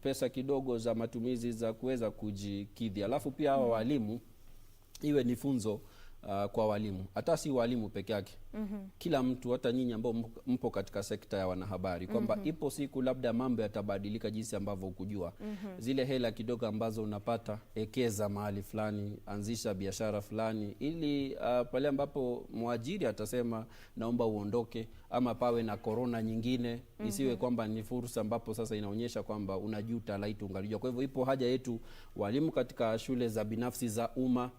Speaker 1: pesa kidogo za matumizi za kuweza kujikidhi. Alafu pia hawa walimu iwe ni funzo kwa walimu, hata si walimu peke yake. Kila mtu, hata nyinyi ambao mpo katika sekta ya wanahabari, kwamba ipo siku labda mambo yatabadilika jinsi ambavyo ukujua. Zile hela kidogo ambazo unapata, ekeza mahali fulani, anzisha biashara fulani, ili pale ambapo mwajiri atasema naomba uondoke, ama pawe na corona nyingine, isiwe kwamba ni fursa ambapo sasa inaonyesha kwamba unajuta laiti ungalijua. Kwa hivyo ipo haja yetu walimu katika shule za binafsi za umma,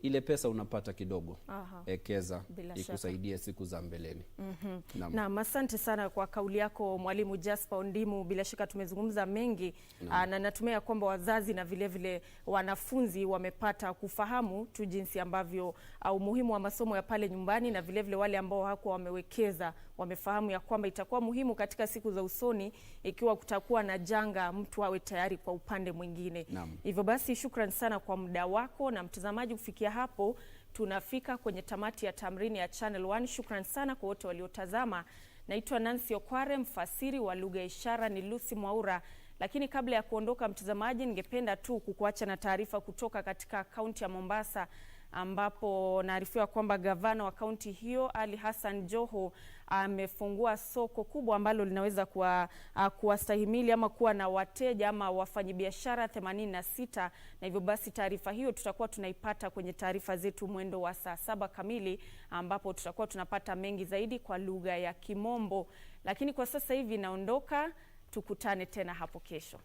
Speaker 1: ile pesa unapata kidogo, ekeza ikusaidie siku za mbeleni.
Speaker 27: Na asante sana kwa kauli yako Mwalimu Jasper Ondimu. Bila shaka tumezungumza mengi na natumia kwamba wazazi na vile vile wanafunzi wamepata kufahamu tu jinsi ambavyo umuhimu wa masomo ya pale nyumbani, na vile vile wale ambao hawakuwa wamewekeza wamefahamu ya kwamba itakuwa muhimu katika siku za usoni, ikiwa kutakuwa na janga, mtu awe tayari kwa upande mwingine. Hivyo basi shukrani sana kwa muda wako, na mtazamaji, kufikia hapo tunafika kwenye tamati ya tamrini ya Channel 1. Shukrani sana kwa wote waliotazama. Naitwa Nancy Okware, mfasiri wa lugha ishara ni Lucy Mwaura. Lakini kabla ya kuondoka mtazamaji, ningependa tu kukuacha na taarifa kutoka katika kaunti ya Mombasa, ambapo naarifiwa kwamba gavana wa kaunti hiyo Ali Hassan Joho amefungua soko kubwa ambalo linaweza kuwastahimili ama kuwa na wateja ama wafanyabiashara 86, na hivyo basi taarifa hiyo tutakuwa tunaipata kwenye taarifa zetu mwendo wa saa 7 kamili, ambapo tutakuwa tunapata mengi zaidi kwa lugha ya Kimombo. Lakini kwa sasa hivi naondoka, tukutane tena hapo kesho.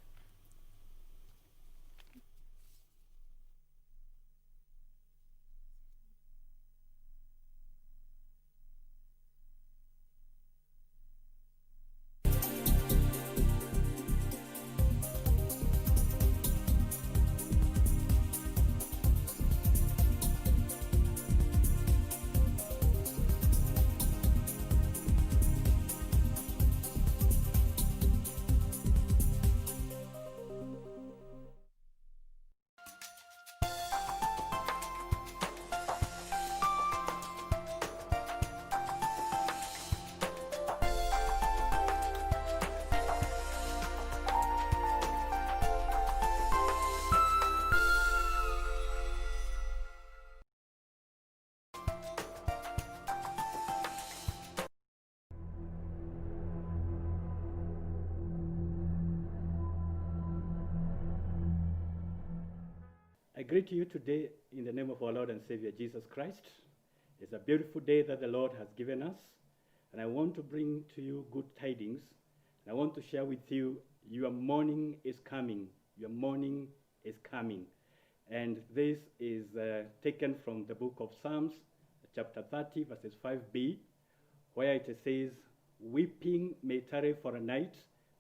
Speaker 13: I greet you today in the name of our Lord and Savior Jesus Christ. It's a beautiful day that the Lord has given us, and I want to bring to you good tidings. And I want to share with you, your morning is coming. Your morning is coming. And this is taken from the book of Psalms, chapter 30, verses 5b, where it says, weeping may tarry for a night,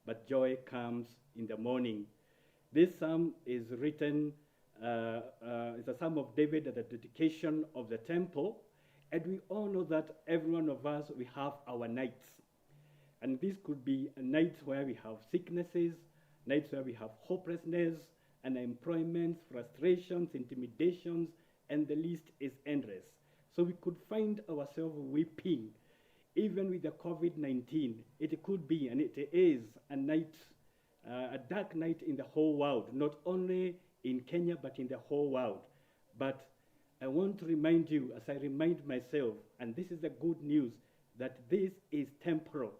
Speaker 13: but joy comes in the morning. This psalm is written, it's a psalm of David at the dedication of the temple. And we all know that every one of us, we have our nights. And this could be a night where we have sicknesses, nights where we have hopelessness, unemployment, frustrations, intimidations, and the list is endless. So we could find ourselves weeping. Even with the COVID-19, it could be, and it is, a night, a dark night in the whole world, not only in Kenya, but in the whole world. But I want to remind you, as I remind myself, and this is the good news, that this is temporal.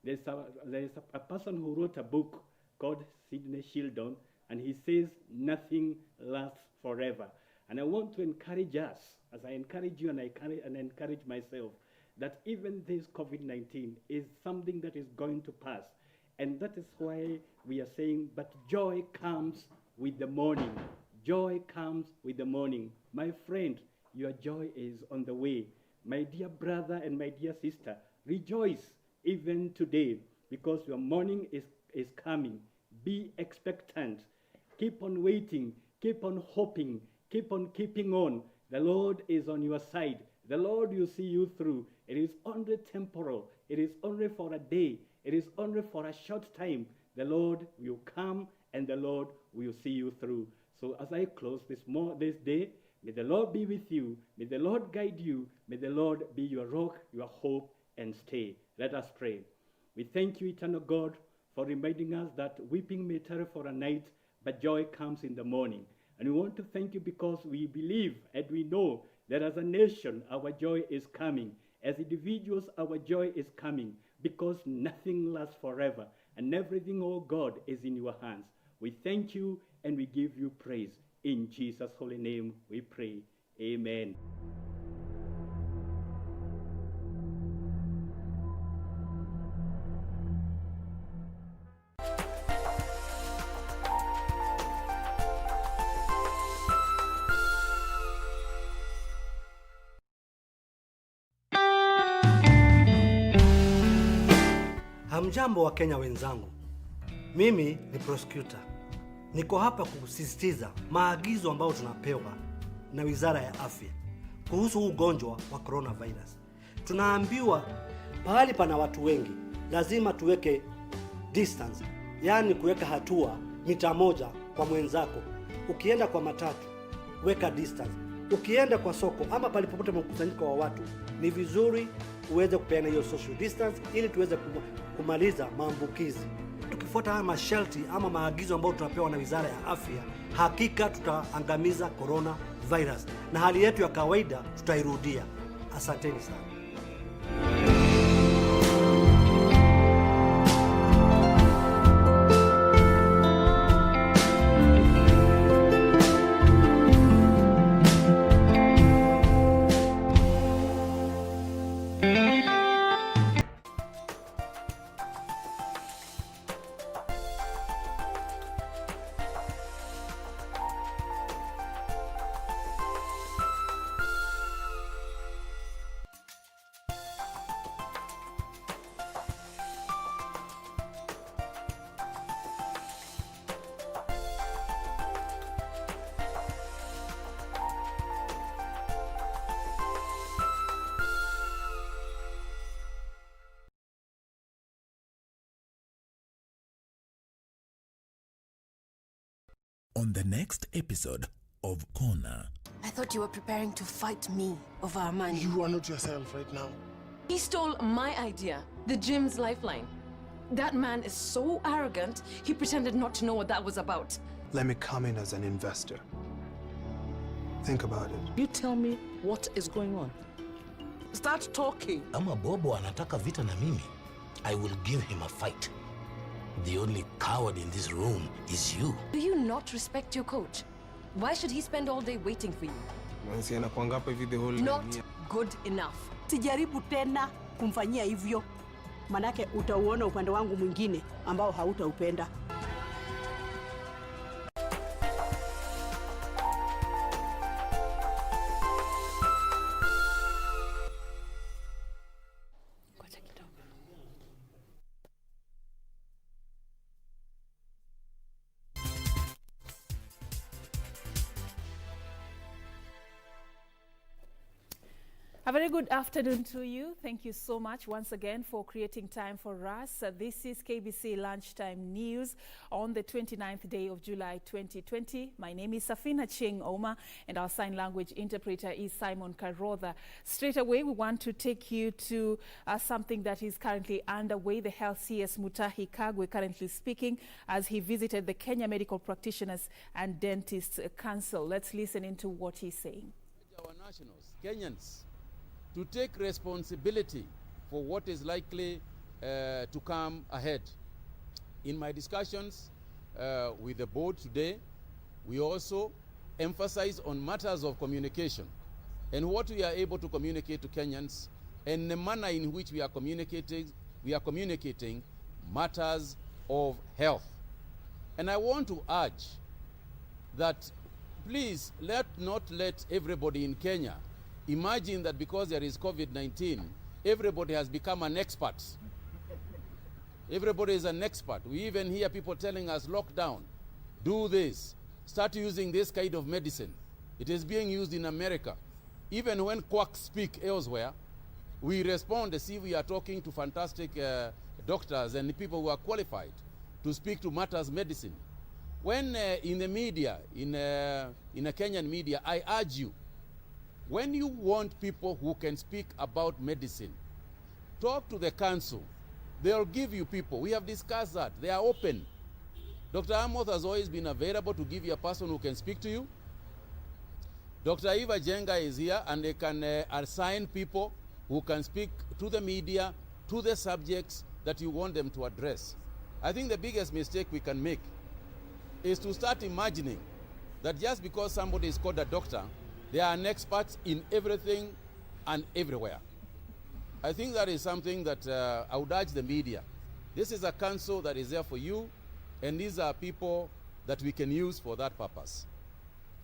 Speaker 13: There's a person who wrote a book called Sidney Sheldon, and he says nothing lasts forever. And I want to encourage us, as I encourage you and I encourage myself, that even this COVID-19 is something that is going to pass. And that is why we are saying, but joy comes with the morning. Joy comes with the morning. My friend, your joy is on the way. My dear brother and my dear sister, rejoice even today, because your morning is coming. Be expectant. Keep on waiting. Keep on hoping. Keep on keeping on. The Lord is on your side. The Lord will see you through. It is only temporal. It is only for a day. It is only for a short time. The Lord will come and the Lord will see you through. So as I close this day, may the Lord be with you. May the Lord guide you. May the Lord be your rock, your hope, and stay. Let us pray. We thank you, eternal God, for reminding us that weeping may tarry for a night, but joy comes in the morning. And we want to thank you because we believe and we know that as a nation, our joy is coming. As individuals, our joy is coming, because nothing lasts forever. And everything, oh God, is in your hands. We thank you and we give you praise. In Jesus' holy name we pray. Amen.
Speaker 14: Hamjambo wa Kenya wenzangu. Mimi ni prosecutor. Niko hapa kusisitiza maagizo ambayo tunapewa na Wizara ya Afya kuhusu ugonjwa wa coronavirus. Tunaambiwa pahali pana watu wengi lazima tuweke distance, yani kuweka hatua mita 1 kwa mwenzako. Ukienda kwa matatu, weka distance. Ukienda kwa soko ama palipopote mkusanyiko wa watu, ni vizuri uweze kupeana hiyo social distance ili tuweze kumaliza maambukizi. Tukifuata haya masharti ama maagizo ambayo tunapewa na Wizara ya Afya, hakika tutaangamiza corona virus na hali yetu ya kawaida tutairudia. Asanteni sana.
Speaker 7: On the next episode of Corner.
Speaker 18: I thought you were preparing to fight me over our money.
Speaker 3: You are not yourself right now.
Speaker 18: He stole my idea, the gym's lifeline. That man is so arrogant, he pretended not to know what that was about.
Speaker 15: Let me come in as an investor. Think about it.
Speaker 8: You tell me what is going on. Start talking.
Speaker 16: Ama Bobo anataka vita na mimi, I will give him a fight. The only coward in this room is you.
Speaker 18: Do you not respect your coach? Why should he spend all day waiting for you?
Speaker 15: Manzi anakuanga hapa hivi the whole
Speaker 18: Not
Speaker 15: day.
Speaker 18: good enough.
Speaker 2: Sijaribu tena kumfanyia hivyo, manake utauona upande wangu mwingine ambao hautaupenda.
Speaker 17: A very good afternoon to you. Thank you so much once again for creating time for us. This is KBC Lunchtime News on the 29th day of July 2020. My name is Serfine Achieng, and our sign language interpreter is Simon Karotha. Straight away, we want to take you to something that is currently underway. The Health CS Mustafi Kagwe currently speaking as he visited the Kenya Medical Practitioners and Dentists Council. Let's listen into what he's saying.
Speaker 19: Our nationals, Kenyans, to take responsibility for what is likely to come ahead. In my discussions with the board today, we also emphasize on matters of communication and what we are able to communicate to Kenyans and the manner in which we are communicating matters of health. And I want to urge that please not let everybody in Kenya imagine that because there is COVID-19, everybody has become an expert. Everybody is an expert. We even hear people telling us, lockdown, do this, start using this kind of medicine. It is being used in America. Even when quacks speak elsewhere, we respond as if we are talking to fantastic doctors and people who are qualified to speak to matters medicine. When in the media, in a Kenyan media, I urge you, when you want people who can speak about medicine, talk to the council. They'll give you people. We have discussed that. They are open. Dr. Amoth has always been available to give you a person who can speak to you. Dr. Eva Jenga is here, and they can assign people who can speak to the media, to the subjects that you want them to address. I think the biggest mistake we can make is to start imagining that just because somebody is called a doctor, they are an expert in everything and everywhere. I think that is something that I would urge the media. This is a council that is there for you, and these are people that we can use for that purpose.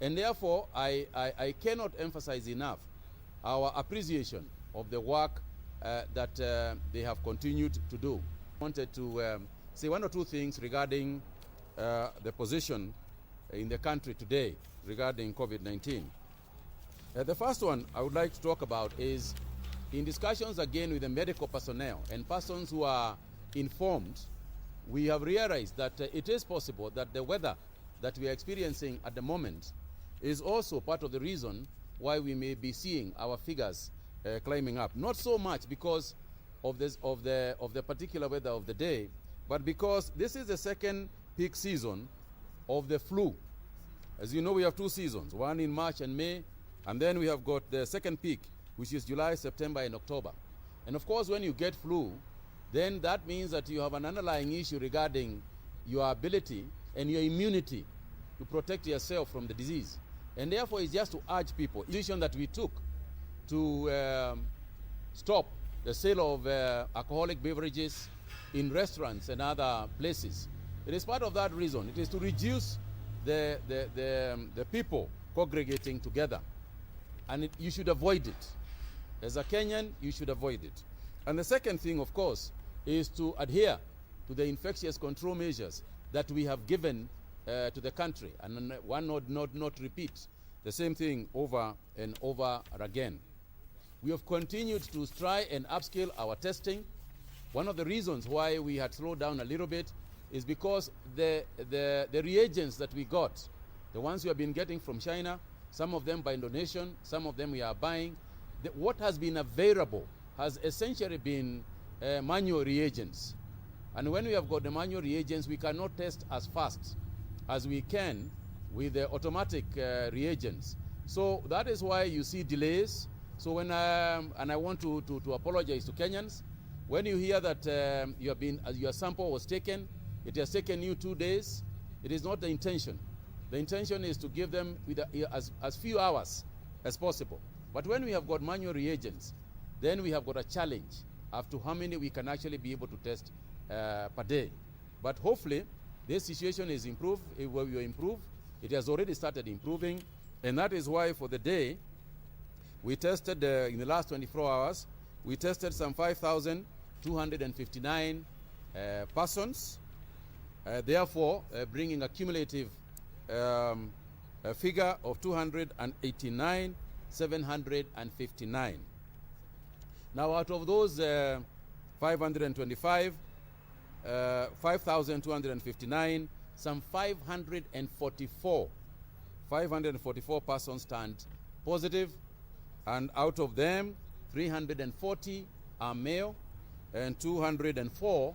Speaker 19: And therefore, I cannot emphasize enough our appreciation of the work that they have continued to do. I wanted to say one or two things regarding the position in the country today regarding COVID-19. The first one I would like to talk about is in discussions again with the medical personnel and persons who are informed, we have realized that it is possible that the weather that we are experiencing at the moment is also part of the reason why we may be seeing our figures climbing up. Not so much because of the particular weather of the day, but because this is the second peak season of the flu. As you know, we have two seasons, one in March and May, and then we have got the second peak, which is July, September, and October. And of course, when you get flu, then that means that you have an underlying issue regarding your ability and your immunity to protect yourself from the disease. And therefore, it's just to urge people, the decision that we took to stop the sale of alcoholic beverages in restaurants and other places. It is part of that reason. It is to reduce the people congregating together. And you should avoid it. As a Kenyan, you should avoid it. And the second thing, of course, is to adhere to the infectious control measures that we have given to the country, and one not repeat the same thing over and over again. We have continued to try and upscale our testing. One of the reasons why we had slowed down a little bit is because the reagents that we got, the ones we have been getting from China, some of them by donation, some of them we are buying, what has been available has essentially been manual reagents. And when we have got the manual reagents, we cannot test as fast as we can with the automatic reagents. So that is why you see delays. So when and I want to apologize to Kenyans, when you hear that your sample was taken, it has taken you 2 days, it is not the intention. The intention is to give them with as few hours as possible. But when we have got manual reagents, then we have got a challenge as to how many we can actually be able to test per day. But hopefully, this situation is improved. It will improve. It has already started improving, and that is why for the day, we tested in the last 24 hours, we tested some 5,259 persons, therefore bringing a cumulative figure of 289,759. Now, out of those 5,259, some 544 persons turned positive, and out of them, 340 are male and 204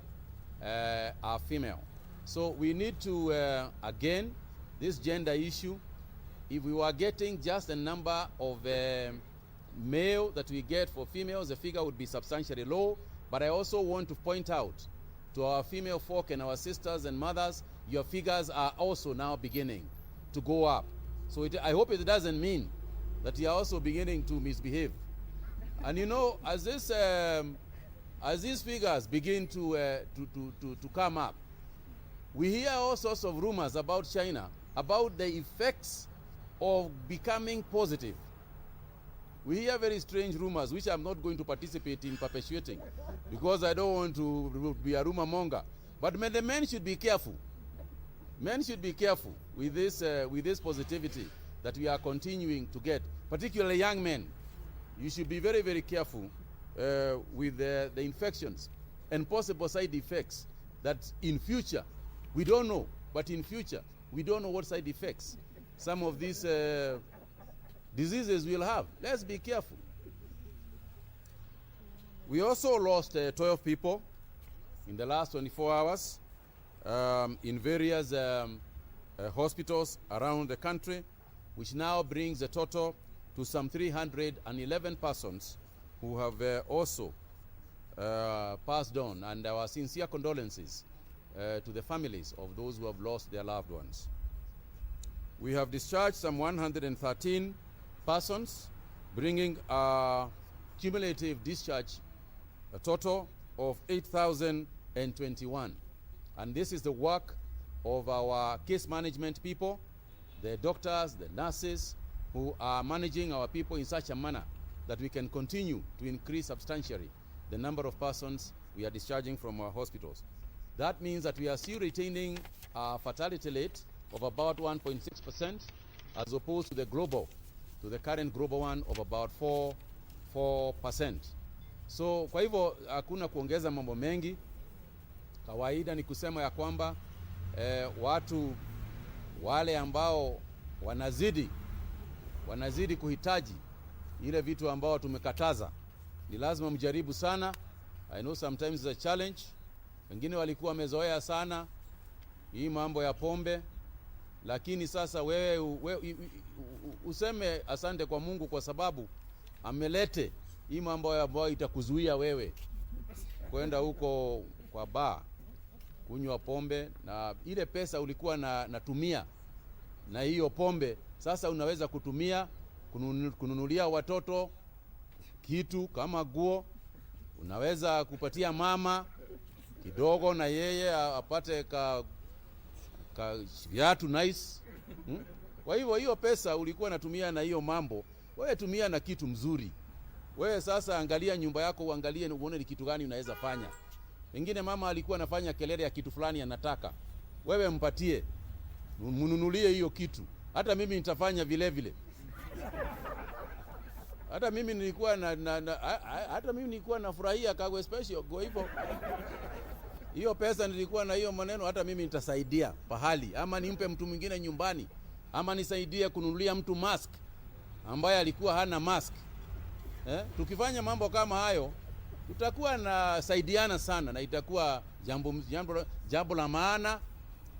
Speaker 19: are female. So we need to, again, this gender issue, if we were getting just the number of male that we get for females, the figure would be substantially low. But I also want to point out to our female folk and our sisters and mothers, your figures are also now beginning to go up. So I hope it doesn't mean that you are also beginning to misbehave. And you know, as these figures begin to come up, we hear all sorts of rumors about China, about the effects of becoming positive. We hear very strange rumors, which I'm not going to participate in perpetuating, because I don't want to be a rumor monger. But the men should be careful. Men should be careful with this positivity that we are continuing to get, particularly young men. You should be very, very careful with the infections and possible side effects that in future, we don't know, but in future, we don't know what side effects some of these diseases will have. Let's be careful. We also lost 12 people in the last 24 hours in various hospitals around the country, which now brings the total to some 311 persons who have also passed on, and our sincere condolences to the families of those who have lost their loved ones. We have discharged some 113 persons, bringing a cumulative discharge, a total of 8,021. And this is the work of our case management people, the doctors, the nurses, who are managing our people in such a manner that we can continue to increase substantially the number of persons we are discharging from our hospitals. That means that we are still retaining a fatality rate of about 1.6%, as opposed to the current global one of about 4%. So kwa hivyo hakuna kuongeza mambo mengi. Kawaida ni kusema ya kwamba watu wale ambao wanazidi kuhitaji ile vitu ambao tumekataza, ni lazima mjaribu sana. I know sometimes it's a challenge. Wengine walikuwa wamezoea sana hii mambo ya pombe, lakini sasa wewe useme asante kwa Mungu kwa sababu amelete hii mambo ambayo itakuzuia wewe kwenda huko kwa bar kunywa pombe, na ile pesa ulikuwa natumia na hiyo pombe sasa unaweza kutumia kununulia watoto kitu kama guo, unaweza kupatia mama kidogo na yeye apate ka viatu nice. Kwa hivyo hiyo pesa ulikuwa natumia na hiyo mambo, wewe tumia na kitu mzuri. Wewe sasa angalia nyumba yako, uangalie uone ni kitu gani unaweza fanya. Wengine mama alikuwa anafanya kelele ya kitu fulani anataka, wewe mpatie, mnunulie hiyo kitu. Hata mimi nitafanya vile vile. Hata mimi nilikuwa nafurahia Kagwe special. Kwa hivyo hiyo pesa nilikuwa na hiyo maneno, hata mimi nitasaidia pahali, ama nimpe mtu mwingine nyumbani, ama nisaidie kununulia mtu mask ambaye alikuwa hana mask. Tukifanya mambo kama hayo, tutakuwa na saidiana sana, na itakuwa jambo la maana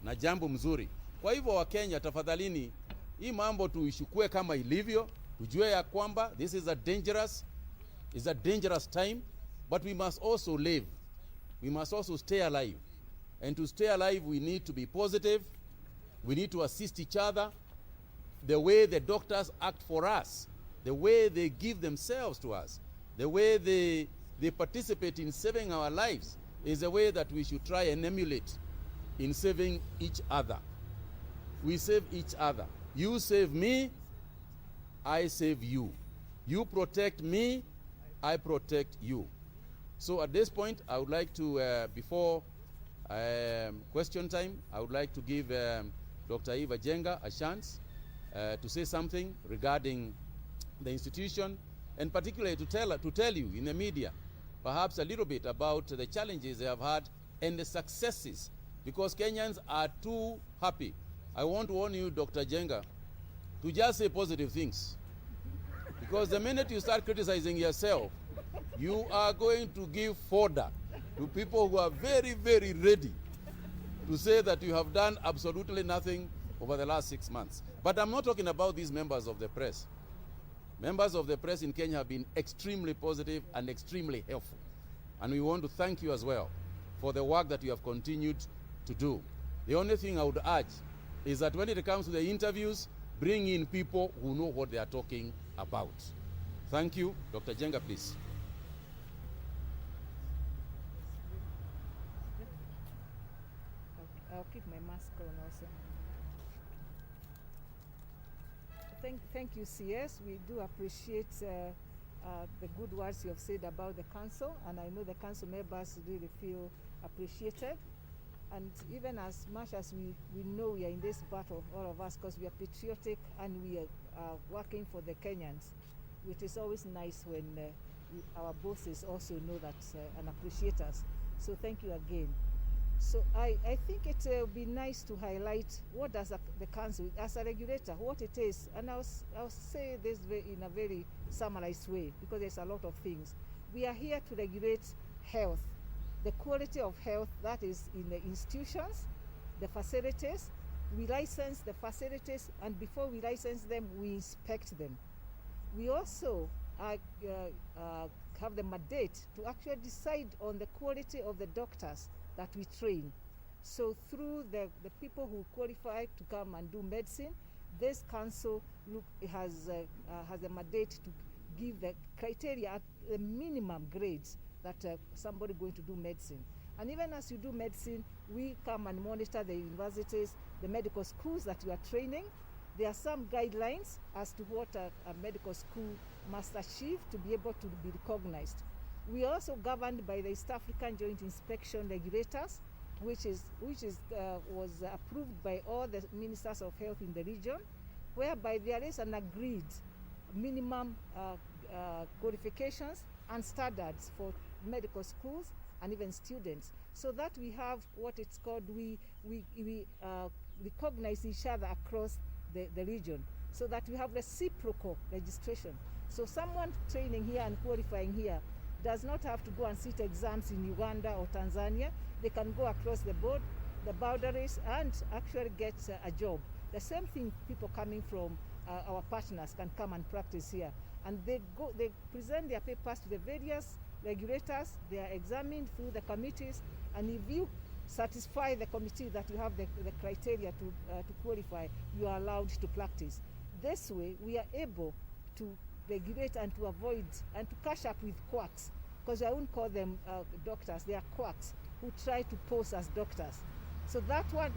Speaker 19: na jambo mzuri. Kwa hivyo Wakenya, tafadhalini, hii mambo tuishukue kama ilivyo, tujue ya kwamba this is a dangerous time, but we must also live. We must also stay alive. And to stay alive, we need to be positive. We need to assist each other. The way the doctors act for us, the way they give themselves to us, the way they participate in saving our lives is a way that we should try and emulate in saving each other. We save each other. You save me, I save you. You protect me, I protect you. So at this point, I would like to, before question time, I would like to give Dr. Eva Jenga a chance to say something regarding the institution, and particularly to tell you in the media, perhaps a little bit about the challenges they have had and the successes, because Kenyans are too happy. I want to warn you, Dr. Jenga, to just say positive things. Because the minute you start criticizing yourself, you are going to give fodder to people who are very, very ready to say that you have done absolutely nothing over the last 6 months. But I'm not talking about these members of the press. Members of the press in Kenya have been extremely positive and extremely helpful. And we want to thank you as well for the work that you have continued to do. The only thing I would urge is that when it comes to the interviews, bring in people who know what they are talking about. Thank you. Dr. Jenga, please.
Speaker 20: I'll keep my mask on also. Thank you, CS. We do appreciate the good words you have said about the council, and I know the council members really feel appreciated. And even as much as we know we are in this battle, all of us, because we are patriotic and we are working for the Kenyans, it is always nice when our bosses also know that and appreciate us. So thank you again. So I think it would be nice to highlight what does the council, as a regulator, what it is. And I'll say this in a very summarized way, because there's a lot of things. We are here to regulate health, the quality of health that is in the institutions, the facilities. We license the facilities, and before we license them, we inspect them. We also have the mandate to actually decide on the quality of the doctors that we train. So through the people who qualify to come and do medicine, this council has a mandate to give the criteria at the minimum grades that somebody going to do medicine. And even as you do medicine, we come and monitor the universities, the medical schools that you are training. There are some guidelines as to what a medical school must achieve to be able to be recognized. We are also governed by the East African Joint Inspection Regulators, which was approved by all the ministers of health in the region, whereby there is an agreed minimum qualifications and standards for medical schools and even students, so that we have what it's called, we recognize each other across the region, so that we have reciprocal registration. So someone training here and qualifying here does not have to go and sit exams in Uganda or Tanzania. They can go across the boundaries and actually get a job. The same thing, people coming from our partners can come and practice here. And they present their papers to the various regulators. They are examined through the committees, and if you satisfy the committee that you have the criteria to qualify, you are allowed to practice. This way, we are able to regulate and to avoid and to catch up with quacks, because I won't call them doctors, they are quacks who try to pose as doctors. So that one,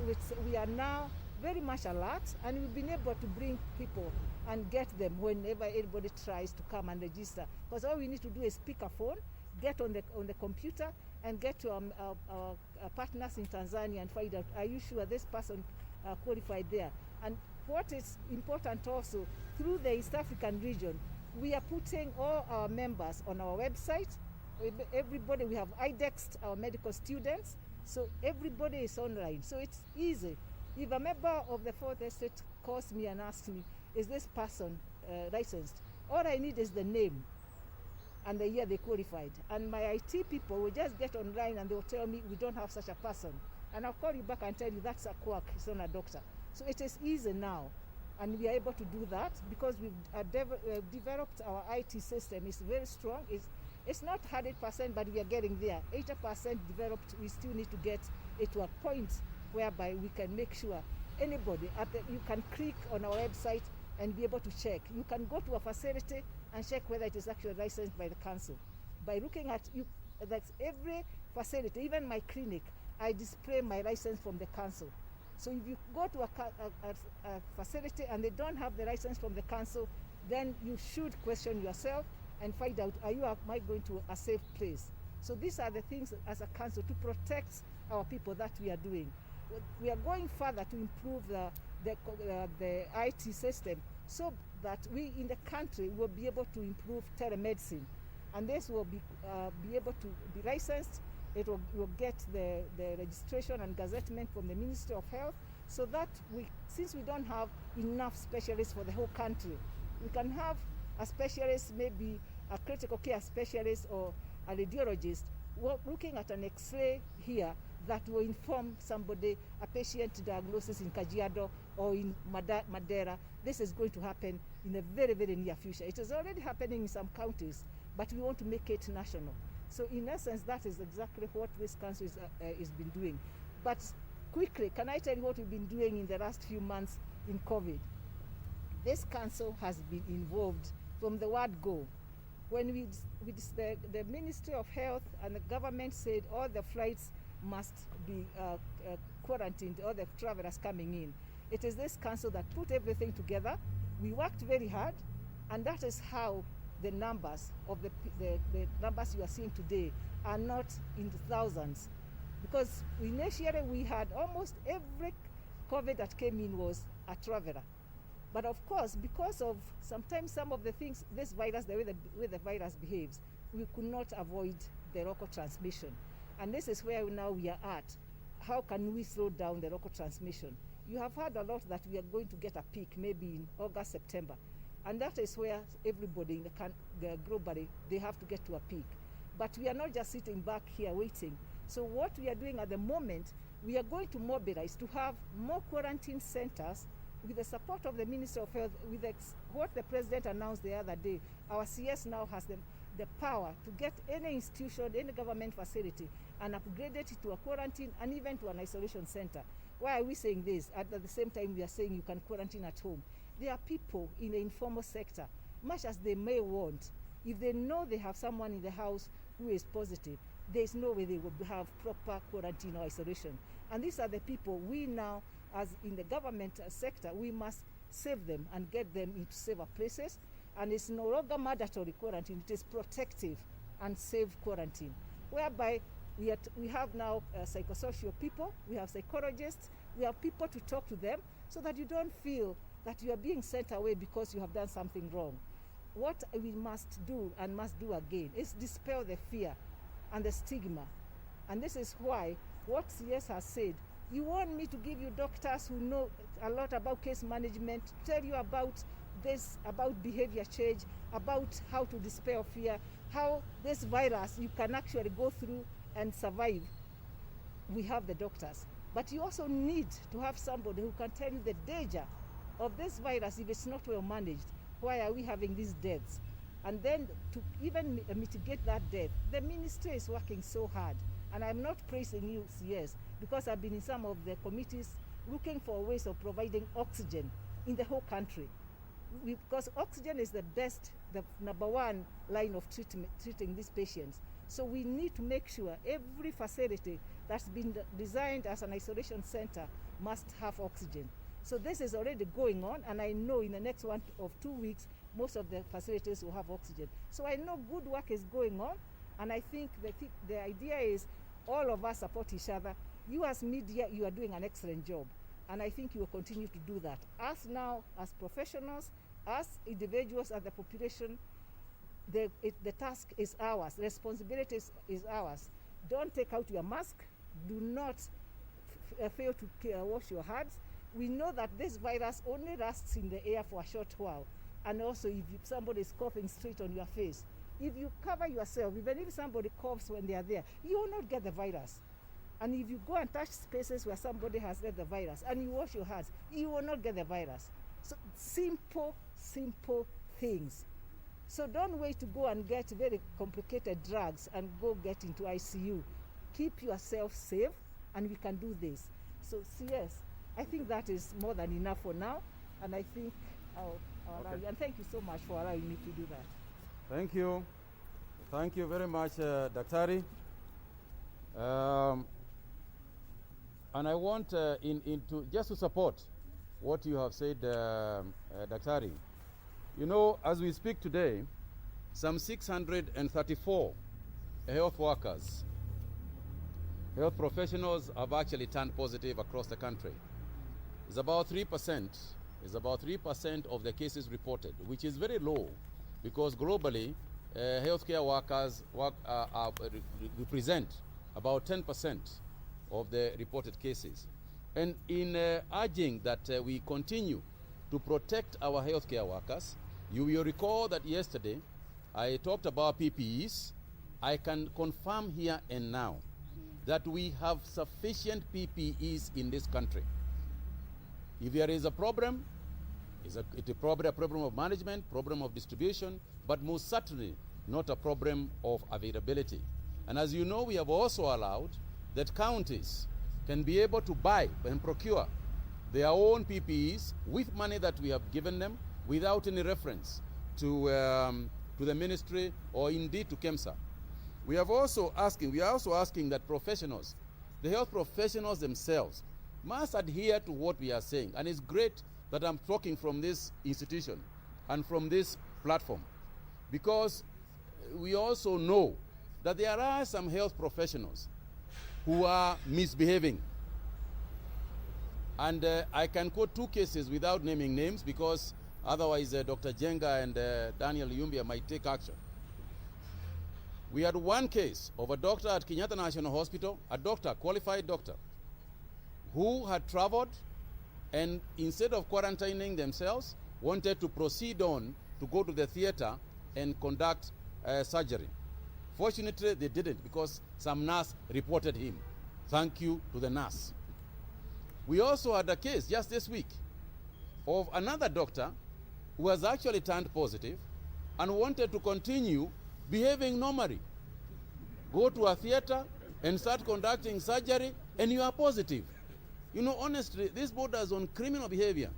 Speaker 20: we are now very much alert, and we've been able to bring people and get them whenever anybody tries to come and register. Because all we need to do is pick a phone, get on the computer, and get to our partners in Tanzania and find out, are you sure this person qualified there? And what is important also, through the East African region, we are putting all our members on our website. Everybody, we have indexed our medical students, so everybody is online. So it's easy. If a member of the Fourth Estate calls me and asks me, is this person licensed? All I need is the name and the year they qualified. And my IT people will just get online and they'll tell me, we don't have such a person. And I'll call you back and tell you that's a quack, it's not a doctor. So it is easy now. And we are able to do that because we've developed our IT system. It's very strong. It's not 100%, but we are getting there. 80% developed. We still need to get it to a point whereby we can make sure anybody, you can click on our website and be able to check. You can go to a facility and check whether it is actually licensed by the council. By looking at that's every facility, even my clinic, I display my license from the council. So if you go to a facility and they don't have the license from the council, then you should question yourself and find out, am I going to a safe place? So these are the things as a council to protect our people that we are doing. We are going further to improve the IT system so that we in the country will be able to improve telemedicine. And this will be able to be licensed. It will get the registration and gazettement from the Ministry of Health, so that since we don't have enough specialists for the whole country, we can have a specialist, maybe a critical care specialist or a radiologist, looking at an X-ray here that will inform somebody a patient diagnosis in Kajiado or in Madeira. This is going to happen in a very, very near future. It is already happening in some counties, but we want to make it national. So in essence, that is exactly what this council is been doing. But quickly, can I tell you what we've been doing in the last few months in COVID? This council has been involved from the word go. When the Ministry of Health and the government said all the flights must be quarantined, all the travelers coming in, it is this council that put everything together. We worked very hard, and that is how the numbers of the numbers you are seeing today are not in the thousands. Because initially we had almost every COVID that came in was a traveler. But of course, because of sometimes some of the things, this virus, the way the virus behaves, we could not avoid the local transmission. And this is where now we are at. How can we slow down the local transmission? You have heard a lot that we are going to get a peak maybe in August, September. And that is where everybody in globally, they have to get to a peak. But we are not just sitting back here waiting. So what we are doing at the moment, we are going to mobilize to have more quarantine centers with the support of the Ministry of Health, with what the President announced the other day. Our CS now has the power to get any institution, any government facility, and upgrade it to a quarantine and even to an isolation center. Why are we saying this? At the same time, we are saying you can quarantine at home. There are people in the informal sector, much as they may want, if they know they have someone in the house who is positive, there is no way they will have proper quarantine or isolation. And these are the people we now, as in the government sector, we must save them and get them into safer places. And it's no longer mandatory quarantine, it is protective and safe quarantine, whereby we have now psychosocial people, we have psychologists, we have people to talk to them so that you don't feel that you are being sent away because you have done something wrong. What we must do and must do again is dispel the fear and the stigma. And this is why what CS has said, you want me to give you doctors who know a lot about case management, tell you about this, about behavior change, about how to dispel fear, how this virus you can actually go through and survive. We have the doctors. But you also need to have somebody who can tell you the danger of this virus if it's not well managed. Why are we having these deaths? And then to even mitigate that death, the ministry is working so hard. And I'm not praising you, CS, because I've been in some of the committees looking for ways of providing oxygen in the whole country. Because oxygen is the best, the number one line of treating these patients. So we need to make sure every facility that's been designed as an isolation center must have oxygen. So this is already going on, and I know in the next 1 or 2 weeks, most of the facilities will have oxygen. So I know good work is going on, and I think the idea is all of us support each other. You as media, you are doing an excellent job, and I think you will continue to do that. Us now, as professionals, as individuals, as the population, the task is ours, the responsibility is ours. Don't take out your mask. Do not fail to wash your hands. We know that this virus only lasts in the air for a short while. And also if somebody is coughing straight on your face, if you cover yourself, even if somebody coughs when they are there, you will not get the virus. And if you go and touch spaces where somebody has got the virus and you wash your hands, you will not get the virus. So simple things. So don't wait to go and get very complicated drugs and go get into ICU. Keep yourself safe, and we can do this. So CS, I think that is more than enough for now, and I think I'll allow you. And thank you so much for allowing me to do that.
Speaker 19: Thank you. Thank you very much, Daktari. And I want just to support what you have said, Daktari. You know, as we speak today, some 634 health workers, health professionals have actually turned positive across the country. It's about 3%. It's about 3% of the cases reported, which is very low, because globally, healthcare workers represent about 10% of the reported cases. And in urging that we continue to protect our healthcare workers, you will recall that yesterday I talked about PPEs. I can confirm here and now that we have sufficient PPEs in this country. If there is a problem, it's probably a problem of management, problem of distribution, but most certainly not a problem of availability. And as you know, we have also allowed that counties can be able to buy and procure their own PPEs with money that we have given them without any reference to the ministry or indeed to KEMSA. We are also asking that professionals, the health professionals themselves, must adhere to what we are saying. And it's great that I'm talking from this institution and from this platform, because we also know that there are some health professionals who are misbehaving. And I can quote 2 cases without naming names, because otherwise Dr. Jenga and Daniel Yumbia might take action. We had one case of a doctor at Kenyatta National Hospital, a doctor, qualified doctor, who had traveled and instead of quarantining themselves, wanted to proceed on to go to the theater and conduct surgery. Fortunately, they didn't, because some nurse reported him. Thank you to the nurse. We also had a case just this week of another doctor who was actually turned positive and wanted to continue behaving normally. Go to a theater and start conducting surgery, and you are positive. You know, honestly, this borders on criminal behavior.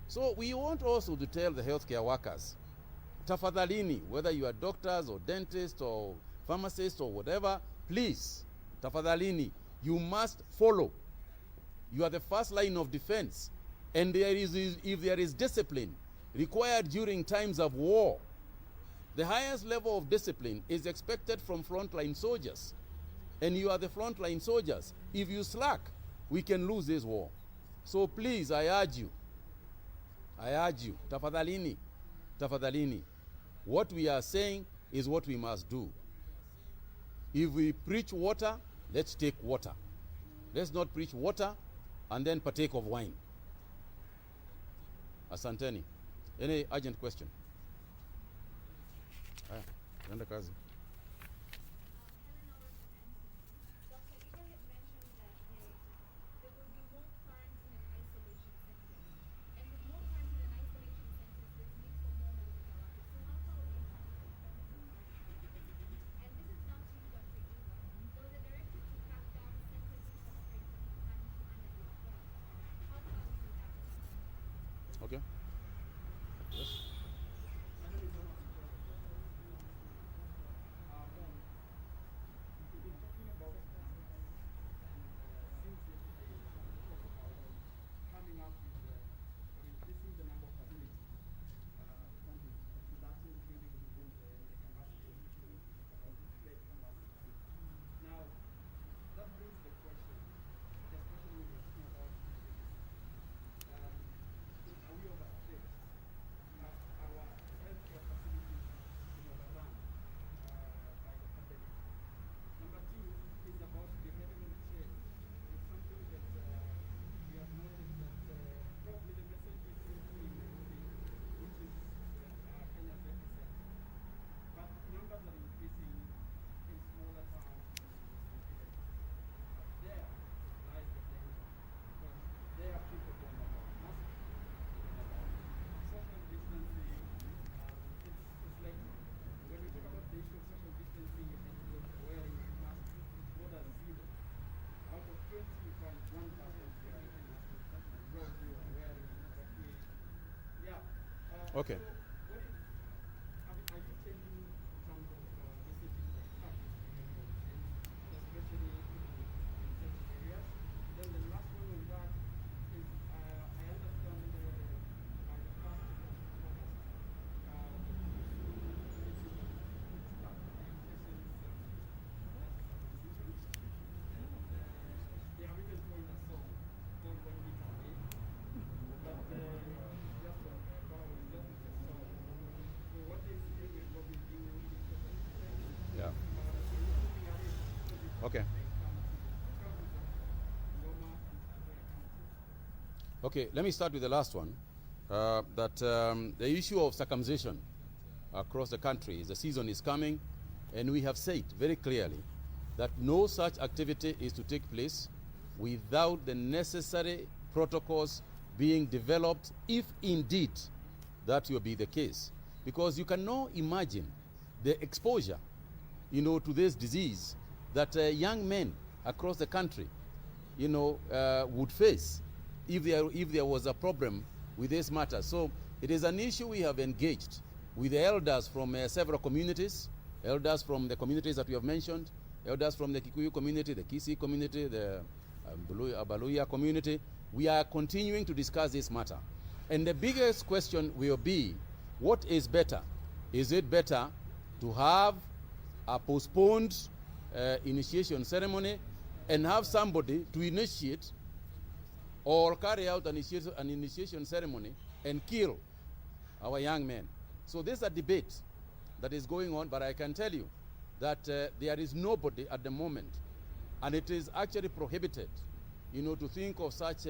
Speaker 19: So we want also to tell the healthcare workers, tafadhalini, whether you are doctors or dentists or pharmacists or whatever, please, tafadhalini, you must follow. You are the first line of defense. And if there is discipline required during times of war, the highest level of discipline is expected from frontline soldiers. And you are the frontline soldiers. If you slack, we can lose this war. So please, I urge you, tafadhalini, tafadhalini. What we are saying is what we must do. If we preach water, let's take water. Let's not preach water and then partake of wine. Asanteni. Any urgent question? Enda kazi. Okay. Yes.
Speaker 4: Are we over
Speaker 19: Okay. Yeah. Okay. Okay, let me start with the last one. The issue of circumcision across the country, the season is coming, and we have said very clearly that no such activity is to take place without the necessary protocols being developed, if indeed that will be the case. Because you cannot imagine the exposure, to this disease that young men across the country, would face if there was a problem with this matter. So it is an issue we have engaged with the elders from several communities, elders from the communities that we have mentioned, elders from the Kikuyu community, the Kisii community, the Abaluya community. We are continuing to discuss this matter. And the biggest question will be, what is better? Is it better to have a postponed initiation ceremony and have somebody to initiate or carry out an initiation ceremony and kill our young men? So this is a debate that is going on, but I can tell you that there is nobody at the moment, and it is actually prohibited, to think of such,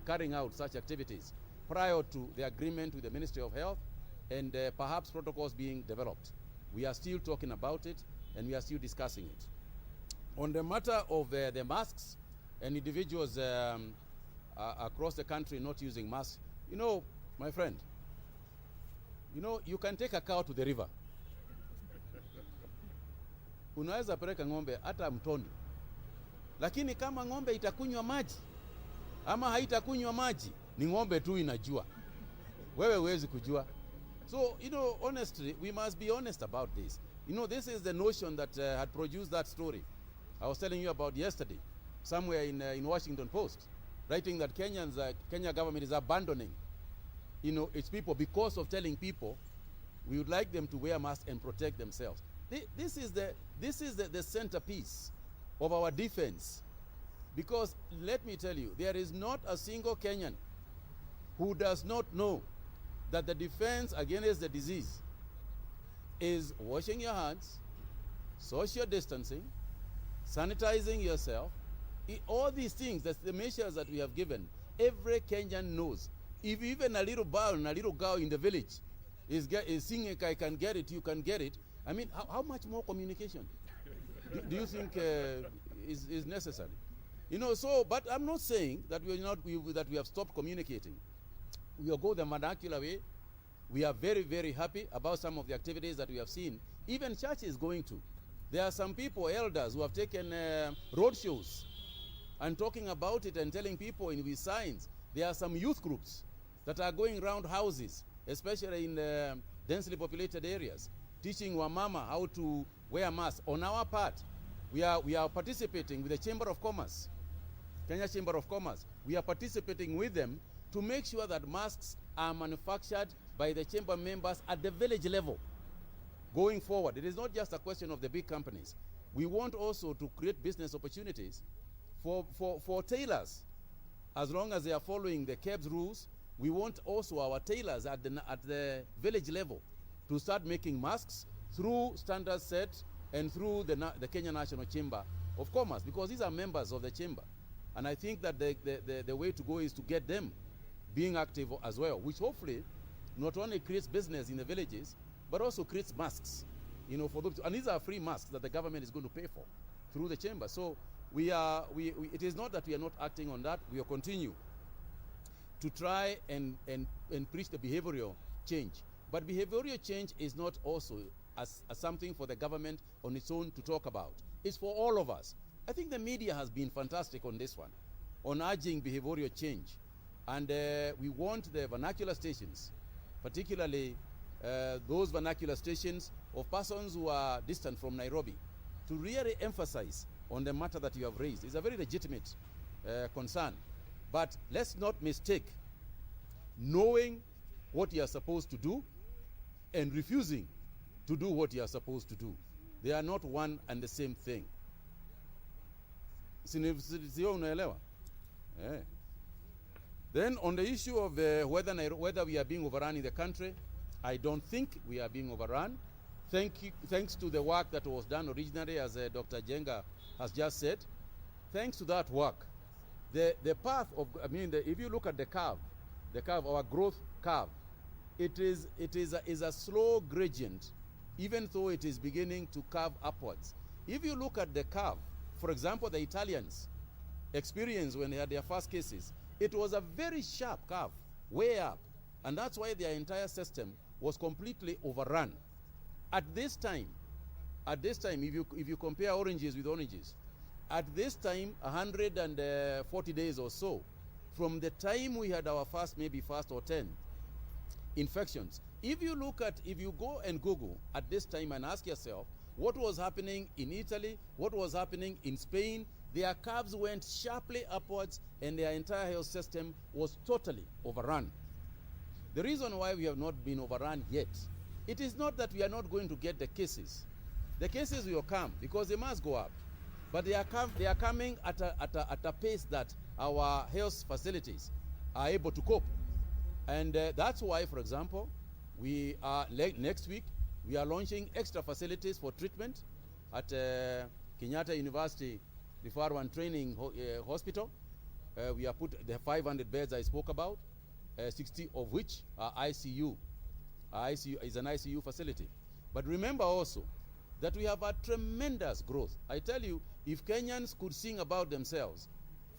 Speaker 19: carrying out such activities prior to the agreement with the Ministry of Health and perhaps protocols being developed. We are still talking about it, and we are still discussing it. On the matter of the masks and individuals across the country not using masks, my friend, you can take a cow to the river. Unaweza peleka ng'ombe hata mtoni, lakini kama ng'ombe itakunywa maji ama haitakunywa maji, ni ng'ombe tu inajua, wewe huwezi kujua. So, honestly, we must be honest about this. This is the notion that had produced that story I was telling you about yesterday, somewhere in Washington Post, writing that Kenya government is abandoning, its people because of telling people we would like them to wear masks and protect themselves. This is the centerpiece of our defense. Because let me tell you, there is not a single Kenyan who does not know that the defense against the disease is washing your hands, social distancing, sanitizing yourself. All these things, that's the measures that we have given. Every Kenyan knows. If even a little boy and a little girl in the village is singing, I can get it, you can get it. I mean, how much more communication do you think is necessary? But I'm not saying that that we have stopped communicating. We will go the vernacular way. We are very, very happy about some of the activities that we have seen. Even church is going to. There are some people, elders, who have taken road shows and talking about it and telling people with signs. There are some youth groups that are going around houses, especially in densely populated areas, teaching wamama how to wear masks. On our part, we are participating with the Chamber of Commerce, Kenya Chamber of Commerce. We are participating with them to make sure that masks are manufactured by the chamber members at the village level. Going forward, it is not just a question of the big companies. We want also to create business opportunities for tailors. As long as they are following the KEBS rules, we want also our tailors at the village level to start making masks through standards set and through the Kenya National Chamber of Commerce, because these are members of the chamber. And I think that the way to go is to get them being active as well, which hopefully not only creates business in the villages, but also creates masks, for them. And these are free masks that the government is going to pay for through the chamber. So it is not that we are not acting on that. We will continue to try and preach the behavioral change. But behavioral change is not also as something for the government on its own to talk about. It's for all of us. I think the media has been fantastic on this one, on urging behavioral change. And we want the vernacular stations, particularly those vernacular stations of persons who are distant from Nairobi, to really emphasize on the matter that you have raised. It's a very legitimate concern. But let's not mistake knowing what you are supposed to do and refusing to do what you are supposed to do. They are not one and the same thing. Sio unaelewa? Then on the issue of whether we are being overrun in the country, I don't think we are being overrun. Thanks to the work that was done originally, as Dr. Jenga has just said. Thanks to that work, the path of, if you look at the curve, our growth curve, it is a slow gradient, even though it is beginning to curve upwards. If you look at the curve, for example, the Italians experienced when they had their first cases, it was a very sharp curve, way up. And that's why their entire system was completely overrun. At this time, if you compare oranges with oranges, at this time, 140 days or so, from the time we had our first or 10 infections, if you go and Google at this time and ask yourself what was happening in Italy, what was happening in Spain, their curves went sharply upwards and their entire health system was totally overrun. The reason why we have not been overrun yet, it is not that we are not going to get the cases. The cases will come because they must go up. But they are coming at a pace that our health facilities are able to cope. And that's why, for example, we are next week, we are launching extra facilities for treatment at Kenyatta University Referral and Training Hospital. We have put the 500 beds I spoke about, 60 of which are ICU. ICU is an ICU facility. But remember also that we have a tremendous growth. I tell you, if Kenyans could sing about themselves,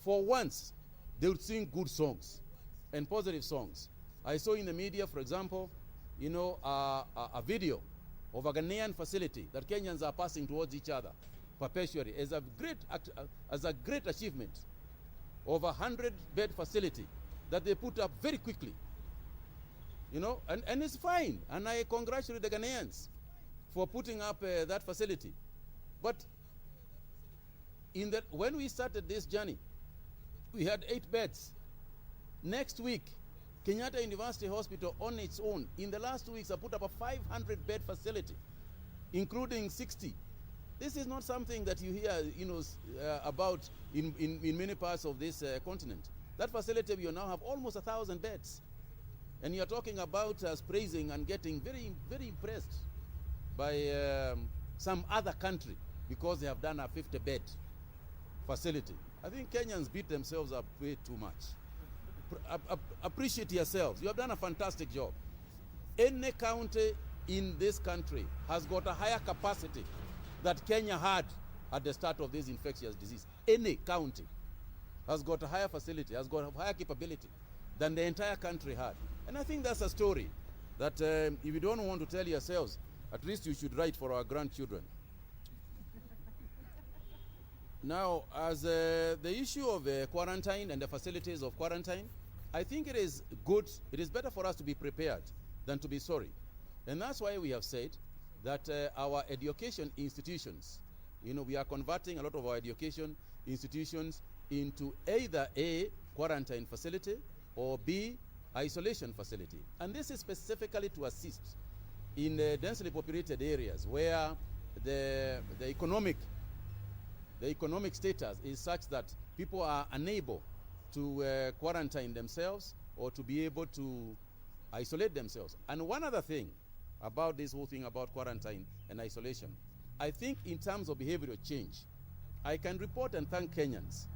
Speaker 19: for once, they would sing good songs and positive songs. I saw in the media, for example, a video of a Ghanaian facility that Kenyans are passing towards each other perpetually as a great achievement of a 100-bed facility that they put up very quickly. And it's fine. And I congratulate the Ghanaians for putting up that facility. But when we started this journey, we had 8 beds. Next week, Kenyatta University Hospital on its own, in the last 2 weeks, have put up a 500-bed facility, including 60. This is not something that you hear, about in many parts of this continent. That facility will now have almost 1,000 beds. And you're talking about us praising and getting very, very impressed by some other country because they have done a 50-bed facility. I think Kenyans beat themselves up way too much. Appreciate yourselves. You have done a fantastic job. Any county in this country has got a higher capacity that Kenya had at the start of this infectious disease. Any county has got a higher facility, has got a higher capability than the entire country had. And I think that's a story that if you don't want to tell yourselves, at least you should write for our grandchildren. Now, as the issue of quarantine and the facilities of quarantine, I think it is good, it is better for us to be prepared than to be sorry. And that's why we have said that our education institutions, we are converting a lot of our education institutions into either A, quarantine facility, or B, isolation facility. And this is specifically to assist in densely populated areas where the economic status is such that people are unable to quarantine themselves or to be able to isolate themselves. And one other thing about this whole thing about quarantine and isolation, I think in terms of behavioral change, I can report and thank Kenyans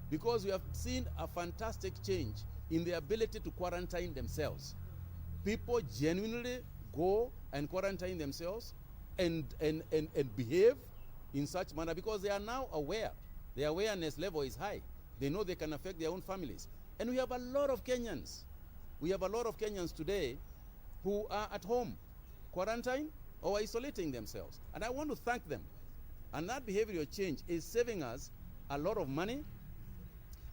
Speaker 19: because we have seen a fantastic change in the ability to quarantine themselves. People genuinely go and quarantine themselves and behave in such manner because they are now aware. Their awareness level is high. They know they can affect their own families. And we have a lot of Kenyans. We have a lot of Kenyans today who are at home, quarantine or isolating themselves. And I want to thank them. And that behavioral change is saving us a lot of money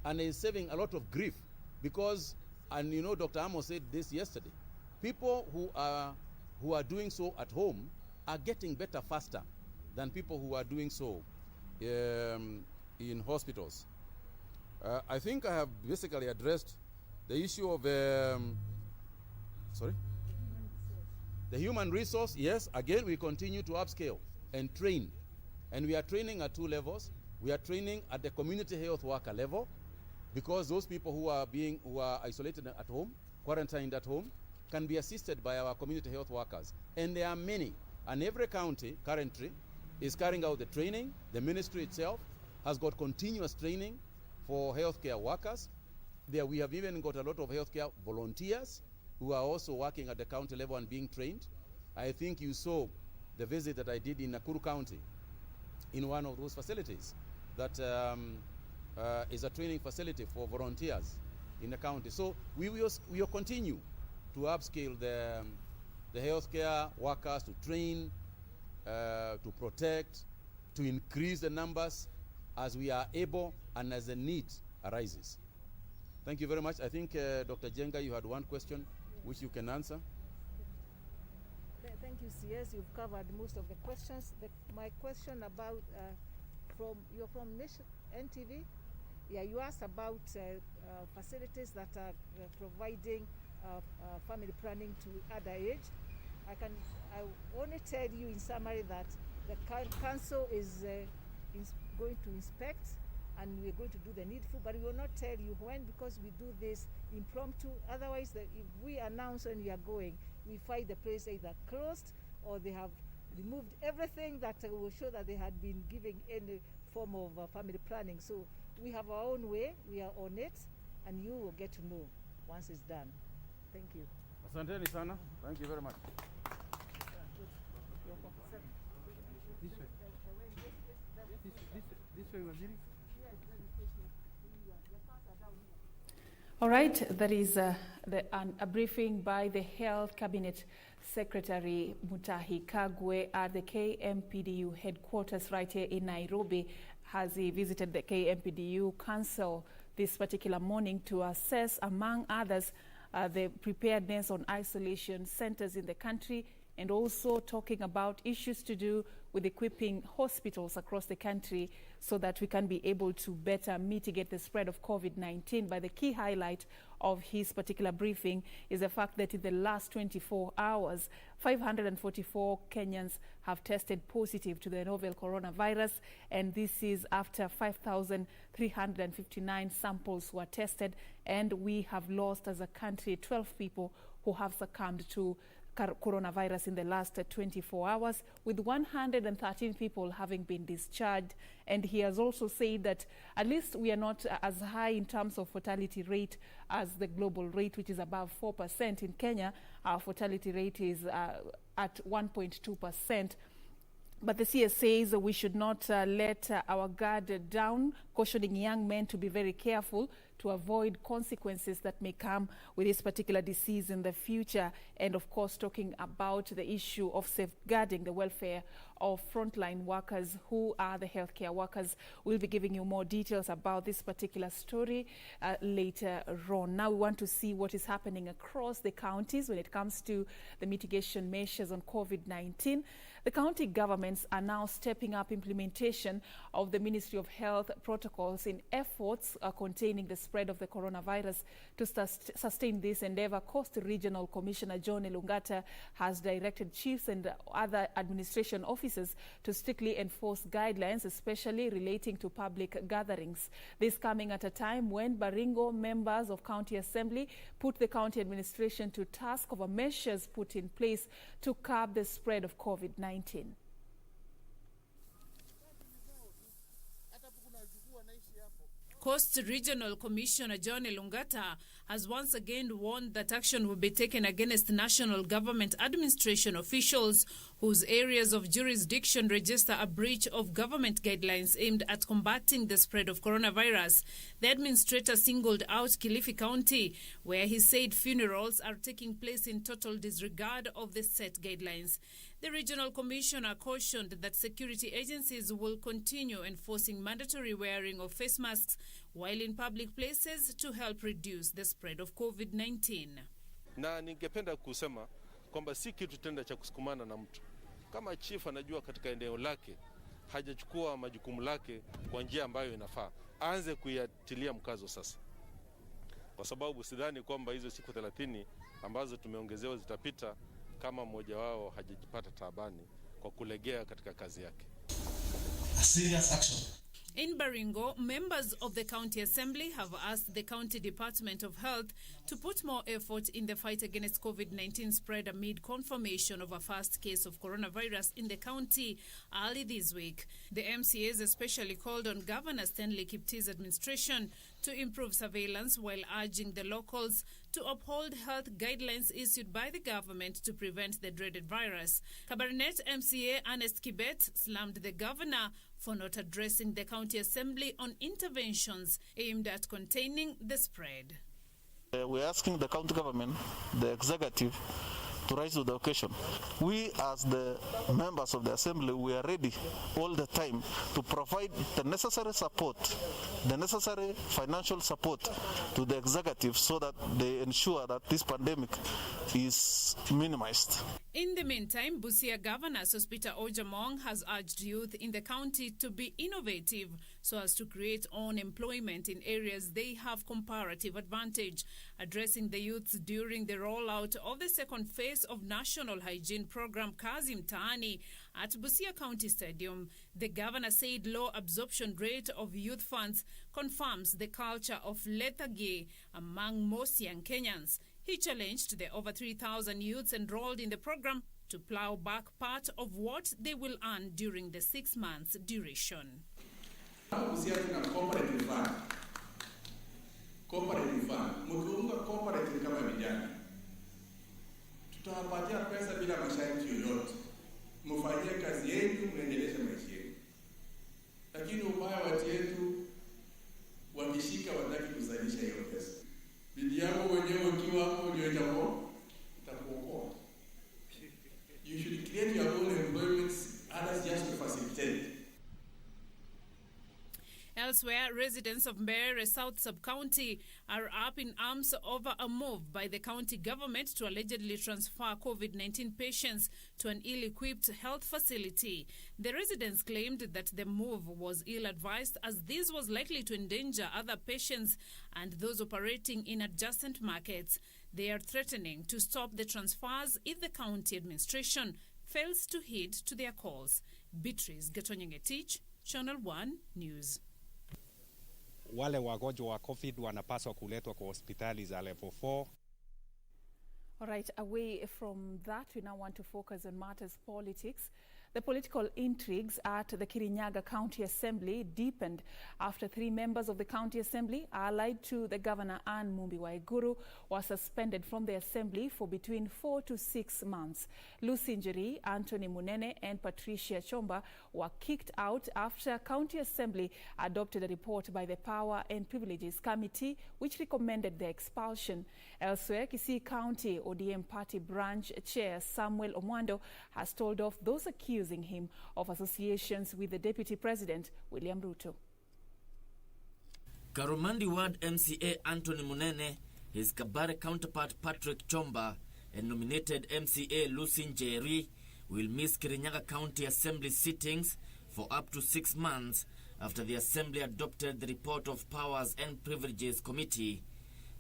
Speaker 19: and is saving a lot of grief because And you know, Dr. Amos said this yesterday. People who are doing so at home are getting better faster than people who are doing so in hospitals. I think I have basically addressed the issue of the human resource. Yes, again, we continue to upscale and train. And we are training at 2 levels. We are training at the community health worker level, because those people who are isolated at home, quarantined at home, can be assisted by our community health workers. And there are many. And every county currently is carrying out the training. The ministry itself has got continuous training for healthcare workers. There we have even got a lot of healthcare volunteers who are also working at the county level and being trained. I think you saw the visit that I did in Nakuru County in one of those facilities that is a training facility for volunteers in the county. So we will continue to upscale the healthcare workers, to train, to protect, to increase the numbers as we are able and as the need arises. Thank you very much. I think, Dr. Jenga, you had one question which you can answer.
Speaker 20: Thank you, CS. You've covered most of the questions. My question about, you're from NTV? Yeah, you asked about facilities that are providing family planning to other age. I only tell you in summary that the council is going to inspect, and we're going to do the needful, but we will not tell you when, because we do this impromptu. Otherwise, if we announce when we are going, we find the place either closed or they have removed everything that will show that they had been giving any form of family planning. So we have our own way, we are on it, and you will get to know once it's done. Thank you.
Speaker 19: Asanteni sana. Thank you very much.
Speaker 8: This way, Waziri.
Speaker 17: All right, that is a briefing by the Health Cabinet Secretary Mustafi Kagwe at the KMPDU headquarters right here in Nairobi, as he visited the KMPDU Council this particular morning to assess, among others, the preparedness on isolation centers in the country, and also talking about issues to do with equipping hospitals across the country so that we can be able to better mitigate the spread of COVID-19. But the key highlight of his particular briefing is the fact that in the last 24 hours, 544 Kenyans have tested positive to the novel coronavirus, and this is after 5,359 samples were tested, and we have lost as a country 12 people who have succumbed to coronavirus in the last 24 hours, with 113 people having been discharged. And he has also said that at least we are not as high in terms of fatality rate as the global rate, which is above 4%. In Kenya, our fatality rate is at 1.2%. But the CS says we should not let our guard down, cautioning young men to be very careful to avoid consequences that may come with this particular disease in the future. And of course, talking about the issue of safeguarding the welfare of frontline workers who are the healthcare workers. We'll be giving you more details about this particular story later on. Now we want to see what is happening across the counties when it comes to the mitigation measures on COVID-19. The county governments are now stepping up implementation of the Ministry of Health protocols in efforts containing the spread of the coronavirus. To sustain this endeavor, Coast Regional Commissioner John Elungata has directed chiefs and other administration officers to strictly enforce guidelines, especially relating to public gatherings. This coming at a time when Baringo members of County Assembly put the county administration to task over measures put in place to curb the spread of COVID-19.
Speaker 4: Coast Regional Commissioner John Elungata has once again warned that action will be taken against national government administration officials whose areas of jurisdiction register a breach of government guidelines aimed at combating the spread of coronavirus. The administrator singled out Kilifi County, where he said funerals are taking place in total disregard of the set guidelines. The regional commissioner cautioned that security agencies will continue enforcing mandatory wearing of face masks while in public places to help reduce the spread of COVID-19.
Speaker 6: Na ningependa kusema kwamba si kitu tenda cha kusukumana na mtu. Kama chief anajua katika eneo lake hajachukua majukumu lake kwa njia ambayo inafaa, aanze kuyatilia mkazo sasa. Kwa sababu sidhani kwamba hizo siku 30 ambazo tumeongezewa zitapita kama mmoja wao hajajipata taabani kwa kulegea katika kazi yake.
Speaker 21: A serious action.
Speaker 4: In Baringo, members of the County Assembly have asked the County Department of Health to put more effort in the fight against COVID-19 spread amid confirmation of a first case of coronavirus in the county early this week. The MCAs especially called on Governor Stanley Kipchoge's administration to improve surveillance while urging the locals to uphold health guidelines issued by the government to prevent the dreaded virus. Kabarnet MCA Ernest Kibet slammed the governor for not addressing the County Assembly on interventions aimed at containing the spread.
Speaker 22: We're asking the county government, the executive, to rise to the occasion. We as the members of the assembly, we are ready all the time to provide the necessary support, the necessary financial support to the executive so that they ensure that this pandemic is minimized.
Speaker 4: In the meantime, Busia Governor Sospita Ojamong has urged youth in the county to be innovative so as to create own employment in areas they have comparative advantage. Addressing the youths during the rollout of the second phase of National Hygiene Program Kazi Mtaani at Busia County Stadium, the governor said low absorption rate of youth funds confirms the culture of lethargy among most young Kenyans. He challenged the over 3,000 youths enrolled in the program to plow back part of what they will earn during the 6 months duration.
Speaker 23: Cooperative fund. Mkiunga cooperative kama vijana, tutawapatia pesa bila masharti yoyote. Mfanyie kazi yenu, muendeleshe maisha yenu. Lakini ubaya watu wetu wakishika wataki kuzalisha hiyo pesa. Bidii yako wenyewe ukiwa hapo ndio itakuokoa. You should create your own employment, others just to facilitate.
Speaker 4: Elsewhere, residents of Mbeere South Sub-County are up in arms over a move by the county government to allegedly transfer COVID-19 patients to an ill-equipped health facility. The residents claimed that the move was ill-advised as this was likely to endanger other patients and those operating in adjacent markets. They are threatening to stop the transfers if the county administration fails to heed to their calls. Beatrice Gatonyengetich, Channel 1 News.
Speaker 24: Wale wagonjwa wa COVID wanapaswa kuletwa kwa hospitali za level 4.
Speaker 17: All right, away from that, we now want to focus on matters politics. The political intrigues at the Kirinyaga County Assembly deepened after 3 members of the County Assembly allied to the Governor Anne Mumbi Waiguru were suspended from the Assembly for between 4 to 6 months. Lucy Njeri, Anthony Munene and Patricia Chomba were kicked out after County Assembly adopted a report by the Power and Privileges Committee which recommended their expulsion. Elsewhere, Kisii County ODM Party Branch Chair Samuel Omwando has told off those accusing him of associations with the Deputy President, William Ruto.
Speaker 25: Karomandi Ward MCA Anthony Munene, his Kabare counterpart Patrick Chomba, and nominated MCA Lucy Njeri will miss Kirinyaga County Assembly sittings for up to 6 months after the Assembly adopted the report of Powers and Privileges Committee.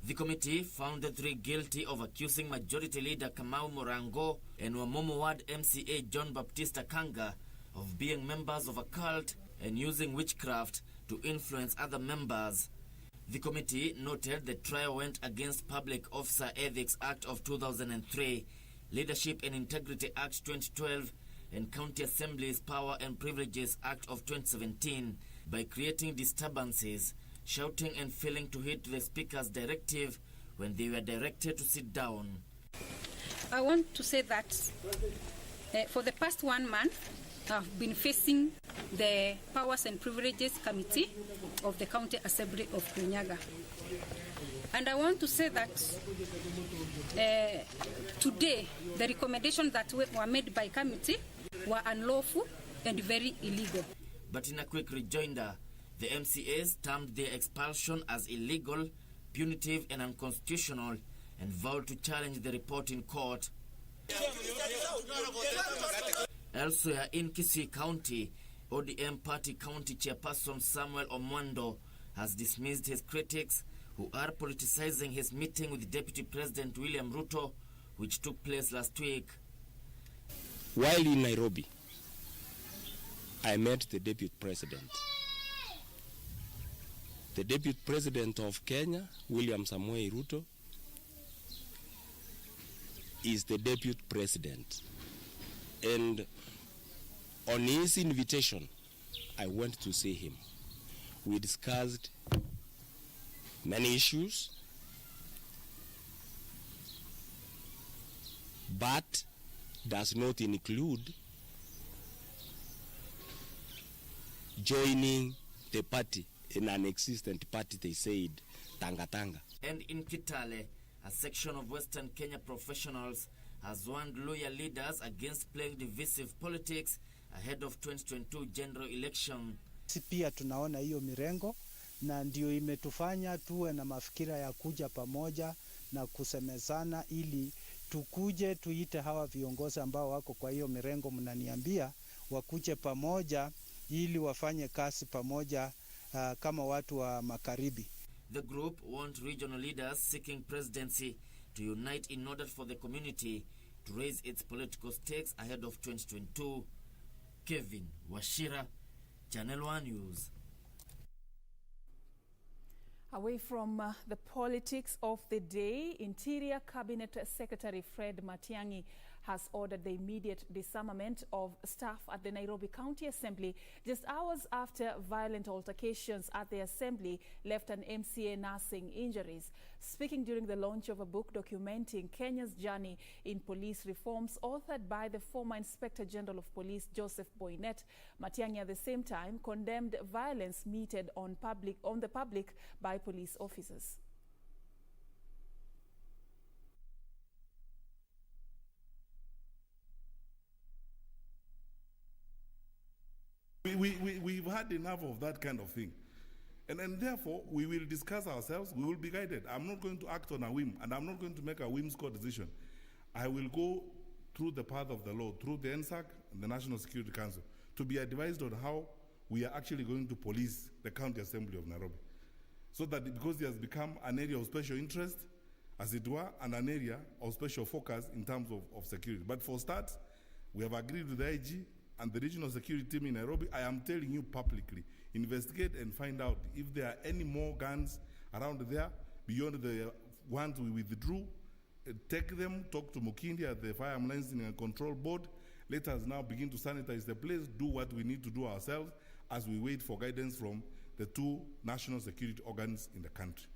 Speaker 25: The committee found the 3 guilty of accusing Majority Leader Kamau Morango and Wamomo Ward MCA John Baptista Kanga of being members of a cult and using witchcraft to influence other members. The committee noted the trial went against Public Officer Ethics Act of 2003, Leadership and Integrity Act 2012, and County Assembly's Power and Privileges Act of 2017 by creating disturbances, shouting and failing to heed the Speaker's directive when they were directed to sit down.
Speaker 26: I want to say that for the past 1 month, I've been facing the Powers and Privileges Committee of the County Assembly of Kirinyaga. And I want to say that today, the recommendations that were made by committee were unlawful and very illegal.
Speaker 25: But in a quick rejoinder, The MCAs termed their expulsion as illegal, punitive and unconstitutional and vowed to challenge the report in court. Elsewhere in Kisii County, ODM Party County Chairperson Samuel Omwando has dismissed his critics who are politicizing his meeting with Deputy President William Ruto, which took place last week.
Speaker 1: While in Nairobi, I met the Deputy President. The Deputy President of Kenya, William Samoei Ruto, is the Deputy President. And on his invitation, I went to see him. We discussed many issues, but does not include joining the party, in an existent party, they said, Tanga Tanga.
Speaker 25: And in Kitale, a section of Western Kenya professionals has warned Luhya leaders against playing divisive politics ahead of 2022 general election.
Speaker 5: Sisi pia tunaona hiyo mirengo na ndio imetufanya tuwe na mafikira ya kuja pamoja na kusemezana ili tukuje tuite hawa viongozi ambao wako kwa hiyo mirengo mnaniambia wakuje pamoja ili wafanye kazi pamoja kama watu wa magharibi.
Speaker 25: The group want regional leaders seeking presidency to unite in order for the community to raise its political stakes ahead of 2022. Kevin Washira, Channel 1 News.
Speaker 17: Away from the politics of the day, Interior Cabinet Secretary Fred Matiang'i has ordered the immediate disarmament of staff at the Nairobi County Assembly just hours after violent altercations at the Assembly left an MCA nursing injuries. Speaking during the launch of a book documenting Kenya's journey in police reforms authored by the former Inspector General of Police Joseph Boynet, Matiang'i at the same time condemned violence meted on the public by police officers.
Speaker 9: We've had enough of that kind of thing. And therefore, we will discuss ourselves, we will be guided. I'm not going to act on a whim, and I'm not going to make a whimsical decision. I will go through the path of the law, through the NSAC and the National Security Council, to be advised on how we are actually going to police the County Assembly of Nairobi. So that because it has become an area of special interest, as it were, and an area of special focus in terms of security. But for start, we have agreed with the IG and the regional security team in Nairobi. I am telling you publicly, investigate and find out if there are any more guns around there beyond the ones we withdrew. Take them, talk to Mukindi at the Firearm Licensing and Control Board. Let us now begin to sanitize the place, do what we need to do ourselves as we wait for guidance from the two national security organs in the country.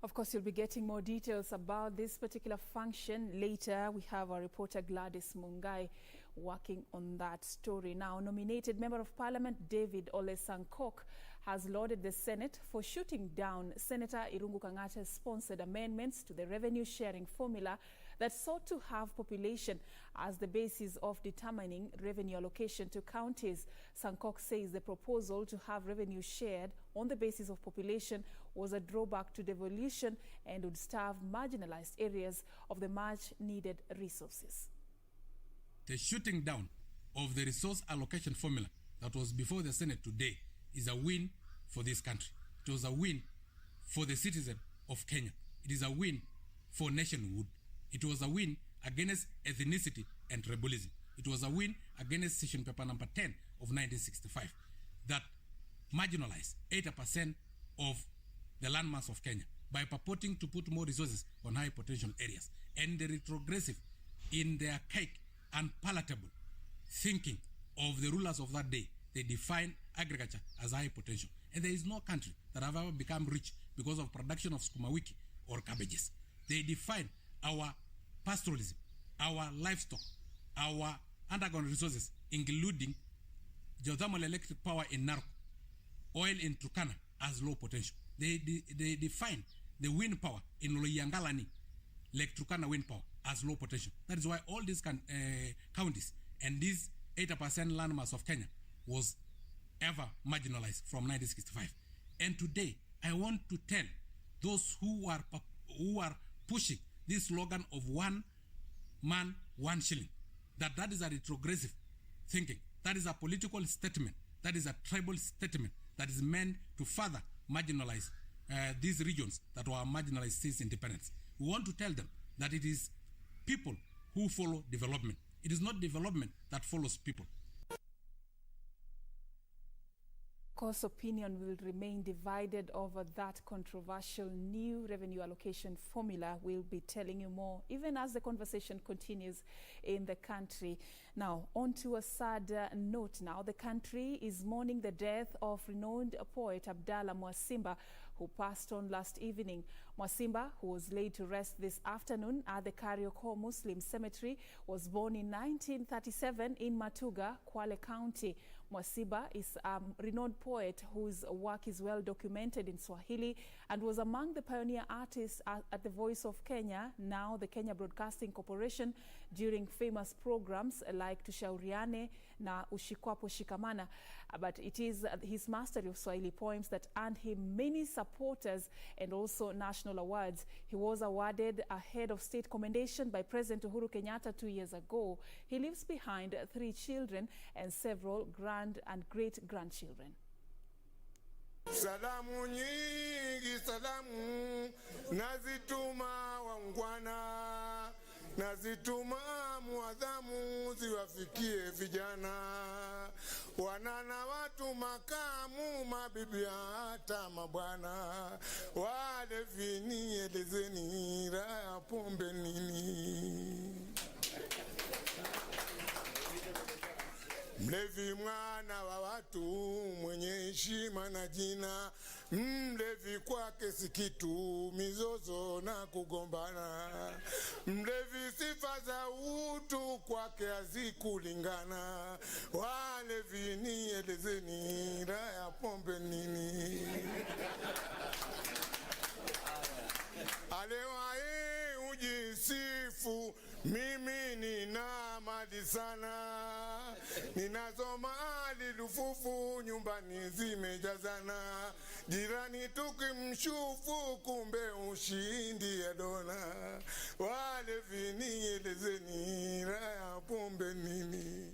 Speaker 17: Of course, you'll be getting more details about this particular function later. We have our reporter Gladys Mungai working on that story. Now, nominated Member of Parliament David Ole Sankok has lauded the Senate for shooting down Senator Irungu Kang'ata's sponsored amendments to the revenue sharing formula that sought to have population as the basis of determining revenue allocation to counties. Sankok says the proposal to have revenue shared on the basis of population was a drawback to devolution and would starve marginalized areas of the much-needed resources.
Speaker 10: The shooting down of the resource allocation formula that was before the Senate today is a win for this country. It was a win for the citizen of Kenya. It is a win for nationhood. It was a win against ethnicity and tribalism. It was a win against Session Paper number 10 of 1965 that marginalized 80% of the landmass of Kenya by purporting to put more resources on high potential areas. And the retrogressive in their archaic and palatable thinking of the rulers of that day, they define agriculture as high potential. And there is no country that have ever become rich because of production of sukuma wiki or cabbages. They define our pastoralism, our livestock, our underground resources, including geothermal electric power in Narok, oil in Turkana as low potential. They define the wind power in Loyangalani, Lake Turkana wind power as low potential. That is why all these counties and these 80% landmass of Kenya was ever marginalized from 1965. And today, I want to tell those who are pushing this slogan of 1 man, 1 shilling, that is a retrogressive thinking. That is a political statement. That is a tribal statement that is meant to further marginalize these regions that were marginalized since independence. We want to tell them that it is people who follow development. It is not development that follows people.
Speaker 17: Of course, opinion will remain divided over that controversial new revenue allocation formula. We'll be telling you more, even as the conversation continues in the country. Now, on to a sad note now. The country is mourning the death of renowned poet Abdallah Mwasimba, who passed on last evening. Mwasimba, who was laid to rest this afternoon at the Kariokor Muslim Cemetery, was born in 1937 in Matuga, Kwale County. Mwasimba is a renowned poet whose work is well documented in Swahili and was among the pioneer artists at the Voice of Kenya, now the Kenya Broadcasting Corporation, during famous programs like Tushauriane na Ushikwapo Shikamana. But it is his mastery of Swahili poems that earned him many supporters and also national awards. He was awarded a head of state commendation by President Uhuru Kenyatta 2 years ago. He leaves behind 3 children and several grand and great-grandchildren.
Speaker 3: Salamu nyingi, salamu nazituma wangwana, nazituma muadhamu ziwafikie vijana, wanana watu makamu, mabibi hata mabwana, wale vini elezeni raya pombe nini. Mlevi mwana wa watu mwenye heshima na jina, mlevi kwake si kitu, mizozo na kugombana. Mlevi sifa za utu kwake hazikulingana, wale vini elezeni raya pombe nini. Alewae ujisifu, mimi nina mali sana, ninazo mali lufufu, nyumbani zimejazana, jirani tukimshufu, kumbe ushindi ya dona, wale vini elezeni raya pombe nini.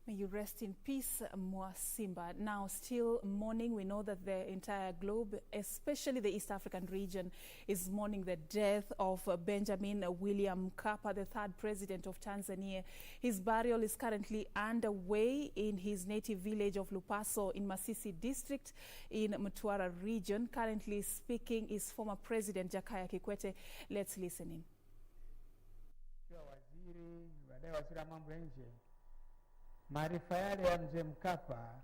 Speaker 17: May you rest in peace, Mwasimba. Now, still mourning, we know that the entire globe, especially the East African region, is mourning the death of Benjamin William Mkapa, the 3rd president of Tanzania. His burial is currently underway in his native village of Lupaso in Masisi district in Mtwara region. Currently speaking is former President Jakaya Kikwete. Let's listen in.
Speaker 7: Maarifa yale ya mzee Mkapa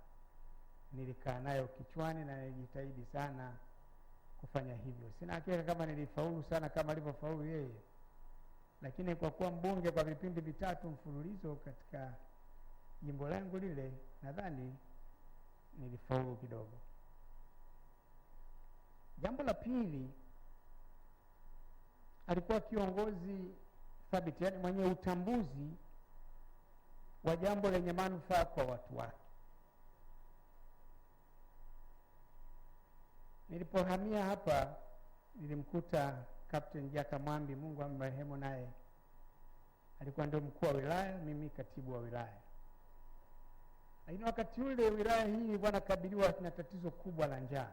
Speaker 7: nilikaa nayo kichwani na nilijitahidi sana kufanya hivyo. Sina hakika kama nilifaulu sana kama alivyofaulu yeye, lakini kwa kuwa mbunge kwa vipindi vitatu mfululizo katika jimbo langu lile, nadhani nilifaulu kidogo. Jambo la pili, alikuwa kiongozi thabiti, yani mwenye utambuzi wa jambo lenye manufaa kwa watu wake. Nilipohamia hapa nilimkuta Captain Jaka Mwambi, Mungu amrehemu, naye alikuwa ndio mkuu wa wilaya, mimi katibu wa wilaya. Lakini wakati ule wilaya hii ilikuwa inakabiliwa na tatizo kubwa la njaa.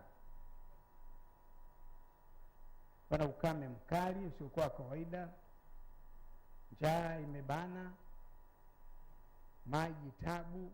Speaker 7: Kuna ukame mkali usiokuwa kawaida, njaa imebana, maji tabu.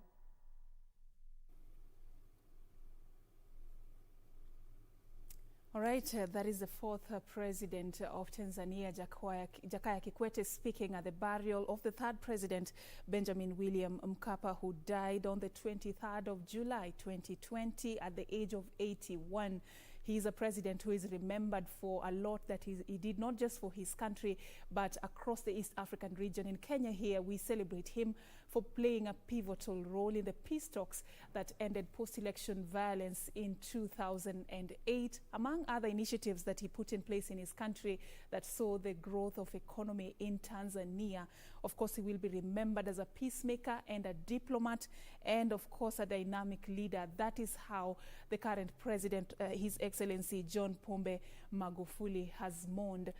Speaker 17: All right, that is the 4th president of Tanzania, Jakaya Kikwete, speaking at the burial of the 3rd president, Benjamin William Mkapa, who died on the 23rd of July 2020 at the age of 81. He is a president who is remembered for a lot that he did, not just for his country, but across the East African region. In Kenya here, we celebrate him for playing a pivotal role in the peace talks that ended post-election violence in 2008, among other initiatives that he put in place in his country that saw the growth of economy in Tanzania. Of course, he will be remembered as a peacemaker and a diplomat and, of course, a dynamic leader. That is how the current president, His Excellency John Pombe Magufuli, has mourned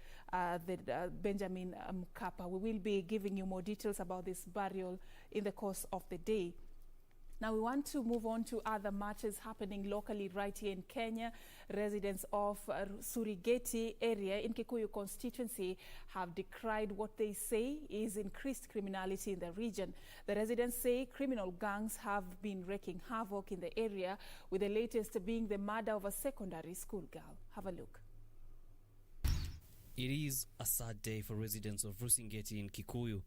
Speaker 17: Benjamin Mkapa. We will be giving you more details about this burial in the course of the day. Now we want to move on to other matters happening locally right here in Kenya. Residents of Surigeti area in Kikuyu constituency have decried what they say is increased criminality in the region. The residents say criminal gangs have been wreaking havoc in the area, with the latest being the murder of a secondary school girl. Have a look.
Speaker 11: It is a sad day for residents of Rusingeti in Kikuyu.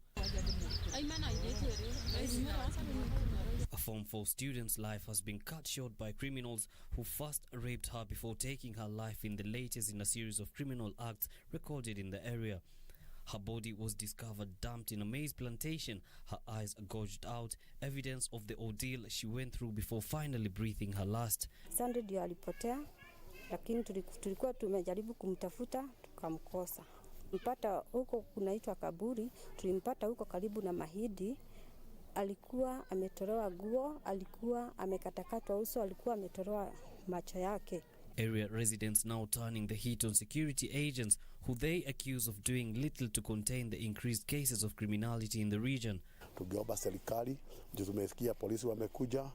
Speaker 11: A Form 4 student's life has been cut short by criminals who first raped her before taking her life in the latest in a series of criminal acts recorded in the area. Her body was discovered dumped in a maize plantation, her eyes gouged out, evidence of the ordeal she went through before finally breathing her last.
Speaker 12: Sunday ndio alipotea, lakini tulikuwa tumejaribu kumtafuta tukamkosa. Mpata huko kunaitwa kaburi, tulimpata huko karibu na Mahidi. Alikuwa ametolewa nguo, alikuwa amekatakatwa uso, alikuwa ametolewa macho yake.
Speaker 11: Area residents now turning the heat on security agents who they accuse of doing little to contain the increased cases of criminality in the region.
Speaker 13: Tugeomba serikali, ndio tumesikia polisi wamekuja,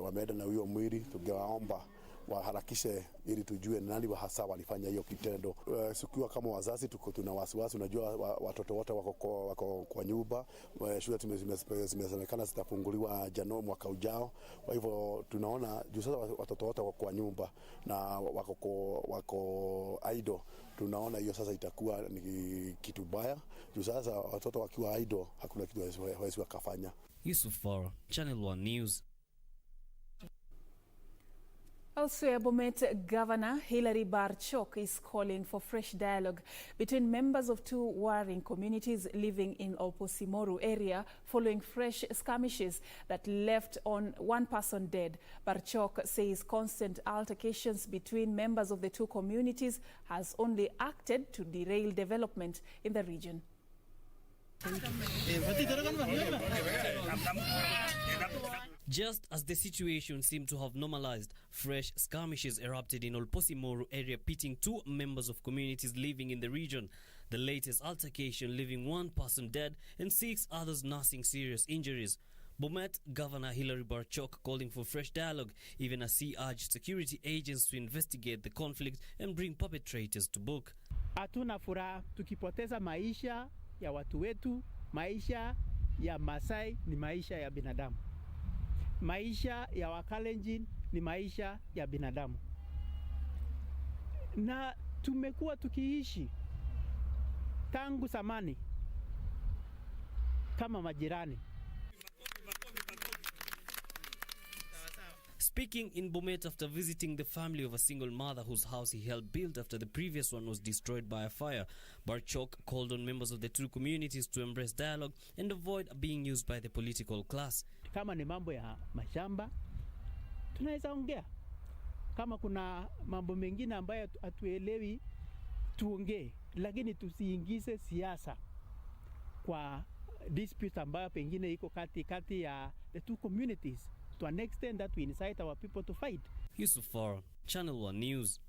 Speaker 13: wameenda na huyo mwili, tugewaomba waharakishe ili tujue nani hasa walifanya hiyo kitendo. Sikiwa kama wazazi tuna wasiwasi, unajua watoto wote wako kwa nyumba, shule zimesemekana zitafunguliwa Januari mwaka ujao. Kwa hivyo tunaona juu sasa watoto wote wako kwa nyumba na wako idle. Tunaona hiyo sasa itakuwa ni kitu baya. Juu sasa watoto wakiwa idle hakuna kitu hawezi wakafanya.
Speaker 11: Yusuf Farah, Channel 1 News.
Speaker 17: Elsewhere, Bomet Governor Hilary Barchok is calling for fresh dialogue between members of two warring communities living in Olposimoru area following fresh skirmishes that left one person dead. Barchok says constant altercations between members of the two communities has only acted to derail development in the region.
Speaker 11: Just as the situation seemed to have normalized, fresh skirmishes erupted in Olposimoru area, pitting two members of communities living in the region. The latest altercation leaving one person dead and 6 others nursing serious injuries. Bomet Governor Hilary Barchok calling for fresh dialogue, even as he urged security agents to investigate the conflict and bring perpetrators to book.
Speaker 14: Hatuna furaha tukipoteza maisha ya watu wetu. Maisha ya Masai ni maisha ya binadamu. Maisha ya Wakalenjin ni maisha ya binadamu. Na tumekuwa tukiishi tangu zamani kama majirani.
Speaker 11: Speaking in Bomet after visiting the family of a single mother whose house he helped build after the previous one was destroyed by a fire, Barchok called on members of the two communities to embrace dialogue and avoid being used by the political class.
Speaker 14: Kama ni mambo ya mashamba, tunaweza ongea. Kama kuna mambo mengine ambayo hatuelewi, tuongee. Lakini tusiingize siasa kwa dispute ambayo pengine iko kati ya the two communities, to an extent that we incite our people to fight.
Speaker 11: Yusuf Farah, Channel 1 News.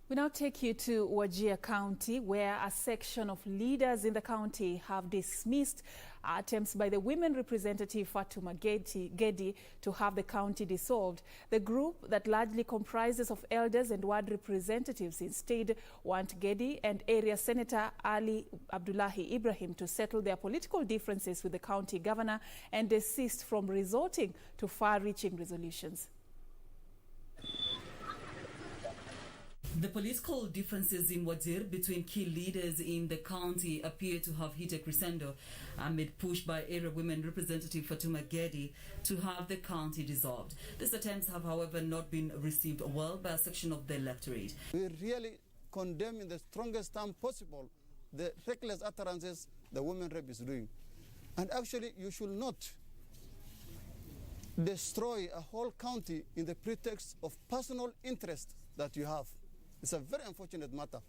Speaker 17: We now take you to Wajir County, where a section of leaders in the county have dismissed attempts by the women representative Fatuma Gedi to have the county dissolved. The group that largely comprises of elders and ward representatives instead want Gedi and area Senator Ali Abdullahi Ibrahim to settle their political differences with the county governor and desist from resorting to far-reaching resolutions.
Speaker 15: The political differences in Wajir between key leaders in the county appear to have hit a crescendo amid push by area women representative Fatuma Gedi to have the county dissolved. These attempts have, however, not been received well by a section of the electorate.
Speaker 16: We really condemn in the strongest term possible the reckless utterances the women rep is doing.
Speaker 2: And actually, you should not destroy a whole county in the pretext of personal interest that you have. It's a very unfortunate matter.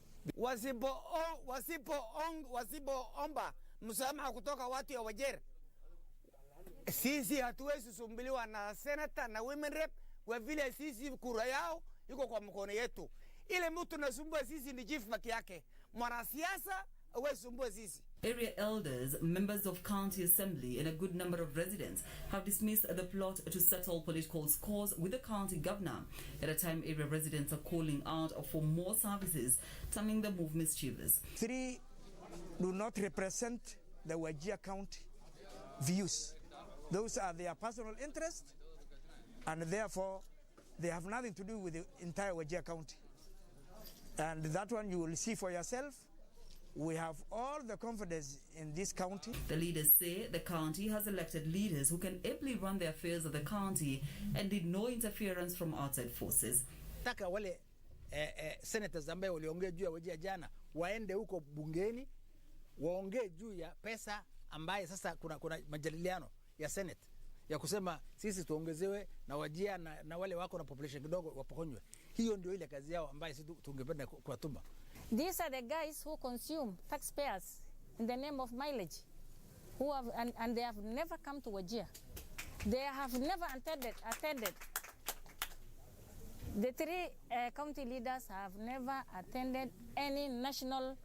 Speaker 8: Wasipoomba msamaha kutoka watu ya Wajir, sisi hatuwezi sumbuliwa na senator na women rep kwa vile sisi kura yao iko kwa mkono yetu. Ile mtu nasumbua sisi ni chief peke yake. Mwanasiasa hawezi sumbua sisi.
Speaker 15: Area elders, members of county assembly, and a good number of residents have dismissed the plot to settle political scores with the county governor at a time area residents are calling out for more services, terming the move mischievous.
Speaker 8: 3 do not represent the Wajir County views. Those are their personal interests, and therefore they have nothing to do with the entire Wajir County. And that one you will see for yourself. We have all the confidence in this county.
Speaker 15: The leaders say the county has elected leaders who can ably run the affairs of the county and need no interference from outside forces.
Speaker 8: Taka wale senators ambao waliongea juu ya Wajir jana waende huko bungeni waongee juu ya pesa ambaye sasa kuna majadiliano ya Senate ya kusema sisi tuongezewe na Wajir na wale wako na population kidogo wapokonywe. Hiyo ndio ile kazi yao ambaye sisi tungependa kuwatuma.
Speaker 16: These are the guys who consume taxpayers in the name of mileage, who have and they have never come to Wajir. They have never attended. The 3 county leaders have never attended any national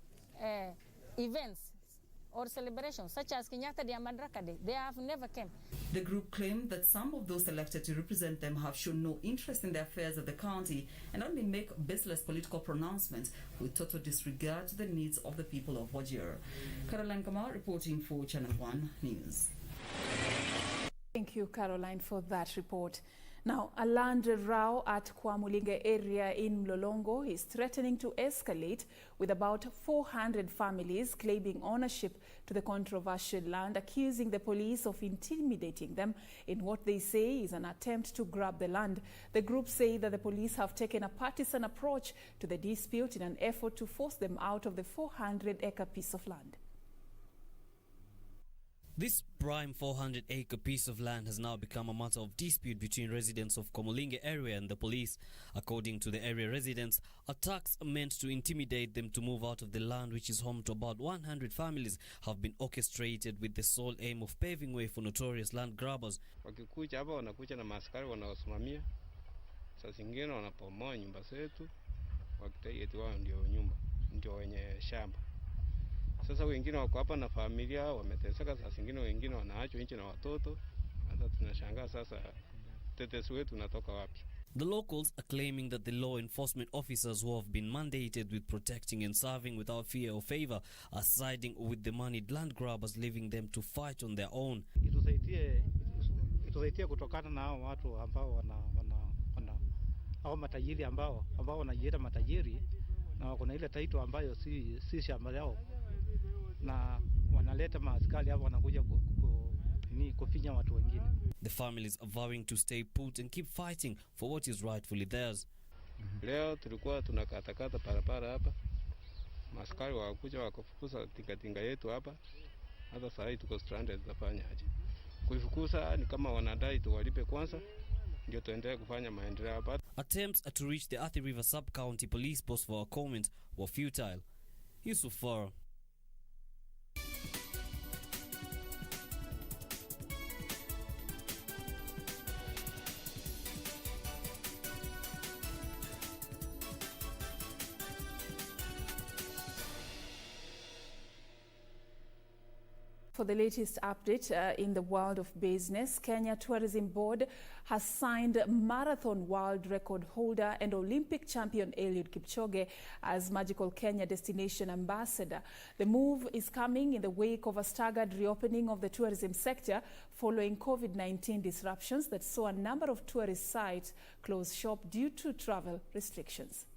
Speaker 16: events or celebrations such as Kenyatta Day and Madaraka Day. They have never come.
Speaker 15: The group claimed that some of those elected to represent them have shown no interest in the affairs of the county and only make baseless political pronouncements with total disregard to the needs of the people of Wajir. Caroline Kamar reporting for Channel 1 News.
Speaker 17: Thank you, Caroline, for that report. Now, a land row at Kwamulinge area in Mlolongo is threatening to escalate, with about 400 families claiming ownership to the controversial land, accusing the police of intimidating them in what they say is an attempt to grab the land. The group say that the police have taken a partisan approach to the dispute in an effort to force them out of the 400-acre piece of land.
Speaker 11: This prime 400-acre piece of land has now become a matter of dispute between residents of Komolinge area and the police. According to the area residents, attacks meant to intimidate them to move out of the land, which is home to about 100 families, have been orchestrated with the sole aim of paving way for notorious land grabbers.
Speaker 18: Wakikuja hapa wanakuja na maaskari wanaosimamia. Saa zingine wanapomoa nyumba zetu, wakidai eti wao ndio wenye shamba. Sasa wengine wako hapa na familia wameteseka, sasa wengine wanaachwa nje na watoto. Hata tunashangaa sasa tetesi wetu unatoka wapi?
Speaker 11: The locals are claiming that the law enforcement officers who have been mandated with protecting and serving without fear or favor are siding with the moneyed land grabbers, leaving them to fight on their own.
Speaker 19: Itusaidie kutokana na hao watu ambao hao matajiri ambao wanajiita matajiri na wako na ile title ambayo si shamba yao, na wanaleta maaskari hapo wanakuja kufinya watu wengine.
Speaker 11: The families are vowing to stay put and keep fighting for what is rightfully theirs.
Speaker 18: Leo tulikuwa tunakatakata barabara hapa, maaskari wakuja wakafukuza tingatinga yetu hapa. Hata sasa tuko stranded, tutafanya aje? Kuifukuza ni kama wanadai tuwalipe kwanza ndio tuendelee kufanya maendeleo hapa.
Speaker 11: Attempts to reach the Athi River Sub-County Police Post for a comment were futile. Yusuf Farah.
Speaker 17: For the latest update in the world of business, Kenya Tourism Board has signed marathon world record holder and Olympic champion Eliot Kipchoge as Magical Kenya Destination Ambassador. The move is coming in the wake of a staggered reopening of the tourism sector following COVID-19 disruptions that saw a number of tourist sites close shop due to travel restrictions.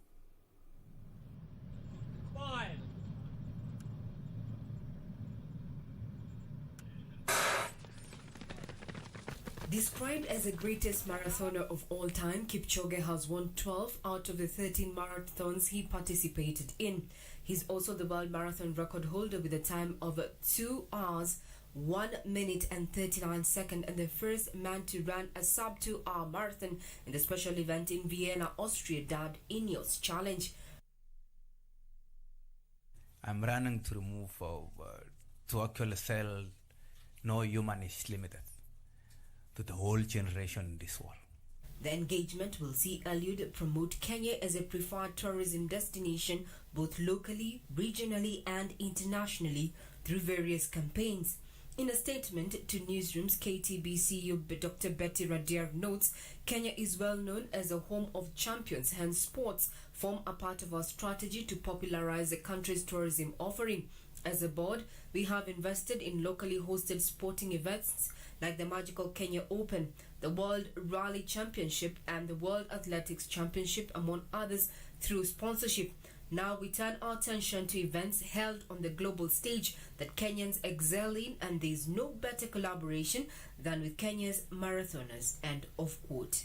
Speaker 20: Described as the greatest marathoner of all time, Kipchoge has won 12 out of the 13 marathons he participated in. He's also the world marathon record holder with a time of 2 hours, 1 minute and 39 seconds, and the first man to run a sub-2-hour marathon in the special event in Vienna, Austria, dubbed Ineos Challenge.
Speaker 4: I'm running to remove, to actually tell no human is limited to the whole generation in this world.
Speaker 20: The engagement will see Eliot promote Kenya as a preferred tourism destination both locally, regionally and internationally through various campaigns. In a statement to newsrooms, KTB CEO Dr. Betty Radier notes Kenya is well known as a home of champions, hence sports form a part of our strategy to popularize the country's tourism offering. As a board, we have invested in locally hosted sporting events like the Magical Kenya Open, the World Rally Championship and the World Athletics Championship, among others, through sponsorship. Now we turn our attention to events held on the global stage that Kenyans excel in, and there is no better collaboration than with Kenya's marathoners. End of quote.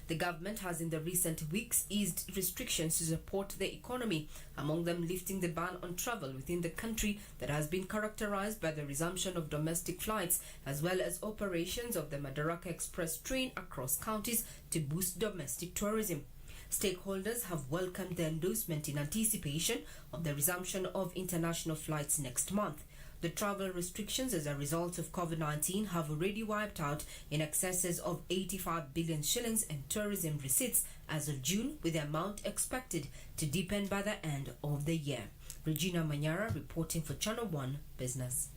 Speaker 20: The government has in the recent weeks eased restrictions to support the economy, among them lifting the ban on travel within the country that has been characterized by the resumption of domestic flights as well as operations of the Madaraka Express train across counties to boost domestic tourism. Stakeholders have welcomed the endorsement in anticipation of the resumption of international flights next month. The travel restrictions as a result of COVID-19 have already wiped out in excesses of 85 billion shillings in tourism receipts as of June, with the amount expected to deepen by the end of the year. Regina Manyara reporting for Channel 1 Business.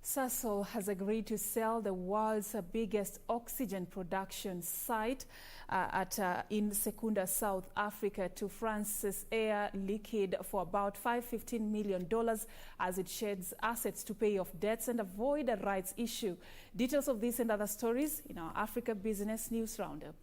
Speaker 17: Sasol has agreed to sell the world's biggest oxygen production site in Secunda, South Africa, to France's Air Liquide for about $515 million as it sheds assets to pay off debts and avoid a rights issue. Details of this and other stories in our Africa Business News Roundup.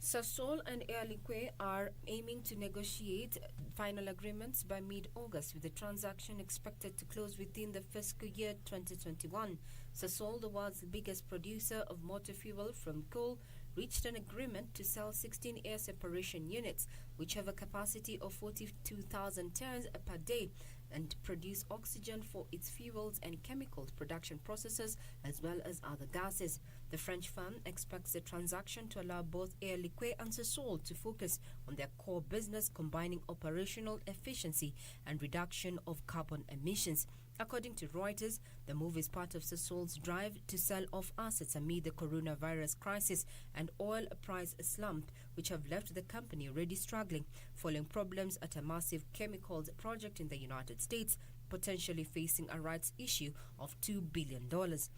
Speaker 20: Sasol and Air Liquide are aiming to negotiate final agreements by mid-August, with the transaction expected to close within the fiscal year 2021. Sasol, the world's biggest producer of motor fuel from coal, reached an agreement to sell 16 air separation units, which have a capacity of 42,000 tons per day, and produce oxygen for its fuels and chemicals production processes as well as other gases. The French firm expects the transaction to allow both Air Liquide and Sasol to focus on their core business, combining operational efficiency and reduction of carbon emissions. According to Reuters, the move is part of Sasol's drive to sell off assets amid the coronavirus crisis and oil price slump, which have left the company already struggling following problems at a massive chemicals project in the United States, potentially facing a rights issue of $2 billion.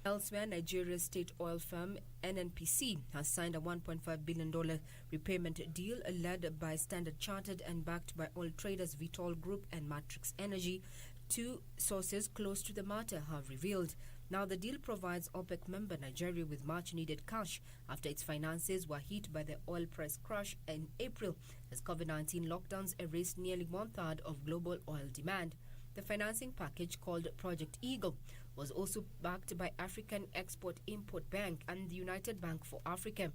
Speaker 20: Elsewhere, Nigeria's state oil firm NNPC has signed a $1.5 billion repayment deal led by Standard Chartered and backed by oil traders Vitol Group and Matrix Energy. Two sources close to the matter have revealed. Now, the deal provides OPEC member Nigeria with much-needed cash after its finances were hit by the oil price crash in April as COVID-19 lockdowns erased nearly one-third of global oil demand. The financing package, called Project Eagle, was also backed by African Export-Import Bank and the United Bank for Africa.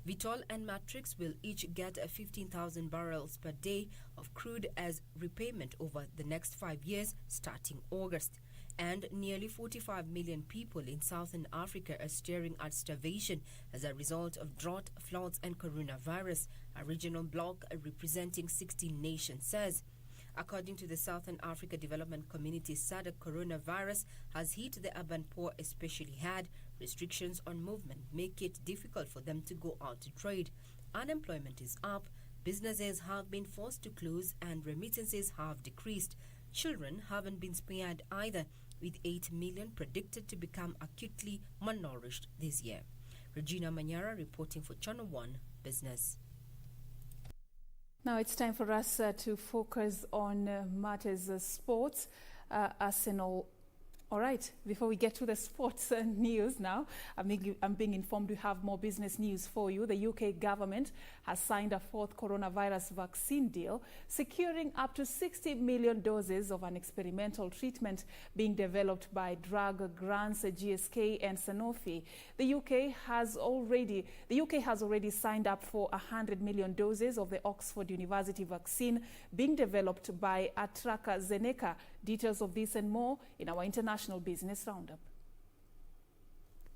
Speaker 20: Vitol and Matrix will each get 15,000 barrels per day of crude as repayment over the next 5 years starting August. And nearly 45 million people in Southern Africa are staring at starvation as a result of drought, floods and coronavirus, a regional bloc representing 16 nations says. According to the Southern Africa Development Community, SADC, coronavirus has hit the urban poor especially hard. Restrictions on movement make it difficult for them to go out to trade. Unemployment is up, businesses have been forced to close and remittances have decreased. Children haven't been spared either, with 8 million predicted to become acutely malnourished this year. Regina Manyara reporting for Channel 1 Business.
Speaker 17: Now it's time for us to focus on matters sports. Arsenal. All right, before we get to the sports news now, I'm being informed we have more business news for you. The UK government has signed a fourth coronavirus vaccine deal, securing up to 60 million doses of an experimental treatment being developed by drug grants GSK and Sanofi. The UK has already signed up for 100 million doses of the Oxford University vaccine being developed by AstraZeneca Details of this and more in our international business roundup.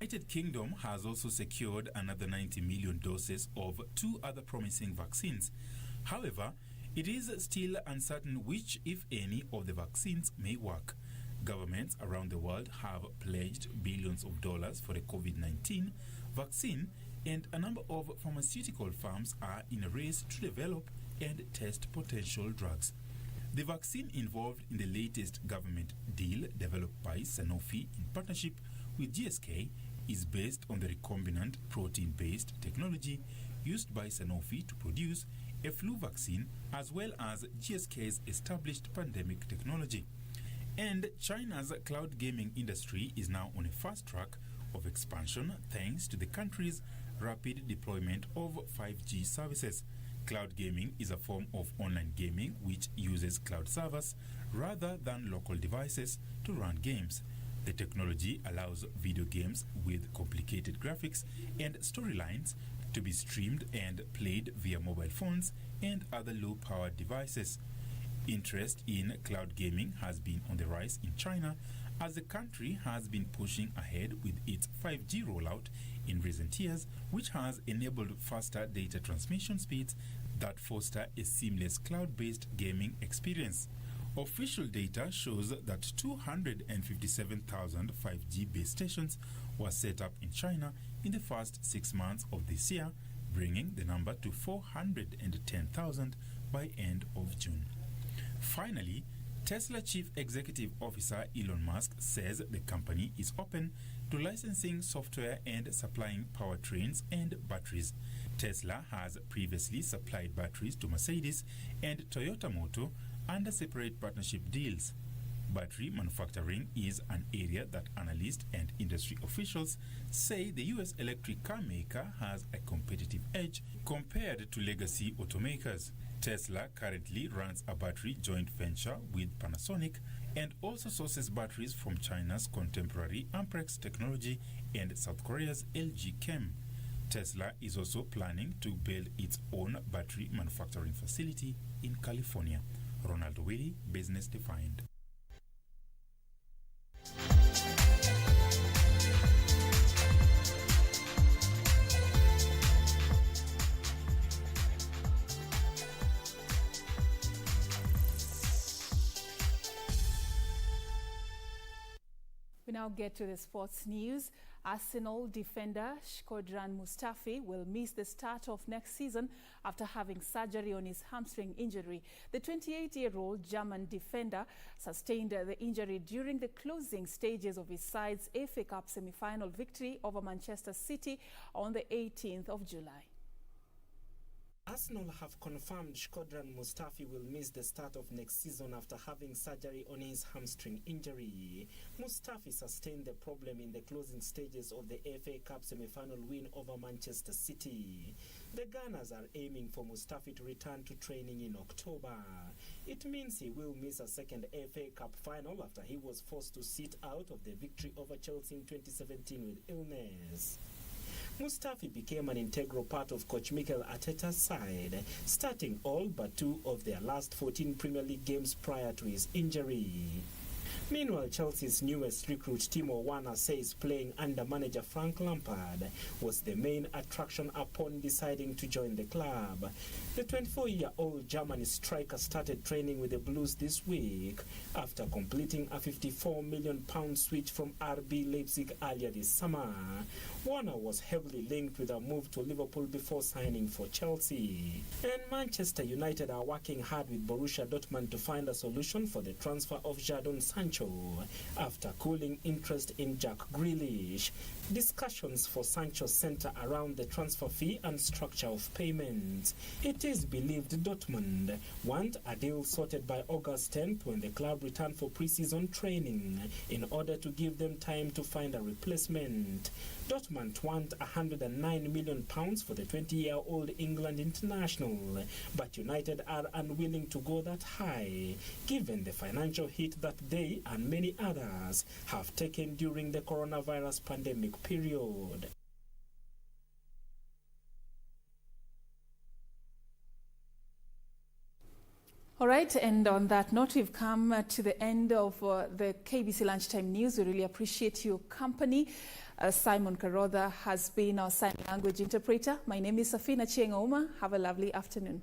Speaker 6: United Kingdom has also secured another 90 million doses of 2 other promising vaccines. However, it is still uncertain which, if any, of the vaccines may work. Governments around the world have pledged billions of dollars for the COVID-19 vaccine, and a number of pharmaceutical firms are in a race to develop and test potential drugs. The vaccine involved in the latest government deal developed by Sanofi in partnership with GSK is based on the recombinant protein-based technology used by Sanofi to produce a flu vaccine, as well as GSK's established pandemic technology. And China's cloud gaming industry is now on a fast track of expansion thanks to the country's rapid deployment of 5G services. Cloud gaming is a form of online gaming which uses cloud servers rather than local devices to run games. The technology allows video games with complicated graphics and storylines to be streamed and played via mobile phones and other low-powered devices. Interest in cloud gaming has been on the rise in China as the country has been pushing ahead with its 5G rollout in recent years, which has enabled faster data transmission speeds that foster a seamless cloud-based gaming experience. Official data shows that 257,000 5G base stations were set up in China in the first 6 months of this year, bringing the number to 410,000 by end of June. Finally, Tesla Chief Executive Officer Elon Musk says the company is open to licensing software and supplying powertrains and batteries. Tesla has previously supplied batteries to Mercedes and Toyota Motor under separate partnership deals. Battery manufacturing is an area that analysts and industry officials say the U.S. electric car maker has a competitive edge compared to legacy automakers. Tesla currently runs a battery joint venture with Panasonic and also sources batteries from China's contemporary Amprex technology and South Korea's LG Chem. Tesla is also planning to build its own battery manufacturing facility in California. Ronald Willie, Business Defined.
Speaker 17: We now get to the sports news. Arsenal defender Shkodran Mustafi will miss the start of next season after having surgery on his hamstring injury. The 28-year-old German defender sustained the injury during the closing stages of his side's FA Cup semi-final victory over Manchester City on the 18th of July.
Speaker 21: Arsenal have confirmed Shkodran Mustafi will miss the start of next season after having surgery on his hamstring injury. Mustafi sustained the problem in the closing stages of the FA Cup semi-final win over Manchester City. The Gunners are aiming for Mustafi to return to training in October. It means he will miss a second FA Cup final after he was forced to sit out of the victory over Chelsea in 2017 with illness. Mustafi became an integral part of coach Mikel Arteta's side, starting all but 2 of their last 14 Premier League games prior to his injury. Meanwhile, Chelsea's newest recruit Timo Werner says playing under manager Frank Lampard was the main attraction upon deciding to join the club. The 24-year-old German striker started training with the Blues this week after completing a £54 million switch from RB Leipzig earlier this summer. Werner was heavily linked with a move to Liverpool before signing for Chelsea. And Manchester United are working hard with Borussia Dortmund to find a solution for the transfer of Jadon Sancho after cooling interest in Jack Grealish. Discussions for Sancho center around the transfer fee and structure of payments. It is believed Dortmund want a deal sorted by August 10th when the club return for pre-season training in order to give them time to find a replacement. Dortmund want £109 million for the 20-year-old England international, but United are unwilling to go that high, given the financial hit that they and many others have taken during the coronavirus pandemic period.
Speaker 17: All right, and on that note, we've come to the end of the KBC Lunchtime News. We really appreciate your company. Simon Karodha has been our sign language interpreter. My name is Serfine Achieng. Have a lovely afternoon.